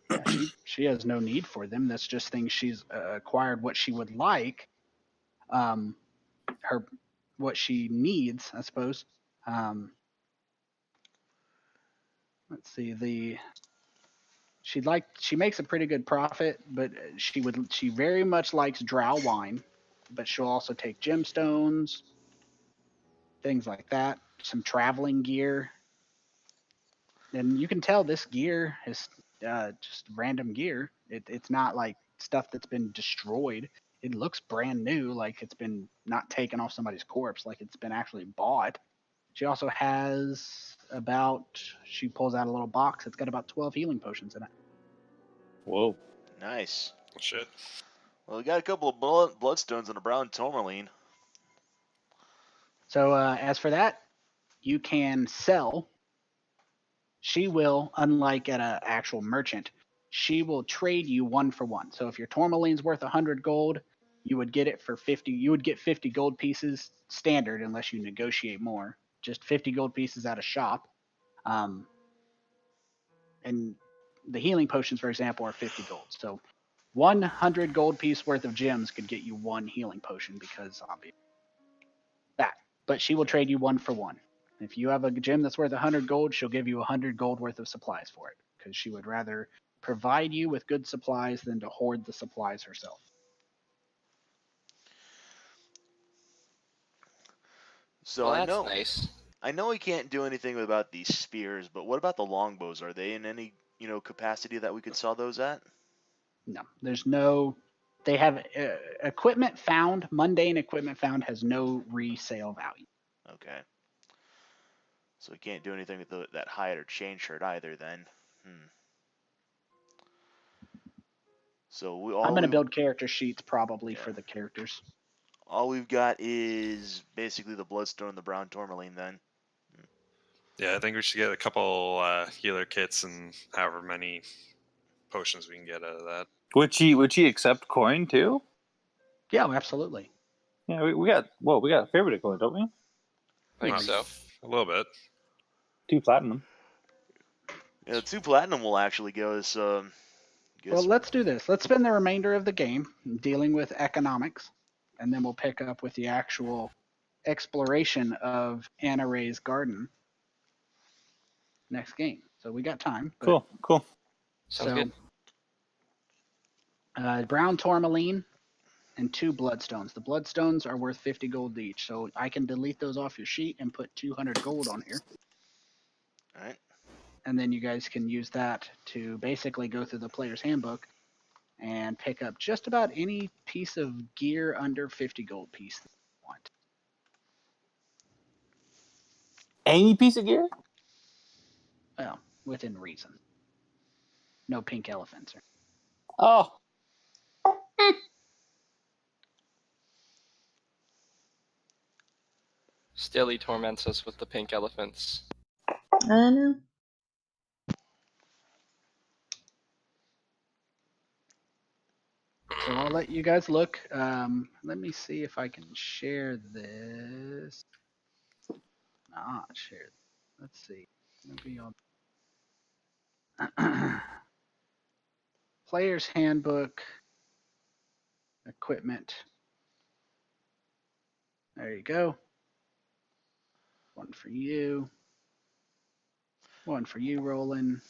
Yeah, she has no need for them. That's just things she's acquired what she would like. What she needs, I suppose. Let's see. She makes a pretty good profit, but she very much likes drow wine, but she'll also take gemstones, things like that, some traveling gear. And you can tell this gear is just random gear. It's not like stuff that's been destroyed. It looks brand new, like it's been not taken off somebody's corpse, like it's been actually bought. She also has she pulls out a little box. It's got about 12 healing potions in it. Whoa. Nice. Well, shit. Well, we got a couple of bloodstones and a brown tourmaline. So as for that, you can sell. She will, unlike at an actual merchant, she will trade you 1 for 1. So if your tourmaline's worth 100 gold, you would get it for 50. You would get 50 gold pieces standard unless you negotiate more. Just 50 gold pieces at a shop. And the healing potions, for example, are 50 gold. So 100 gold piece worth of gems could get you 1 healing potion because obviously that. But she will trade you 1 for 1. If you have a gem that's worth 100 gold, she'll give you 100 gold worth of supplies for it because she would rather provide you with good supplies than to hoard the supplies herself. So Well, I that's know nice. we can't do anything about these spears, but what about the longbows? Are they in any capacity that we could sell those at? No, there's no. They have equipment found. Mundane equipment found has no resale value. Okay. So we can't do anything with that hide or chain shirt either then. So I'm gonna build character sheets probably Yeah. for the characters. all we've got is basically the bloodstone and the brown tourmaline then. Yeah, I think we should get a couple healer kits and however many potions we can get out of that. Would she accept coin too? Yeah, absolutely. Yeah, we got a favorite coin, don't we? I think Um, so. A little bit. 2 platinum. Yeah, 2 platinum will actually give us. Well, let's do this. Let's spend the remainder of the game dealing with economics, and then we'll pick up with the actual exploration of Anna Ray's garden next game. So we got time. But, Cool. Sounds good. Brown tourmaline and 2 bloodstones. The bloodstones are worth 50 gold each, so I can delete those off your sheet and put 200 gold on here. All right. And then you guys can use that to basically go through the player's handbook and pick up just about any piece of gear under 50 gold piece that you want. Any piece of gear? Well, within reason. No pink elephants. Oh. Still, he torments us with the pink elephants. I know. So I'll let you guys look. Let me see if I can share this. Not share. Let's see. Maybe I'll. Player's handbook. Equipment. There you go. 1 for you. 1 for you, Rolen.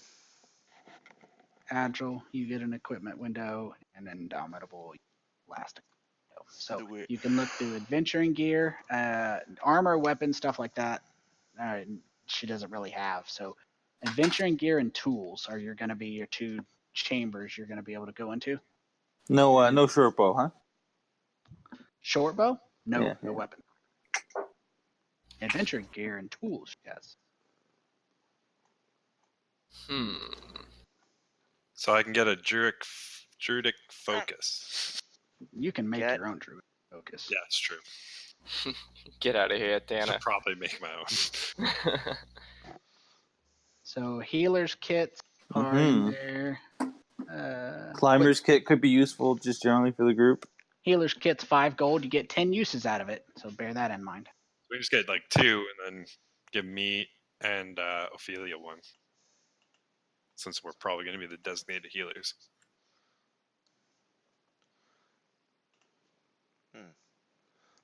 Agile, you get an equipment window, and then Indomitable, last window. So you can look through adventuring gear, armor, weapons, stuff like that. She doesn't really have. So adventuring gear and tools are going to be your 2 chambers you're going to be able to go into. No short bow, huh? Short bow? No, Yeah. no weapon. Adventuring gear and tools, yes. So I can get a druidic focus. You can make your own druid focus. Yeah, it's true. Get out of here, I Dana. should probably make my own. So healer's kits are in there. Climber's kit could be useful just generally for the group. Healer's kit's 5 gold. You get 10 uses out of it, so bear that in mind. We just get like 2 and then give me and Ophelia 1. Since we're probably going to be the designated healers.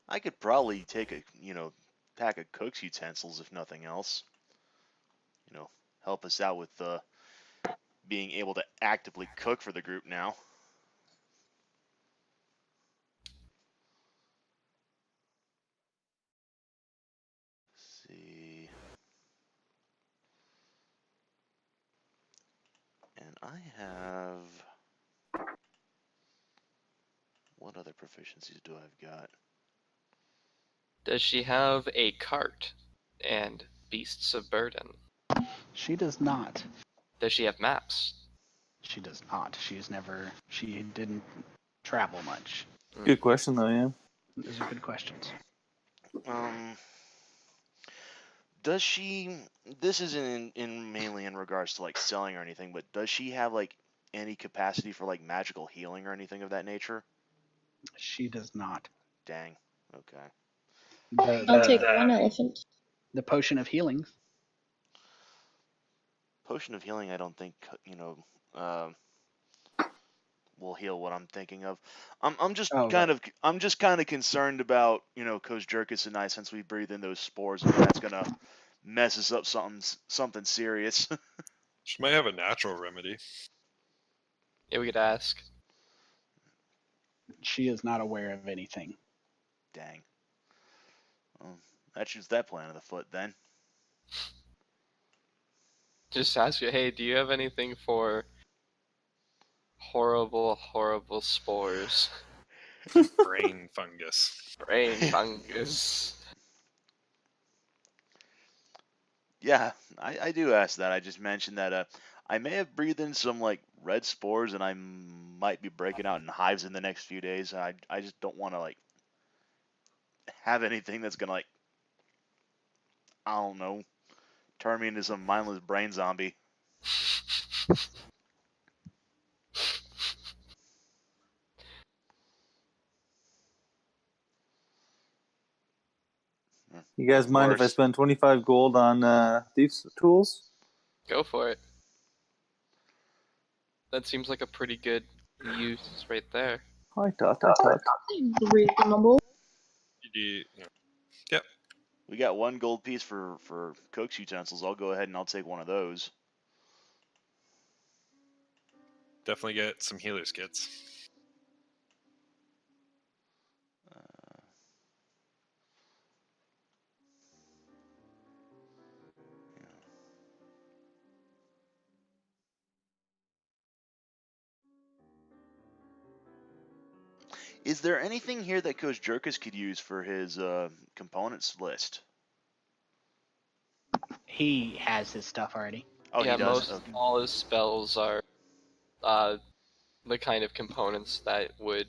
I could probably take a pack of cook's utensils if nothing else. Help us out with being able to actively cook for the group now. Let's see. And I have... What other proficiencies do I've got? Does she have a cart and beasts of burden? She does not. Does she have maps? She does not. She didn't travel much. Good question, though, yeah. Those are good questions. Does she... This isn't mainly in regards to, like, selling or anything, but does she have, like, any capacity for, like, magical healing or anything of that nature? She does not. Dang. Okay. I'll take one elephant. The potion of healing. Potion of healing, I don't think, will heal what I'm thinking of. I'm just kind of concerned about, Kosjurkis and I, since we breathe in those spores, and that's gonna mess us up something serious. She might have a natural remedy. Yeah, we could ask. She is not aware of anything. Dang. Well, that shoots that plan in the foot then. Just ask you, hey, do you have anything for horrible, horrible spores? Brain fungus. Brain fungus. Yeah, I do ask that. I just mentioned that I may have breathed in some, like, red spores, and I might be breaking out in hives in the next few days. I just don't want to, like, have anything that's gonna, like, I don't know, turn me into some mindless brain zombie. You guys mind if I spend 25 gold on thieves' tools? Go for it. That seems like a pretty good use right there. Hi, Tot. Reasonable. Yep. We got one gold piece for cook's utensils. I'll go ahead and I'll take one of those. Definitely get some healer's kits. Is there anything here that Kosjurkis could use for his components list? He has his stuff already. Oh, yeah, he does? all his spells are the kind of components that would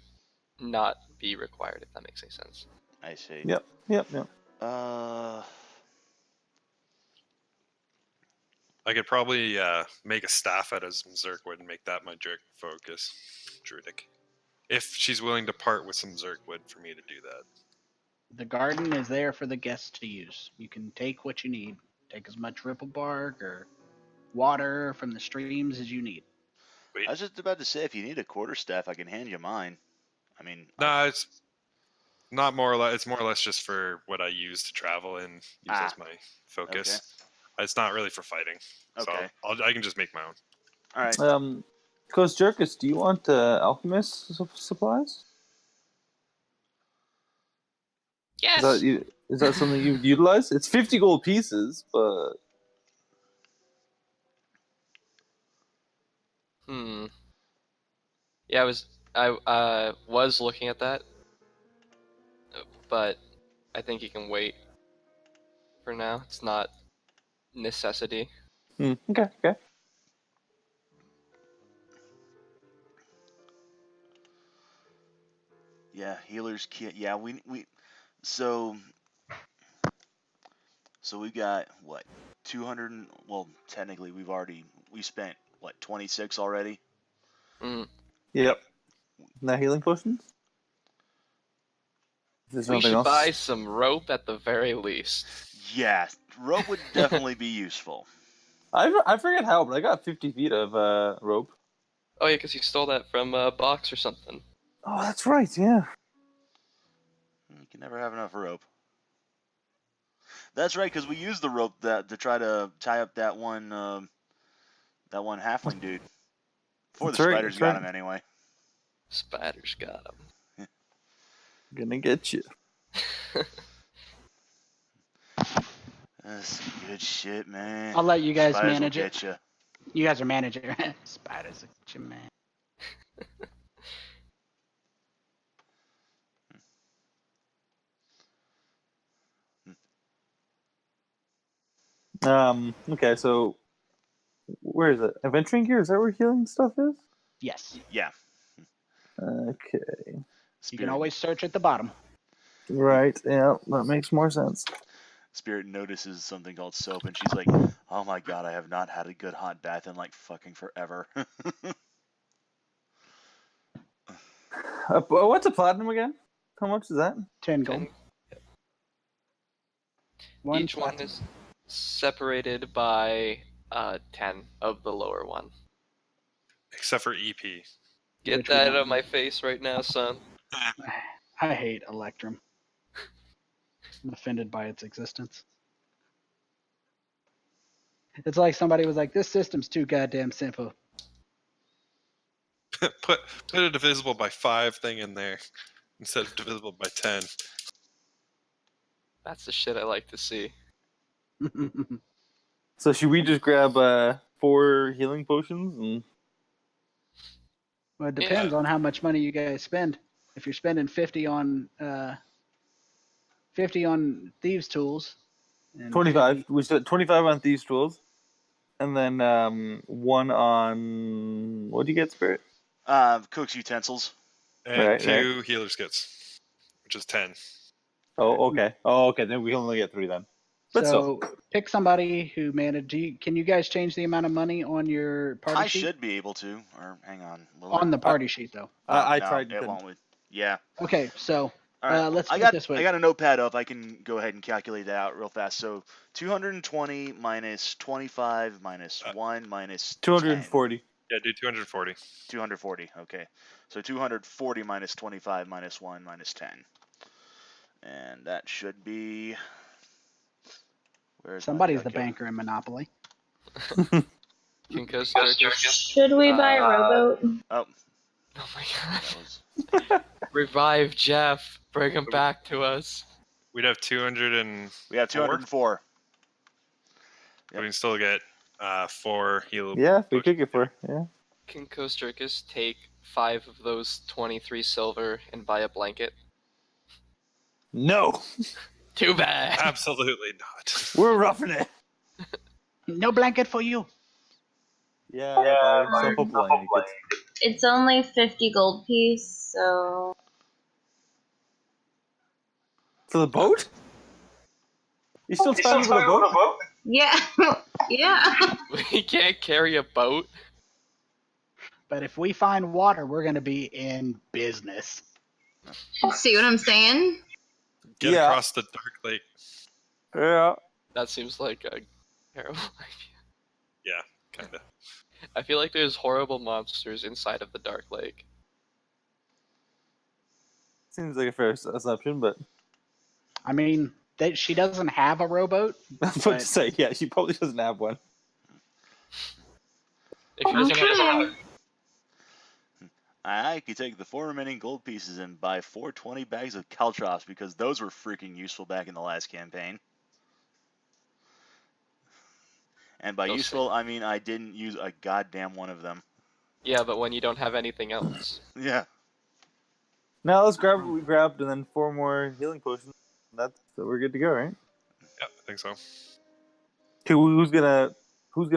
not be required, if that makes any sense. I see. Yep. I could probably make a staff out of some Zerkwood and make that my Druidic. If she's willing to part with some Zerkwood for me to do that. The garden is there for the guests to use. You can take what you need. Take as much ripple bark or water from the streams as you need. Wait. I was just about to say, if you need a quarterstaff, I can hand you mine. I mean... Nah, it's not more or less. It's more or less just for what I use to travel and use as my focus. Okay. It's not really for fighting. Okay. So I can just make my own. All right. Kosjurkis, do you want Alchemist supplies? Yes! Is that something you'd utilize? It's 50 gold pieces, but... Yeah, I was looking at that, but I think you can wait for now. It's not necessity. Okay. Yeah, healer's kit. Yeah, we so we got what 200. Well, technically we spent what 26 already. Yep. Now healing potions. We should buy some rope at the very least. Yeah, rope would definitely be useful. I forget how, but I got 50 feet of rope. Oh yeah, because you stole that from a box or something. Oh, that's right. Yeah. You can never have enough rope. That's right, because we used the rope to try to tie up that one halfling dude. Before the spiders got him anyway. Spiders got him. Gonna get you. That's some good shit, man. I'll let you guys Spiders manage will it. get you. You guys are manager. Spiders are your man. Okay, so where is it? Adventuring gear? Is that where healing stuff is? Yes. Yeah. Okay. You Spirit, can always search at the bottom. Right. Yeah, that makes more sense. Spirit notices something called soap, and she's like, "Oh my god, I have not had a good hot bath in like fucking forever." What's a platinum again? How much is that? 10 gold. Each one is separated by 10 of the lower one. Except for EP. Get Which we that don't out of my need. face right now, son. I hate Electrum. I'm offended by its existence. It's like somebody was like, this system's too goddamn simple. put a divisible by 5 thing in there instead of divisible by 10. That's the shit I like to see. So should we just grab 4 healing potions and? Well, it depends on how much money you guys spend. If you're spending 50 on thieves' tools, and 25. 50 We said 25 on thieves' tools, and then 1 on what do you get, Spirit? Cook's utensils. And Right, 2 healer's kits, which is 10. Oh, okay. Oh, okay. Then we only get 3 then. But so pick somebody who managed. Can you guys change the amount of money on your party I sheet? should be able to. Or hang on. On the party sheet, though. I no, tried. It won't. Yeah. Okay, so All right. let's I put it this way. I got a notepad up. I can go ahead and calculate that out real fast. So 220 minus 25 minus 1 minus 240. 10. Yeah, do 240. 240. Okay. So 240 minus 25 minus 1 minus 10. And that should be. Where's Somebody's my the calculator? banker in Monopoly. Should we buy a rowboat? Oh, Oh my god. that was. Revive Jeff. Bring him back to us. We'd have 200 and We have 204. we can still get 4 heal. Yeah, we could get 4. Yeah. Can Kosjurkis take 5 of those 23 silver and buy a blanket? No, Too bad. Absolutely not. we're roughing it. No blanket for you. Yeah, buy yourself a blanket. It's only 50 gold piece, so For the boat? You still talking about a boat? yeah, yeah. We can't carry a boat. But if we find water, we're going to be in business. See what I'm saying? Get Yeah. across the dark lake. Yeah. That seems like a terrible idea. Yeah, kind of. I feel like there's horrible monsters inside of the Dark Lake. Seems like a fair assumption, but I mean, she doesn't have a rowboat. I was about to say, yeah, she probably doesn't have one. If she doesn't have I could take the 4 remaining gold pieces and buy 420 bags of caltrops because those were freaking useful back in the last campaign. And by Those useful, I mean I didn't use a goddamn one of them. Yeah, but when you don't have anything else. Yeah. Now let's grab what we grabbed and then 4 more healing potions. So we're good to go, right? Yeah, I think so. Okay, who's gonna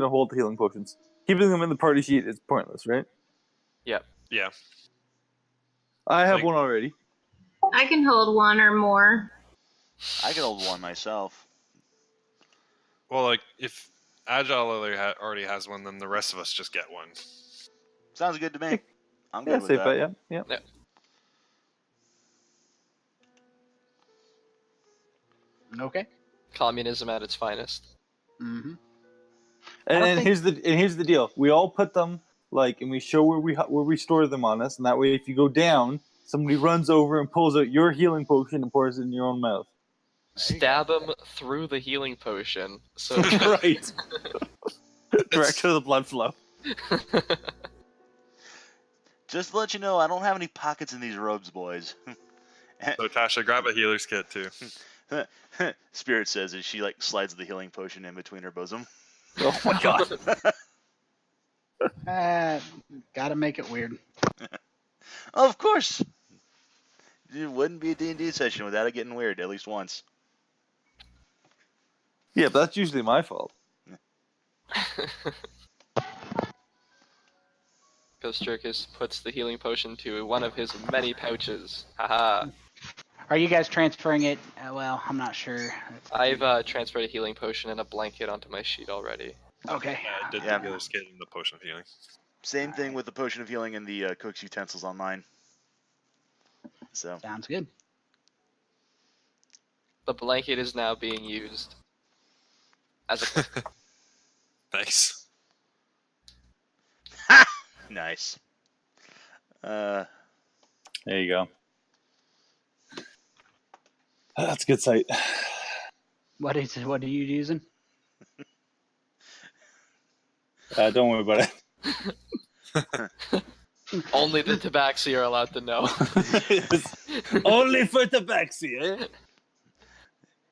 hold the healing potions? Keeping them in the party sheet is pointless, right? Yep. Yeah. I have Like- one already. I can hold one or more. I could hold one myself. Well, like, if Agile already has one, then the rest of us just get one. Sounds good to me. I'm good Yeah, with safe that. bet, yeah. Okay. Communism at its finest. Mm-hmm. And here's the deal. We all put them and we show where we store them on us, and that way if you go down, somebody runs over and pulls out your healing potion and pours it in your own mouth. Stab him through the healing potion. So Right. Direct to the blood flow. Just to let you know, I don't have any pockets in these robes, boys. So, Tasha, grab a healer's kit, too. Spirit says as she slides the healing potion in between her bosom. Oh my god. Gotta make it weird. Of course. It wouldn't be a D&D session without it getting weird at least once. Yeah, but that's usually my fault. Kosjurkis puts the healing potion to one of his many pouches. Haha. Are you guys transferring it? Well, I'm not sure. I've transferred a healing potion and a blanket onto my sheet already. Okay. I did Yeah. the other skin and the potion of healing. Same thing with the potion of healing and the cook's utensils on mine. So Sounds good. The blanket is now being used as a Nice. nice. There you go. That's a good sight. What are you using? Don't worry about it. Only the Tabaxi are allowed to know. Only for Tabaxi, eh?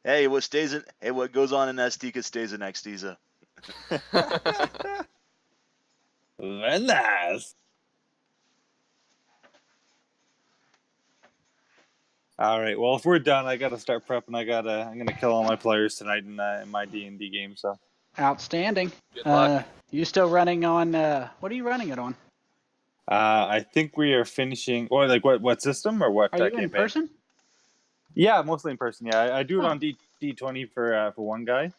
Hey, what goes on in Azteca stays in Exteza. Very nice. All right. Well, if we're done, I gotta start prepping. I'm gonna kill all my players tonight in my D&D game. So. Outstanding. Good luck. You still running on? What are you running it on? I think we are finishing, or like what system or what? Are you campaign? in person? Yeah, mostly in person. Yeah, I do it on D20 for one guy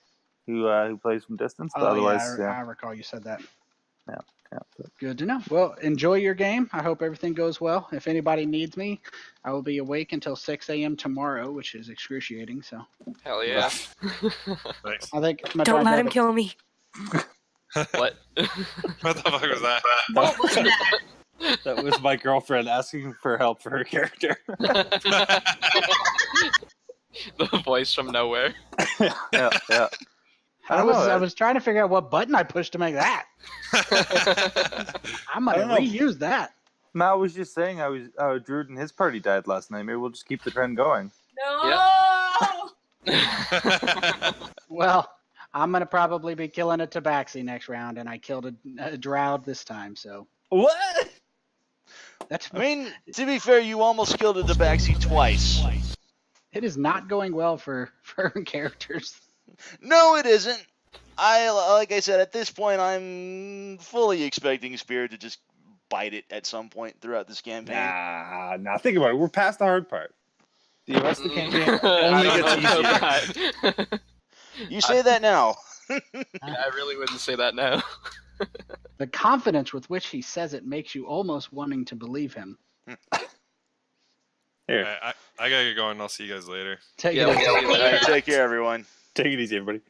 who plays from distance, but otherwise, I recall you said that. Yeah. Good to know. Well, enjoy your game. I hope everything goes well. If anybody needs me, I will be awake until 6 a.m. tomorrow, which is excruciating. So Hell yeah. Nice. I think I'm gonna try Don't to let grab him it. kill me. What? What the fuck was that? What was that? That was my girlfriend asking for help for her character. The voice from nowhere. yeah. I was trying to figure out what button I pushed to make that. I'm gonna I don't know. reuse that. Matt was just saying how Druid and his party died last night. Maybe we'll just keep the trend going. No! Well, I'm gonna probably be killing a Tabaxi next round, and I killed a Drow this time. So What? that's. I mean, to be fair, you almost killed a Tabaxi twice. It is not going well for characters. No, it isn't. Like I said, at this point, I'm fully expecting Spirit to just bite it at some point throughout this campaign. Nah. Think about it. We're past the hard part. The rest of the campaign I only don't gets know easier. about that. You say that now. Yeah, I really wouldn't say that now. The confidence with which he says it makes you almost wanting to believe him. Here, I gotta get going. I'll see you guys later. Take Yeah, it easy. we'll see you later. Take care, everyone. take it easy, everybody.